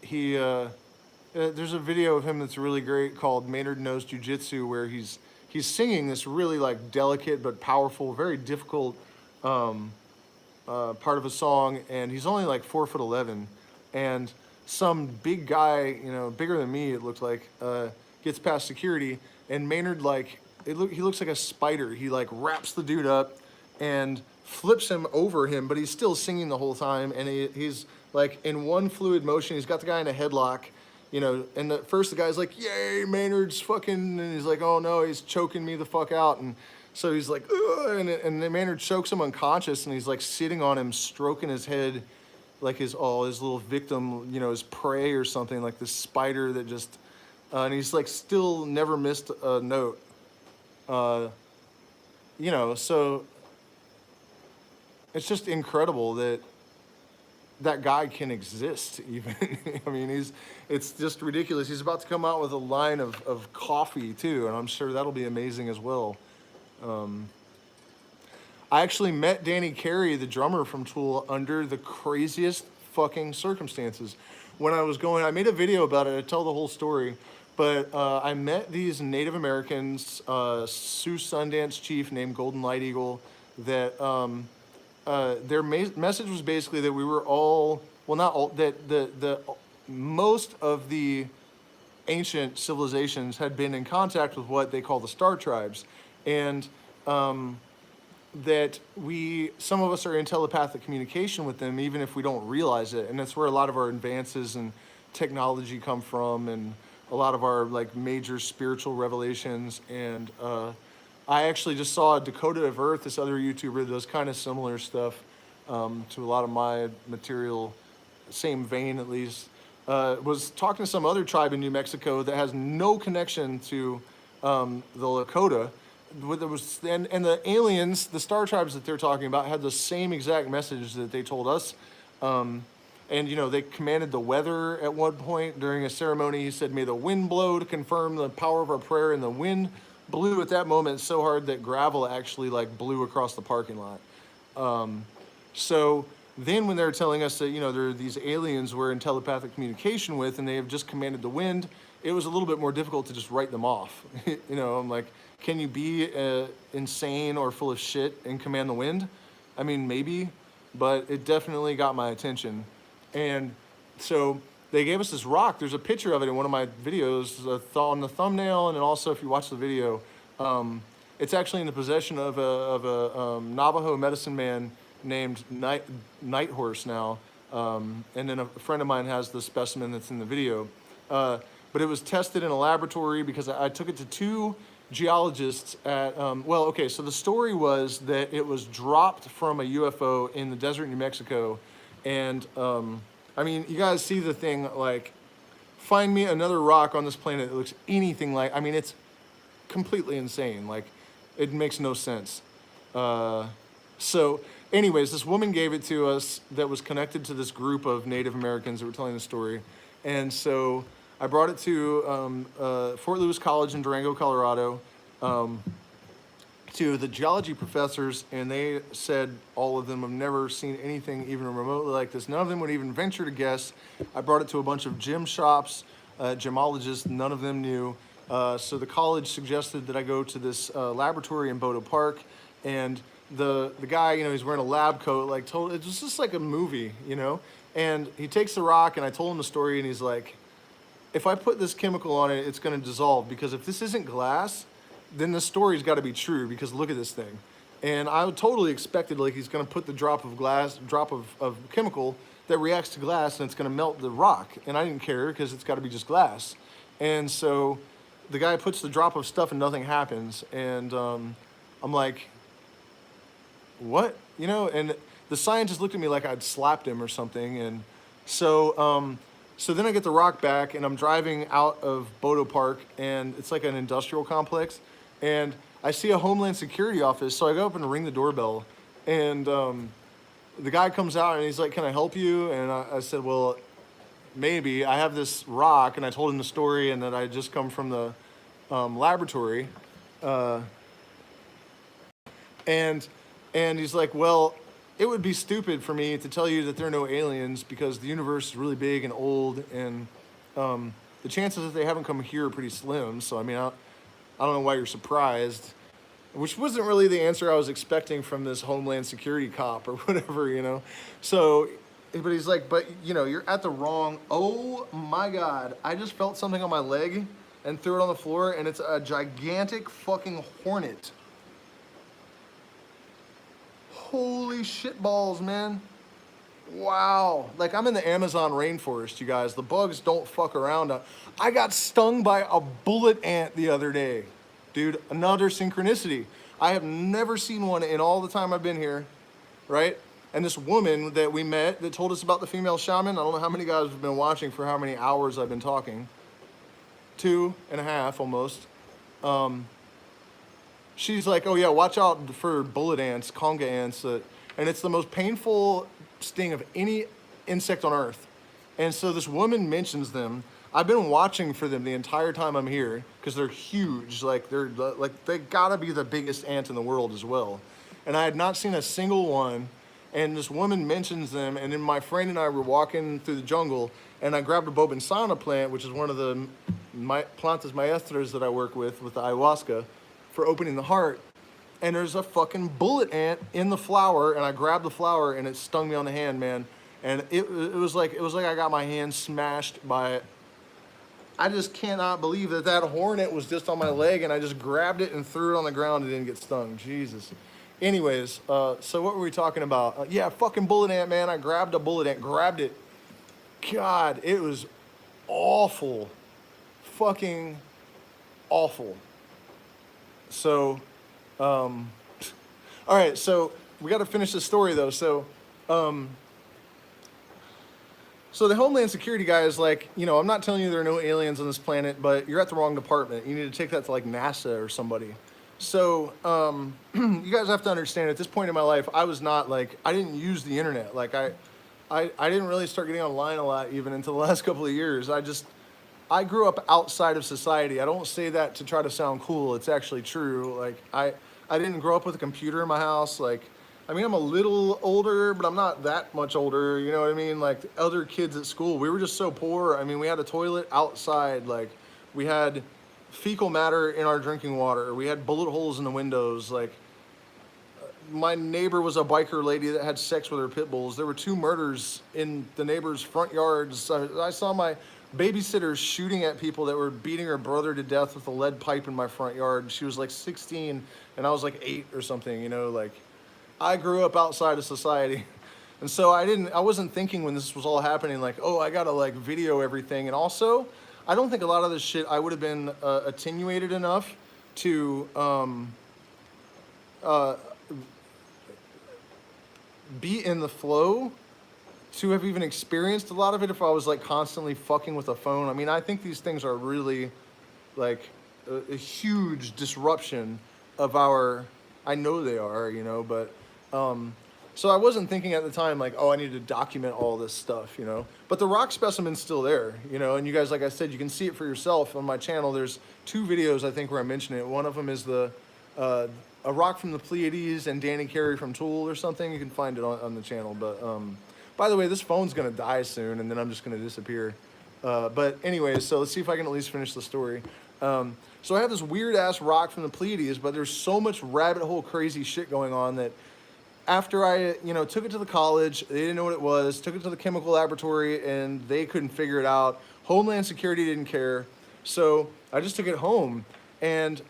there's a video of him that's really great called Maynard Knows Jiu-Jitsu, where he's singing this really like delicate but powerful, very difficult part of a song, and he's only like 4'11", and some big guy, bigger than me, it looked like, gets past security, and Maynard he looks like a spider. He like wraps the dude up and flips him over him, but he's still singing the whole time, and he's like in one fluid motion. He's got the guy in a headlock. And at first the guy's like, yay, Maynard's fucking, and he's like, oh no, he's choking me the fuck out. And so he's like, ugh, and then Maynard chokes him unconscious, and he's like sitting on him, stroking his head like his little victim, his prey or something, like this spider that just, and he's like still never missed a note. So it's just incredible that guy can exist even. I mean, it's just ridiculous. He's about to come out with a line of coffee too, and I'm sure that'll be amazing as well. I actually met Danny Carey, the drummer from Tool, under the craziest fucking circumstances. When I made a video about it, I tell the whole story, but I met these Native Americans, Sioux Sundance chief named Golden Light Eagle, that their message was basically that we were all, well, not all, that the most of the ancient civilizations had been in contact with what they call the star tribes, and that some of us are in telepathic communication with them, even if we don't realize it. And that's where a lot of our advances in technology come from, and a lot of our like major spiritual revelations. And I actually just saw Dakota of Earth, this other YouTuber that does kind of similar stuff to a lot of my material, same vein at least, was talking to some other tribe in New Mexico that has no connection to the Lakota. And the aliens, the star tribes that they're talking about, had the same exact message that they told us. And, they commanded the weather at one point during a ceremony. He said, may the wind blow to confirm the power of our prayer. And the wind blew at that moment so hard that gravel actually like blew across the parking lot. So then when they were telling us that, there are these aliens we're in telepathic communication with, and they have just commanded the wind, it was a little bit more difficult to just write them off. I'm like, can you be insane or full of shit and command the wind? I mean, maybe, but it definitely got my attention. And so they gave us this rock. There's a picture of it in one of my videos on the thumbnail, and then also if you watch the video, it's actually in the possession of a Navajo medicine man named Night Horse now. And then a friend of mine has the specimen that's in the video. But it was tested in a laboratory because I took it to two geologists at, so the story was that it was dropped from a UFO in the desert in New Mexico. And, you guys see the thing, like, find me another rock on this planet that looks anything like, it's completely insane. Like, it makes no sense. So anyways, this woman gave it to us that was connected to this group of Native Americans that were telling the story. And so I brought it to Fort Lewis College in Durango, Colorado, to the geology professors, and they said all of them have never seen anything even remotely like this. None of them would even venture to guess. I brought it to a bunch of gym shops, gemologists, none of them knew. So the college suggested that I go to this laboratory in Bodo Park, and the guy, he's wearing a lab coat, it was just like a movie, and he takes the rock, and I told him the story, and he's like, if I put this chemical on it, it's going to dissolve, because if this isn't glass, then the story's got to be true, because look at this thing. And I totally expected, he's going to put the drop of chemical that reacts to glass, and it's going to melt the rock. And I didn't care, because it's got to be just glass. And so the guy puts the drop of stuff, and nothing happens. And I'm like, what? You know, and the scientist looked at me like I'd slapped him or something. And so, so then I get the rock back, and I'm driving out of Bodo Park, and it's like an industrial complex, and I see a Homeland Security office. So I go up and ring the doorbell, and the guy comes out and he's like, "Can I help you?" And I said, "Well, maybe. I have this rock," and I told him the story and that I had just come from the laboratory, uh, and he's like, "Well, it would be stupid for me to tell you that there are no aliens because the universe is really big and old, and the chances that they haven't come here are pretty slim. So I mean, I don't know why you're surprised." Which wasn't really the answer I was expecting from this Homeland Security cop or whatever, you know. So, but he's like, "But you know, you're at the wrong." Oh my God! I just felt something on my leg and threw it on the floor, and it's a gigantic fucking hornet. Holy shit balls, man! Wow! Like I'm in the Amazon rainforest, you guys. The bugs don't fuck around. I got stung by a bullet ant the other day. Dude, another synchronicity. I have never seen one in all the time I've been here, right? And this woman that we met that told us about the female shaman, I don't know how many guys have been watching for how many hours I've been talking. 2.5 almost. She's like, "Oh yeah, watch out for bullet ants, conga ants, and it's the most painful sting of any insect on earth." And so this woman mentions them. I've been watching for them the entire time I'm here because they're huge. Like they gotta be the biggest ant in the world as well. And I had not seen a single one. And this woman mentions them, and then my friend and I were walking through the jungle, and I grabbed a bobensana plant, which is one of the plantas maestras that I work with the ayahuasca, for opening the heart. And there's a fucking bullet ant in the flower, and I grabbed the flower, and it stung me on the hand, man. And it was like I got my hand smashed by it. I just cannot believe that hornet was just on my leg, and I just grabbed it and threw it on the ground and didn't get stung. Jesus. Anyways, so what were we talking about? Yeah, fucking bullet ant, man. I grabbed a bullet ant, grabbed it. God, it was awful. Fucking awful. So, all right, so we got to finish the story, though. So the Homeland Security guy is like, "You know, I'm not telling you there are no aliens on this planet, but you're at the wrong department. You need to take that to like NASA or somebody." So you guys have to understand, at this point in my life, I was not like, I didn't use the internet. Like I didn't really start getting online a lot even until the last couple of years. I grew up outside of society. I don't say that to try to sound cool. It's actually true. Like I didn't grow up with a computer in my house. Like, I mean, I'm a little older, but I'm not that much older. You know what I mean? Like other kids at school, we were just so poor. I mean, we had a toilet outside. Like we had fecal matter in our drinking water. We had bullet holes in the windows. Like my neighbor was a biker lady that had sex with her pit bulls. There were 2 murders in the neighbor's front yards. I saw my babysitter shooting at people that were beating her brother to death with a lead pipe in my front yard. She was like 16 and I was like 8 or something, you know, like I grew up outside of society. And so I wasn't thinking when this was all happening, like, oh, I gotta like video everything. And also, I don't think a lot of this shit, I would have been attenuated enough to be in the flow to have even experienced a lot of it if I was like constantly fucking with a phone. I mean, I think these things are really like a huge disruption of our, I know they are, you know, but so I wasn't thinking at the time like, oh, I need to document all this stuff, you know. But the rock specimen's still there, you know, and you guys, like I said, you can see it for yourself on my channel. There's 2 videos, I think, where I mention it. One of them is the a rock from the Pleiades and Danny Carey from Tool or something. You can find it on the channel. But by the way, this phone's gonna die soon, and then I'm just gonna disappear. But anyways, so let's see if I can at least finish the story. So I have this weird ass rock from the Pleiades, but there's so much rabbit hole crazy shit going on that after I, you know, took it to the college, they didn't know what it was, took it to the chemical laboratory, and they couldn't figure it out. Homeland Security didn't care. So I just took it home, and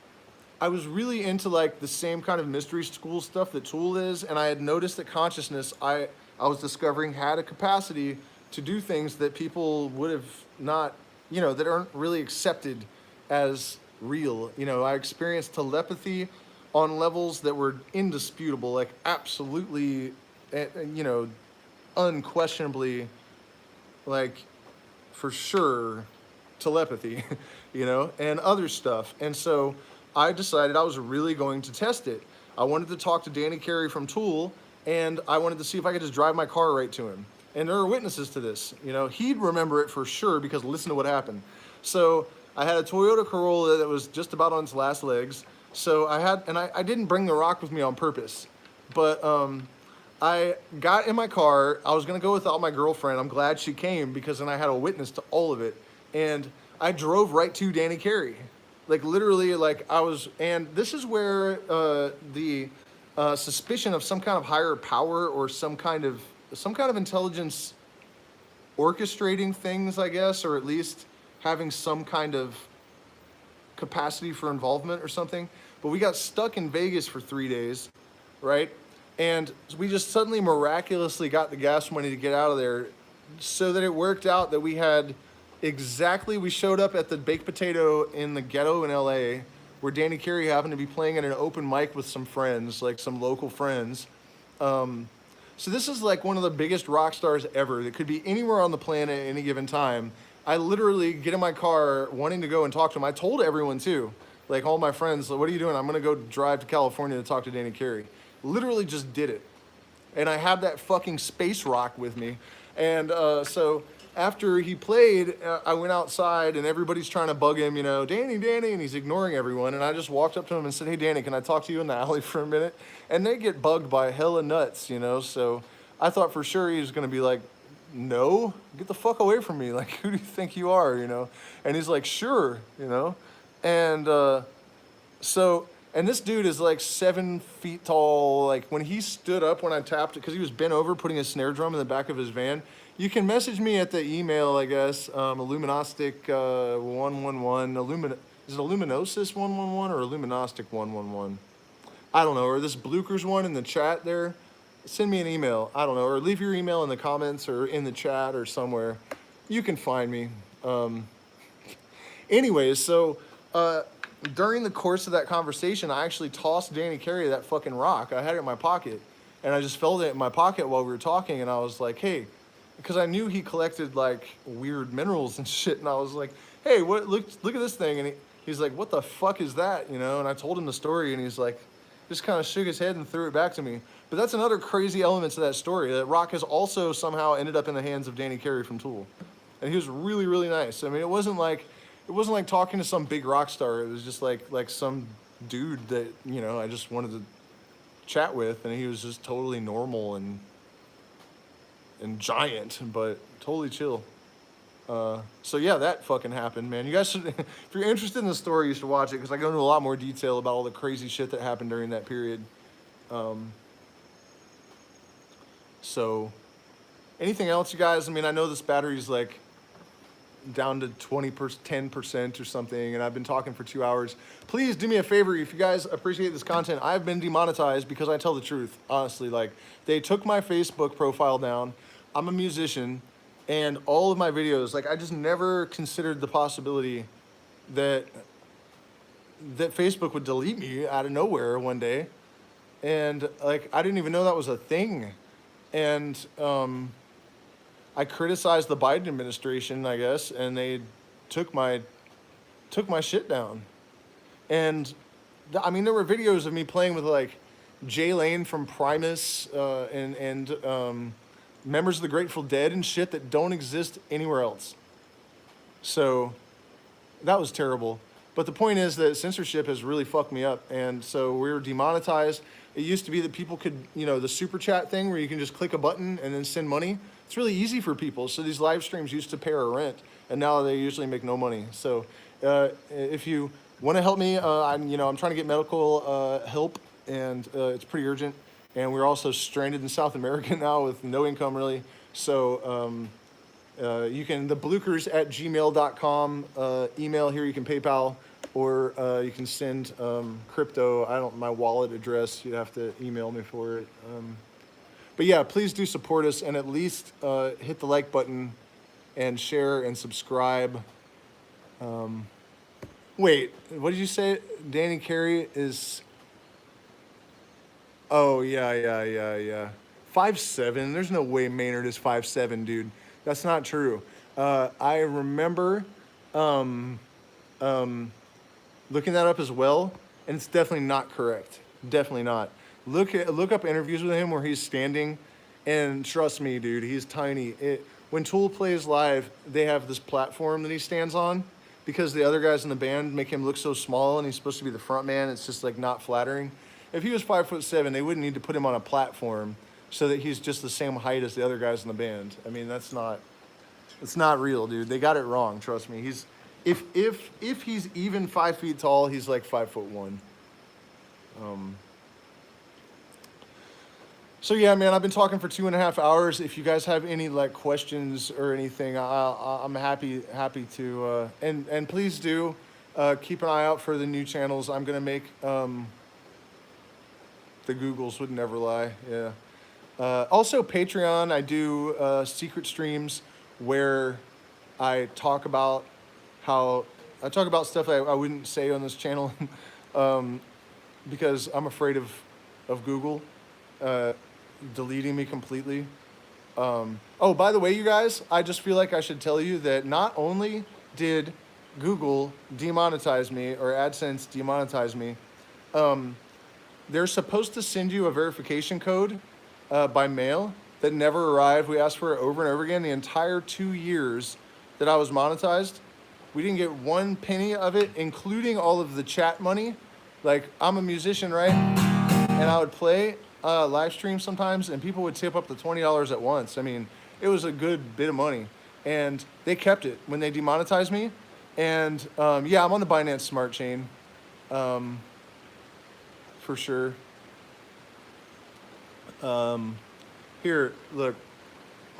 I was really into like the same kind of mystery school stuff that Tool is, and I had noticed that consciousness, I was discovering, had a capacity to do things that people would have not, you know, that aren't really accepted as real. You know, I experienced telepathy on levels that were indisputable, like absolutely, you know, unquestionably, like for sure, telepathy, you know, and other stuff. And so I decided I was really going to test it. I wanted to talk to Danny Carey from Tool, and I wanted to see if I could just drive my car right to him. And there are witnesses to this. You know, he'd remember it for sure because listen to what happened. So I had a Toyota Corolla that was just about on its last legs. So I didn't bring the rock with me on purpose, but I got in my car. I was gonna go without my girlfriend. I'm glad she came because then I had a witness to all of it. And I drove right to Danny Carey. Like literally, like I was, and this is where the suspicion of some kind of higher power or some kind of intelligence orchestrating things, I guess, or at least having some kind of capacity for involvement or something. But we got stuck in Vegas for 3 days, right? And we just suddenly miraculously got the gas money to get out of there, so that it worked out that we showed up at the Baked Potato in the ghetto in LA, where Danny Carey happened to be playing at an open mic with some friends, like some local friends. So this is like one of the biggest rock stars ever that could be anywhere on the planet at any given time. I literally get in my car wanting to go and talk to him. I told everyone too, like all my friends, what are you doing? I'm gonna go drive to California to talk to Danny Carey. Literally just did it. And I had that fucking space rock with me. And so after he played, I went outside and everybody's trying to bug him, you know, Danny, and he's ignoring everyone. And I just walked up to him and said, hey, Danny, can I talk to you in the alley for a minute? And they get bugged by hella nuts, you know. So I thought for sure he was going to be like, no, get the fuck away from me. Like, who do you think you are, you know? And he's like, sure, you know. And and this dude is like 7 feet tall. Like when he stood up when I tapped it, because he was bent over putting a snare drum in the back of his van. You can message me at the email, I guess, Illuminostic 111. Is it Illuminosis 111 or Illuminostic 111? I don't know. Or this Blukers one in the chat there. Send me an email. I don't know. Or leave your email in the comments or in the chat or somewhere. You can find me. Anyways, so during the course of that conversation, I actually tossed Danny Carey that fucking rock. I had it in my pocket, and I just felt it in my pocket while we were talking, and I was like, hey, because I knew he collected like weird minerals and shit, and I was like, hey, what? Look at this thing, and he's like, what the fuck is that, you know? And I told him the story, and he's like, just kind of shook his head and threw it back to me. But that's another crazy element to that story. That rock has also somehow ended up in the hands of Danny Carey from Tool, and he was really, really nice. I mean, it wasn't like talking to some big rock star. It was just like some dude that, you know, I just wanted to chat with, and he was just totally normal and giant, but totally chill. So yeah, that fucking happened, man. You guys should, if you're interested in the story, you should watch it, because I go into a lot more detail about all the crazy shit that happened during that period. So anything else, you guys? I mean, I know this battery's like down to 10% or something, and I've been talking for 2 hours. Please do me a favor, if you guys appreciate this content. I've been demonetized because I tell the truth, honestly. Like, they took my Facebook profile down. I'm a musician, and all of my videos, like, I just never considered the possibility that Facebook would delete me out of nowhere one day. And like, I didn't even know that was a thing. And I criticized the Biden administration, I guess, and they took my shit down. And I mean, there were videos of me playing with like Jay Lane from Primus and members of the Grateful Dead and shit that don't exist anywhere else. So that was terrible. But the point is that censorship has really fucked me up, and so we were demonetized. It used to be that people could, you know, the super chat thing where you can just click a button and then send money. It's really easy for people. So these live streams used to pay our rent, and now they usually make no money. So if you want to help me, I'm trying to get medical help, and it's pretty urgent. And we're also stranded in South America now with no income really. So you can, the blukers@gmail.com email here. You can PayPal, or you can send crypto. My wallet address. You'd have to email me for it. But yeah, please do support us, and at least hit the like button and share and subscribe. Wait, what did you say? Danny Carey is Oh, yeah. 5'7". There's no way Maynard is 5'7", dude. That's not true. I remember looking that up as well, and it's definitely not correct. Definitely not. Look up interviews with him where he's standing, and trust me, dude, he's tiny. When Tool plays live, they have this platform that he stands on because the other guys in the band make him look so small, and he's supposed to be the front man. It's just like not flattering. If he was 5'7", they wouldn't need to put him on a platform so that he's just the same height as the other guys in the band. I mean, it's not real, dude. They got it wrong. Trust me. If he's even 5 feet tall, he's like 5'1". So yeah, man, I've been talking for 2.5 hours. If you guys have any like questions or anything, I'm happy to. And please do keep an eye out for the new channels. I'm gonna make. The Googles would never lie. Yeah. Also Patreon. I do secret streams where I talk about stuff I wouldn't say on this channel because I'm afraid of Google deleting me completely. Oh, by the way, you guys, I just feel like I should tell you that not only did Google demonetize me or AdSense demonetize me, they're supposed to send you a verification code by mail that never arrived. We asked for it over and over again. The entire 2 years that I was monetized, we didn't get 1 penny of it, including all of the chat money. Like, I'm a musician, right? And I would play live stream sometimes, and people would tip up to $20 at once. I mean, it was a good bit of money. And they kept it when they demonetized me. And yeah, I'm on the Binance Smart Chain. For sure. Here, look,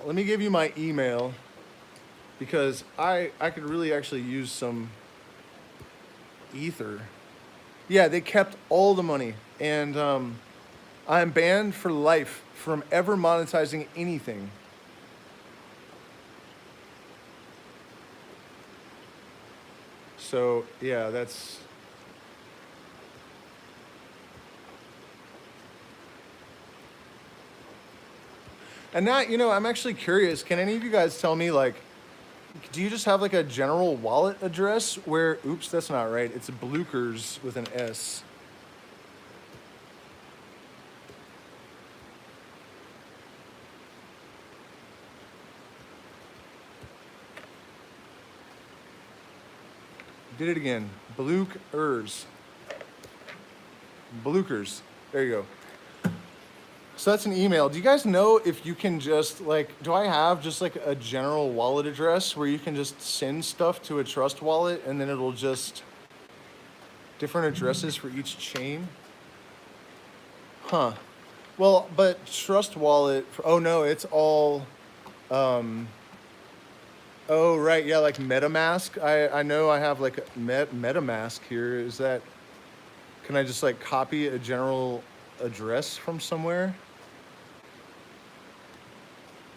let me give you my email because I could really actually use some ether. Yeah, they kept all the money, and I'm banned for life from ever monetizing anything. So yeah, that's. And now, you know, I'm actually curious, can any of you guys tell me, like, do you just have like a general wallet address where, oops, that's not right. It's Blukers with an S. Did it again. Blukers. Blukers. There you go. So that's an email. Do you guys know if you can just like, do I have just like a general wallet address where you can just send stuff to a trust wallet and then it'll just, different addresses for each chain? Huh. Well, but trust wallet, oh no, it's all, oh right, yeah, like MetaMask. I know I have like a MetaMask here. Is that, can I just like copy a general address from somewhere?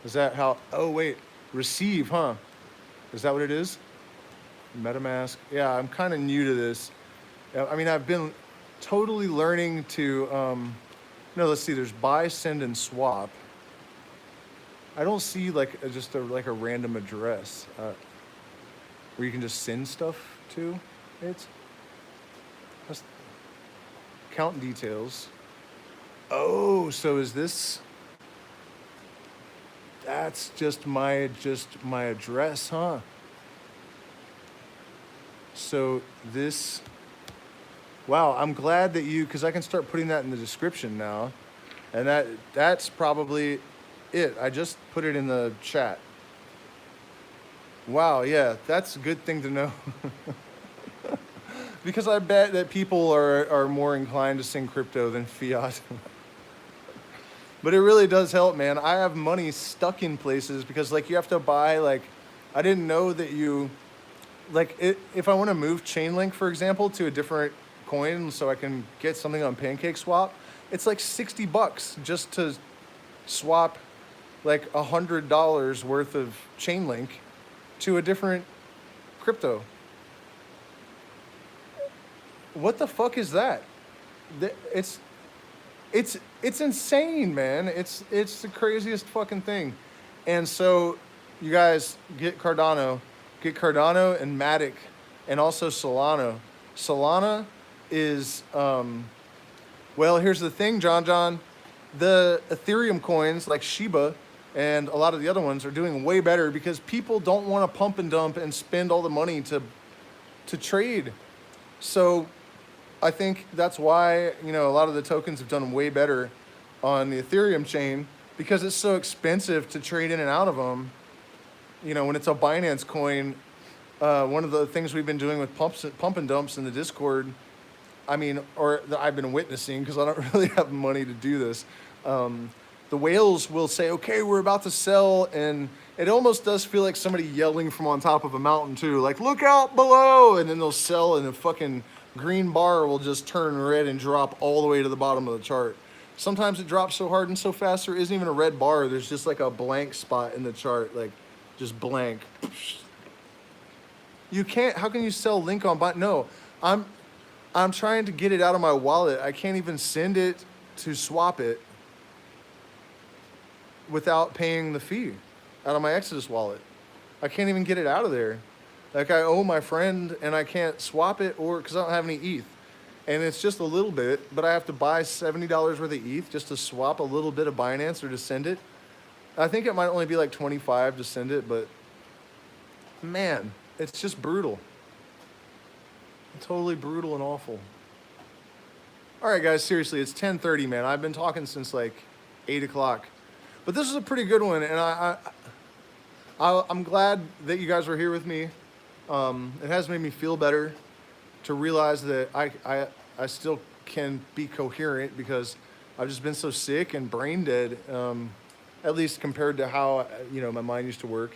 Is that how, oh wait, receive, huh? Is that what it is? MetaMask, yeah, I'm kind of new to this. I mean, I've been totally learning to, no, let's see, there's buy, send, and swap. I don't see like just like a random address where you can just send stuff to it. That's, account details. Oh, so is this? That's just my address, huh? So this, wow, I'm glad that you, because I can start putting that in the description now. And that's probably it. I just put it in the chat. Wow, yeah, that's a good thing to know. Because I bet that people are more inclined to sing crypto than fiat. But it really does help, man. I have money stuck in places because like you have to buy, like, I didn't know that you, like if I want to move Chainlink, for example, to a different coin so I can get something on PancakeSwap, it's like $60 just to swap like $100 worth of Chainlink to a different crypto. What the fuck is that? It's, it's insane, man. It's the craziest fucking thing. And so you guys get Cardano and Matic, and also Solana. Solana is well, here's the thing, John. The Ethereum coins like Shiba and a lot of the other ones are doing way better because people don't want to pump and dump and spend all the money to trade. So I think that's why, you know, a lot of the tokens have done way better on the Ethereum chain because it's so expensive to trade in and out of them. You know, when it's a Binance coin, one of the things we've been doing with pump and dumps in the Discord, I mean, or that I've been witnessing because I don't really have money to do this. The whales will say, okay, we're about to sell. And it almost does feel like somebody yelling from on top of a mountain too, like, look out below. And then they'll sell and a fucking green bar will just turn red and drop all the way to the bottom of the chart. Sometimes it drops so hard and so fast there isn't even a red bar. There's just like a blank spot in the chart, like just blank. You can't, how can you sell link on bot? No, I'm trying to get it out of my wallet. I can't even send it to swap it without paying the fee out of my Exodus wallet. I can't even get it out of there. Like I owe my friend and I can't swap it or because I don't have any ETH. And it's just a little bit, but I have to buy $70 worth of ETH just to swap a little bit of Binance or to send it. I think it might only be like 25 to send it, but man, it's just brutal. Totally brutal and awful. All right, guys, seriously, it's 10:30, man. I've been talking since like 8 o'clock. But this is a pretty good one, and I'm glad that you guys were here with me. It has made me feel better to realize that I still can be coherent because I've just been so sick and brain dead, at least compared to how, you know, my mind used to work.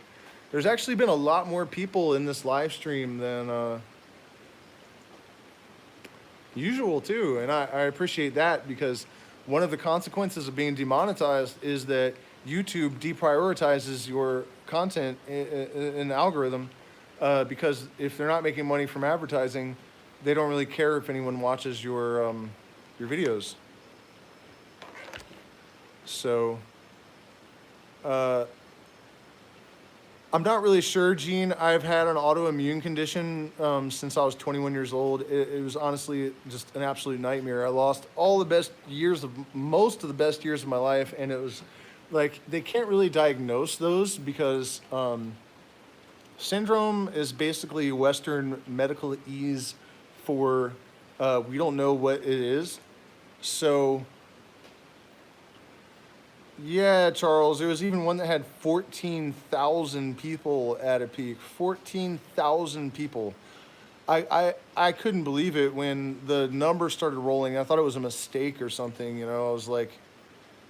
There's actually been a lot more people in this live stream than usual too, and I appreciate that because one of the consequences of being demonetized is that YouTube deprioritizes your content in the algorithm because if they're not making money from advertising, they don't really care if anyone watches your videos. So I'm not really sure, Gene. I've had an autoimmune condition since I was 21 years old. It was honestly just an absolute nightmare. I lost most of the best years of my life, and it was like they can't really diagnose those because syndrome is basically Western medical ease for we don't know what it is. So yeah, Charles, there was even one that had 14,000 people at a peak. 14,000 people. I couldn't believe it when the number started rolling. I thought it was a mistake or something, you know. I was like,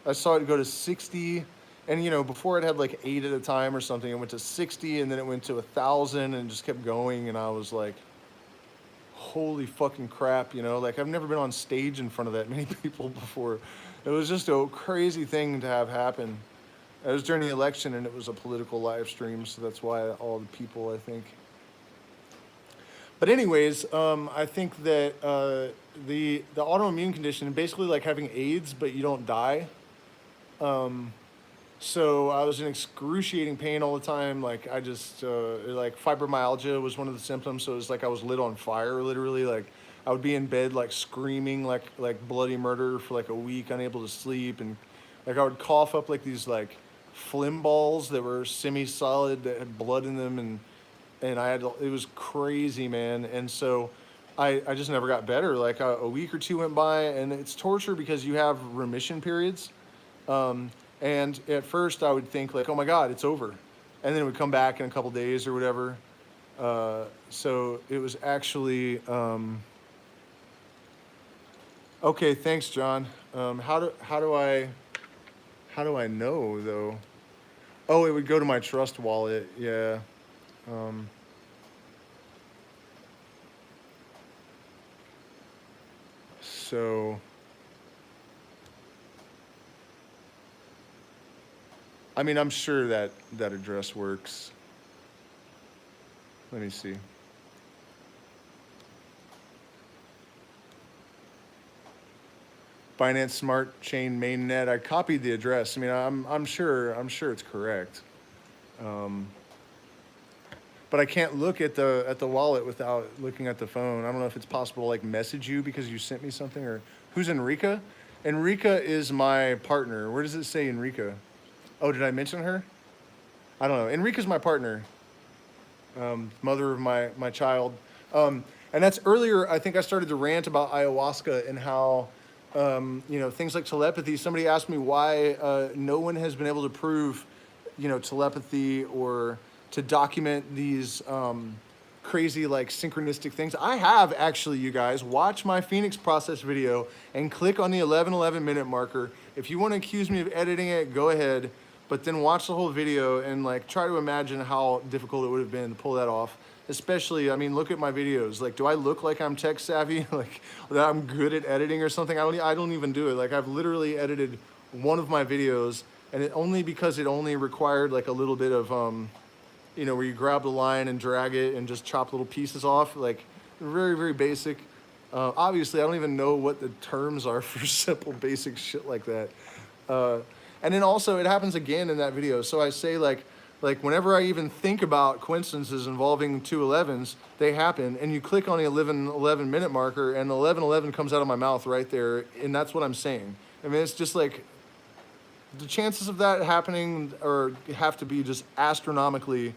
I saw it go to 60, and you know, before it had like 8 at a time or something. It went to 60, and then it went to 1,000, and just kept going. And I was like, holy fucking crap, you know. Like I've never been on stage in front of that many people before. It was just a crazy thing to have happen. It was during the election, and it was a political live stream, so that's why all the people, I think. But anyways, I think that the autoimmune condition, basically like having AIDS, but you don't die. So I was in excruciating pain all the time. Like I just, like fibromyalgia was one of the symptoms. So it was like I was lit on fire, literally. Like I would be in bed, like screaming, like bloody murder for like a week, unable to sleep. And like I would cough up like these like phlegm balls that were semi-solid that had blood in them. And I had, it was crazy, man. And so I just never got better. Like a week or two went by, and it's torture because you have remission periods. And at first I would think like, oh my God, it's over. And then it would come back in a couple days or whatever. So it was actually, okay, thanks, John. How do I know though? Oh, it would go to my trust wallet. Yeah. So I mean, I'm sure that address works. Let me see. Binance Smart Chain mainnet. I copied the address. I mean, I'm sure it's correct. But I can't look at the wallet without looking at the phone. I don't know if it's possible to like message you because you sent me something, or who's Enrica? Enrica is my partner. Where does it say Enrica? Oh, did I mention her? I don't know. Enrica's my partner, mother of my child. And that's earlier, I think I started to rant about ayahuasca and how, things like telepathy. Somebody asked me why no one has been able to prove, telepathy or to document these crazy like synchronistic things. I have actually, you guys. Watch my Phoenix process video and click on the 11:11 minute marker. If you want to accuse me of editing it, go ahead. But then watch the whole video and like try to imagine how difficult it would have been to pull that off. Especially, I mean, look at my videos. Like, do I look like I'm tech savvy? Like that I'm good at editing or something? I don't even do it. Like I've literally edited one of my videos, and it only because it only required like a little bit of where you grab the line and drag it and just chop little pieces off, like very, very basic. Obviously, I don't even know what the terms are for simple, basic shit like that. And then also, it happens again in that video. So I say like whenever I even think about coincidences involving two 11s, they happen. And you click on the 11:11 minute marker, and the 11:11 comes out of my mouth right there, and that's what I'm saying. I mean, it's just like the chances of that happening have to be just astronomically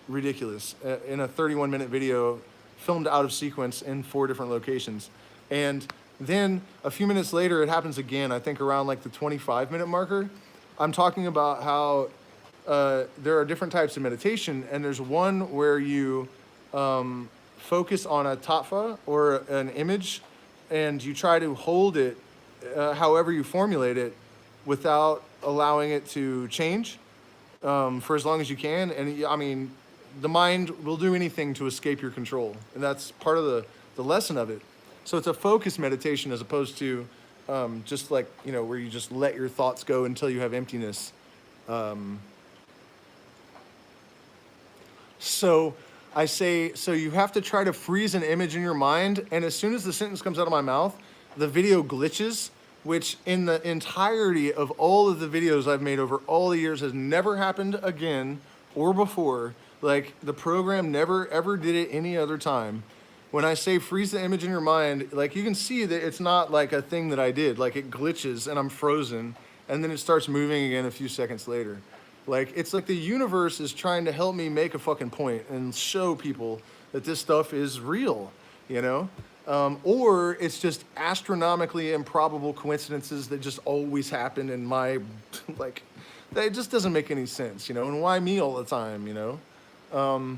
ridiculous in a 31-minute video filmed out of sequence in 4 different locations. And then a few minutes later, it happens again, I think around like the 25-minute marker. I'm talking about how there are different types of meditation, and there's one where you focus on a tattva or an image, and you try to hold it however you formulate it without allowing it to change for as long as you can. And I mean, the mind will do anything to escape your control. And that's part of the lesson of it. So it's a focused meditation as opposed to just like, where you just let your thoughts go until you have emptiness. So I say, so you have to try to freeze an image in your mind. And as soon as the sentence comes out of my mouth, the video glitches, which in the entirety of all of the videos I've made over all the years has never happened again or before. Like the program never ever did it any other time. When I say freeze the image in your mind, like you can see that it's not like a thing that I did. Like it glitches and I'm frozen, and then it starts moving again a few seconds later. Like it's like the universe is trying to help me make a fucking point and show people that this stuff is real, or it's just astronomically improbable coincidences that just always happen in my, like, it just doesn't make any sense, and why me all the time, and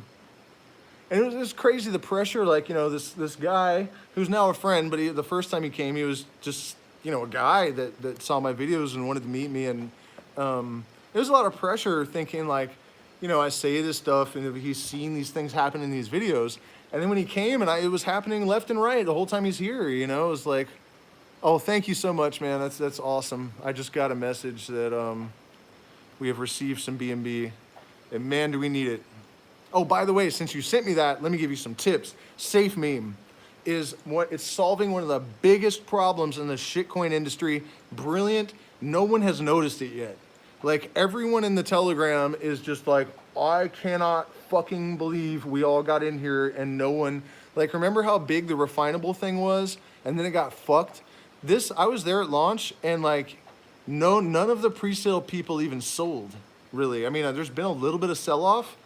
it was crazy, the pressure, like, this guy who's now a friend, but the first time he came, he was just, a guy that saw my videos and wanted to meet me, and there was a lot of pressure thinking, like, I say this stuff, and he's seen these things happen in these videos. And then when he came, and it was happening left and right the whole time he's here, it was like, oh, thank you so much, man. That's awesome. I just got a message that we have received some B&B, and man, do we need it. Oh, by the way, since you sent me that, let me give you some tips. Safe Meme is it's solving one of the biggest problems in the shitcoin industry. Brilliant. No one has noticed it yet. Like, everyone in the Telegram is just like, I cannot fucking believe we all got in here and no one, like, remember how big the refinable thing was and then it got fucked? I was there at launch, and like, none of the pre-sale people even sold, really. I mean, there's been a little bit of sell-off,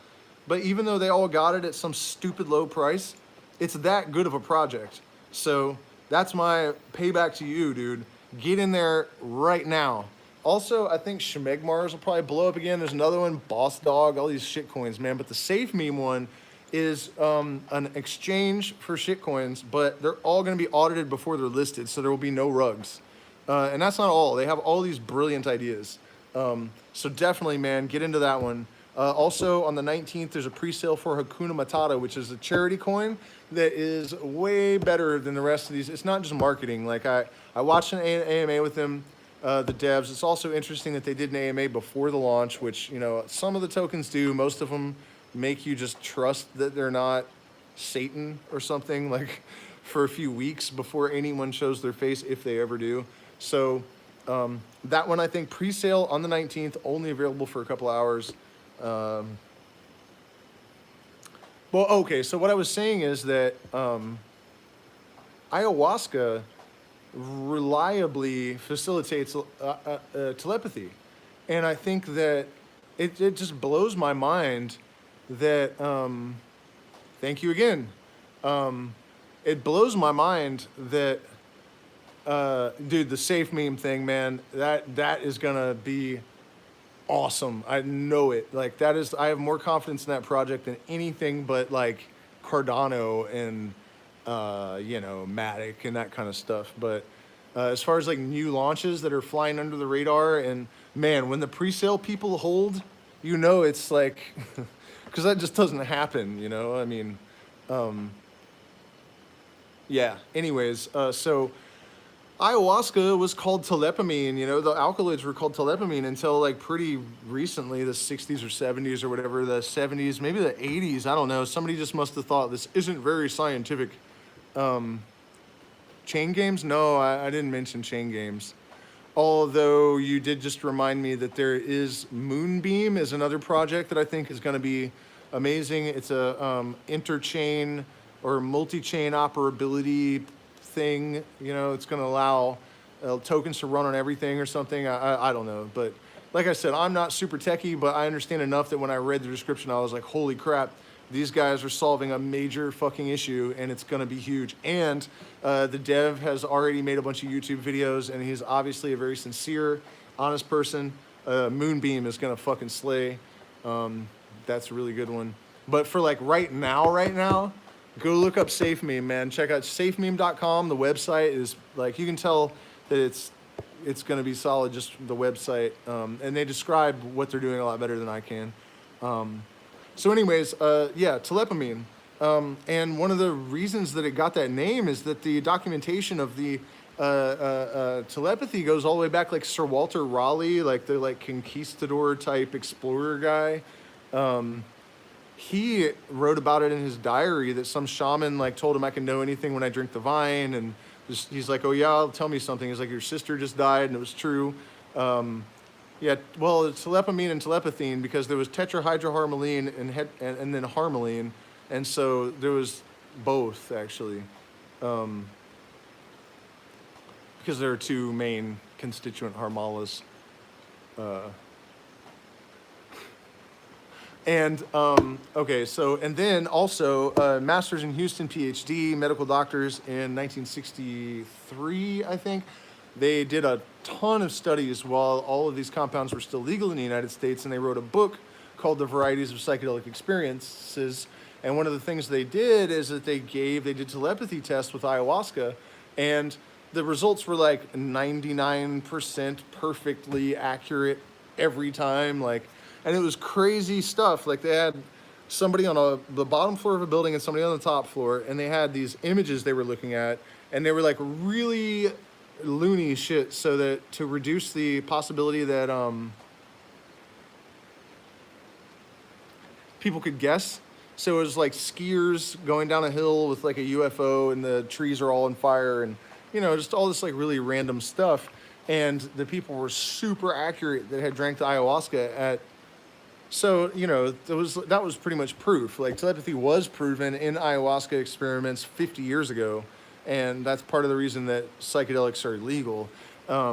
but even though they all got it at some stupid low price, it's that good of a project. So that's my payback to you, dude. Get in there right now. Also, I think Shmegmars will probably blow up again. There's another one, Boss Dog, all these shit coins, man. But the Safe Meme one is an exchange for shit coins, but they're all going to be audited before they're listed, so there will be no rugs. And that's not all. They have all these brilliant ideas. So definitely, man, get into that one. Also, on the 19th, there's a pre-sale for Hakuna Matata, which is a charity coin that is way better than the rest of these. It's not just marketing. Like, I watched an AMA with them, the devs. It's also interesting that they did an AMA before the launch, which, some of the tokens do. Most of them make you just trust that they're not Satan or something. Like, for a few weeks before anyone shows their face, if they ever do. So that one, I think, pre-sale on the 19th, only available for a couple hours. Well, okay, so what I was saying is that ayahuasca reliably facilitates telepathy. And I think that it just blows my mind that, thank you again. It blows my mind that, dude, the safe meme thing, man, that is gonna be awesome. I know it. Like, that is, I have more confidence in that project than anything but like Cardano and Matic and that kind of stuff. But as far as like new launches that are flying under the radar, and man, when the pre-sale people hold, it's like, because that just doesn't happen, I mean, yeah. Anyways, so ayahuasca was called telepamine. The alkaloids were called telepamine until like pretty recently, the 60s or 70s or whatever, the 70s, maybe the 80s. I don't know. Somebody just must have thought this isn't very scientific. Chain games? No, I didn't mention chain games. Although you did just remind me that there is Moonbeam is another project that I think is going to be amazing. It's a interchain or multi-chain operability thing. It's going to allow tokens to run on everything or something. I don't know. But like I said, I'm not super techie, but I understand enough that when I read the description, I was like, holy crap. These guys are solving a major fucking issue, and it's going to be huge. And the dev has already made a bunch of YouTube videos, and he's obviously a very sincere, honest person. Moonbeam is going to fucking slay. That's a really good one. But for like right now, go look up SafeMeme, man. Check out safememe.com. The website is like, you can tell that it's going to be solid, just the website. And they describe what they're doing a lot better than I can. So anyways, yeah, telepamine. And one of the reasons that it got that name is that the documentation of the telepathy goes all the way back, like Sir Walter Raleigh, like the like conquistador type explorer guy. He wrote about it in his diary that some shaman like told him, I can know anything when I drink the vine. And he's like, oh yeah, tell me something. He's like, your sister just died, and it was true. Yeah, well, it's telepamine and telepathine because there was tetrahydroharmaline and then harmaline, and so there was both actually, because there are two main constituent harmalas. Okay, so and then also masters in Houston, PhD, medical doctors in 1963, I think. They did a ton of studies while all of these compounds were still legal in the United States, and they wrote a book called The Varieties of Psychedelic Experiences. And one of the things they did is that they did telepathy tests with ayahuasca, and the results were like 99% perfectly accurate every time. And it was crazy stuff. Like they had somebody on the bottom floor of a building and somebody on the top floor, and they had these images they were looking at, and they were like really loony shit, so that to reduce the possibility that people could guess. So it was like skiers going down a hill with like a UFO, and the trees are all on fire, and just all this like really random stuff. And the people were super accurate that had drank the ayahuasca so that was pretty much proof. Like telepathy was proven in ayahuasca experiments 50 years ago. And that's part of the reason that psychedelics are illegal. I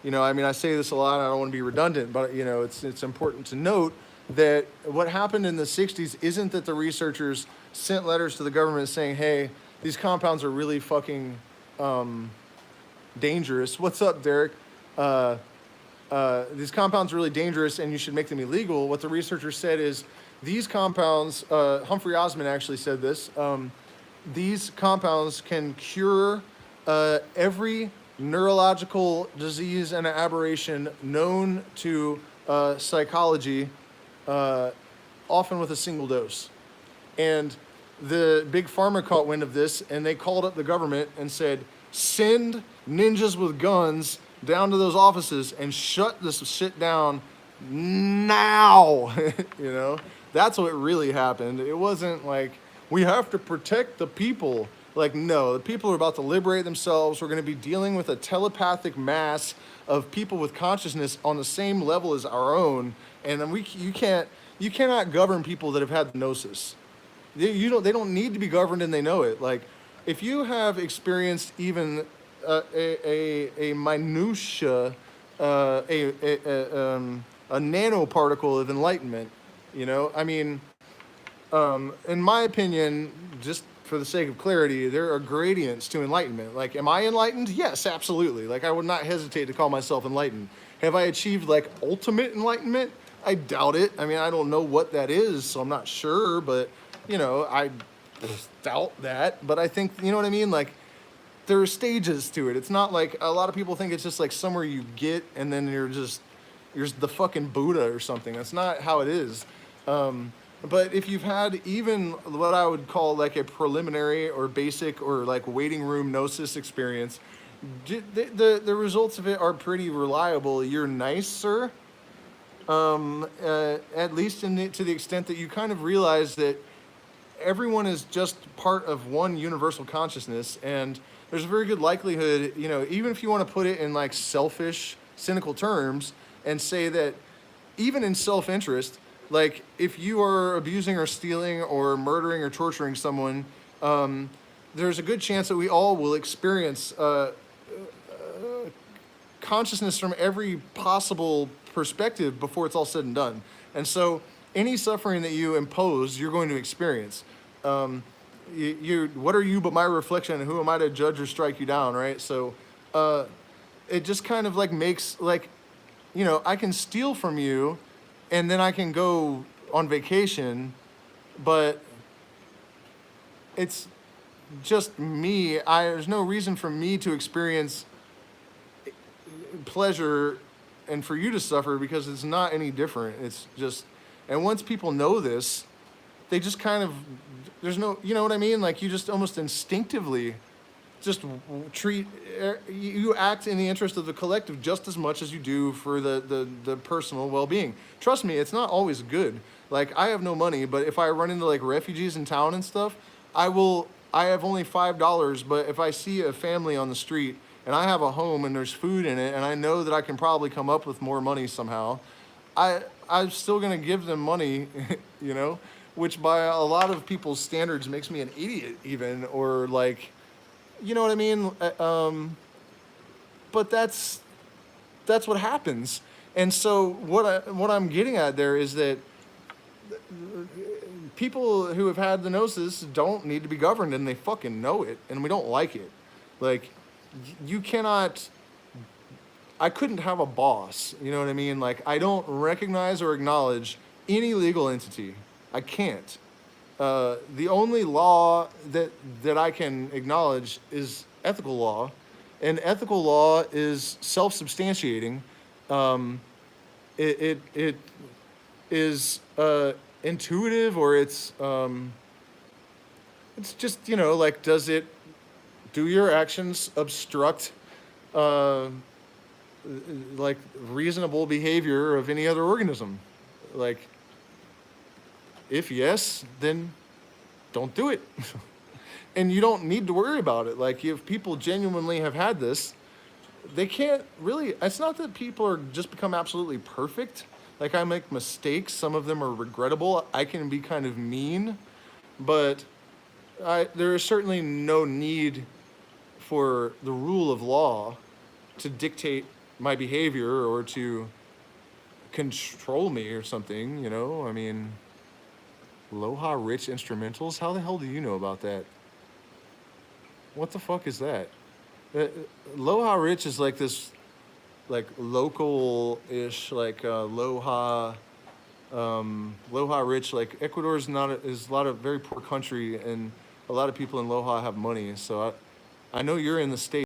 mean, I say this a lot, and I don't want to be redundant, but it's important to note that what happened in the 60s isn't that the researchers sent letters to the government saying, hey, these compounds are really fucking dangerous. What's up, Derek? These compounds are really dangerous, and you should make them illegal. What the researchers said is these compounds, Humphrey Osmond actually said this, these compounds can cure every neurological disease and aberration known to psychology, often with a single dose. And the big pharma caught wind of this, and they called up the government and said, send ninjas with guns down to those offices and shut this shit down now. That's what really happened. It wasn't like, we have to protect the people. Like, no, the people are about to liberate themselves. We're going to be dealing with a telepathic mass of people with consciousness on the same level as our own, and then you cannot govern people that have had gnosis. They don't need to be governed, and they know it. Like, if you have experienced even a minutia, a nanoparticle of enlightenment, you know, I mean, in my opinion, just for the sake of clarity, there are gradients to enlightenment. Like, am I enlightened? Yes, absolutely. Like, I would not hesitate to call myself enlightened. Have I achieved like ultimate enlightenment? I doubt it. I mean, I don't know what that is, so I'm not sure, but you know, I doubt that. But I think, you know what I mean? Like, there are stages to it. It's not like a lot of people think it's just like somewhere you get and then you're the fucking Buddha or something. That's not how it is. But if you've had even what I would call like a preliminary or basic or like waiting room gnosis experience, the results of it are pretty reliable. You're nice, sir. At least to the extent that you kind of realize that everyone is just part of one universal consciousness, and there's a very good likelihood, you know, even if you want to put it in like selfish, cynical terms and say that even in self-interest, like if you are abusing or stealing or murdering or torturing someone, there's a good chance that we all will experience consciousness from every possible perspective before it's all said and done. And so any suffering that you impose, you're going to experience. What are you but my reflection, and who am I to judge or strike you down, right? So it just kind of like makes, like, you know, I can steal from you and then I can go on vacation, but it's just me. There's no reason for me to experience pleasure and for you to suffer, because it's not any different. It's just, and once people know this, they just kind of, there's no, you know what I mean? Like, you just almost instinctively just you act in the interest of the collective just as much as you do for the personal well-being. Trust me, it's not always good. Like, I have no money, but if I run into like refugees in town and stuff, I have only $5, but if I see a family on the street and I have a home and there's food in it and I know that I can probably come up with more money somehow, I'm still gonna give them money, you know, which by a lot of people's standards makes me an idiot even, or like, you know what I mean? But that's what happens. And so what I'm getting at there is that people who have had the gnosis don't need to be governed, and they fucking know it, and we don't like it. Like, you cannot, I couldn't have a boss, you know what I mean? Like, I don't recognize or acknowledge any legal entity. I can't. The only law that I can acknowledge is ethical law, and ethical law is self-substantiating. It is intuitive, or it's just, you know, like, do your actions obstruct like reasonable behavior of any other organism? Like, if yes, then don't do it. And you don't need to worry about it. Like, if people genuinely have had this, they can't really, it's not that people are just become absolutely perfect. Like, I make mistakes, some of them are regrettable. I can be kind of mean, but there is certainly no need for the rule of law to dictate my behavior or to control me or something, you know? I mean, Aloha Rich Instrumentals? How the hell do you know about that? What the fuck is that? Aloha Rich is like this, like, local-ish, like, Aloha Rich. Like, Ecuador is a lot of very poor country, and a lot of people in Loja have money. So I know you're in the States.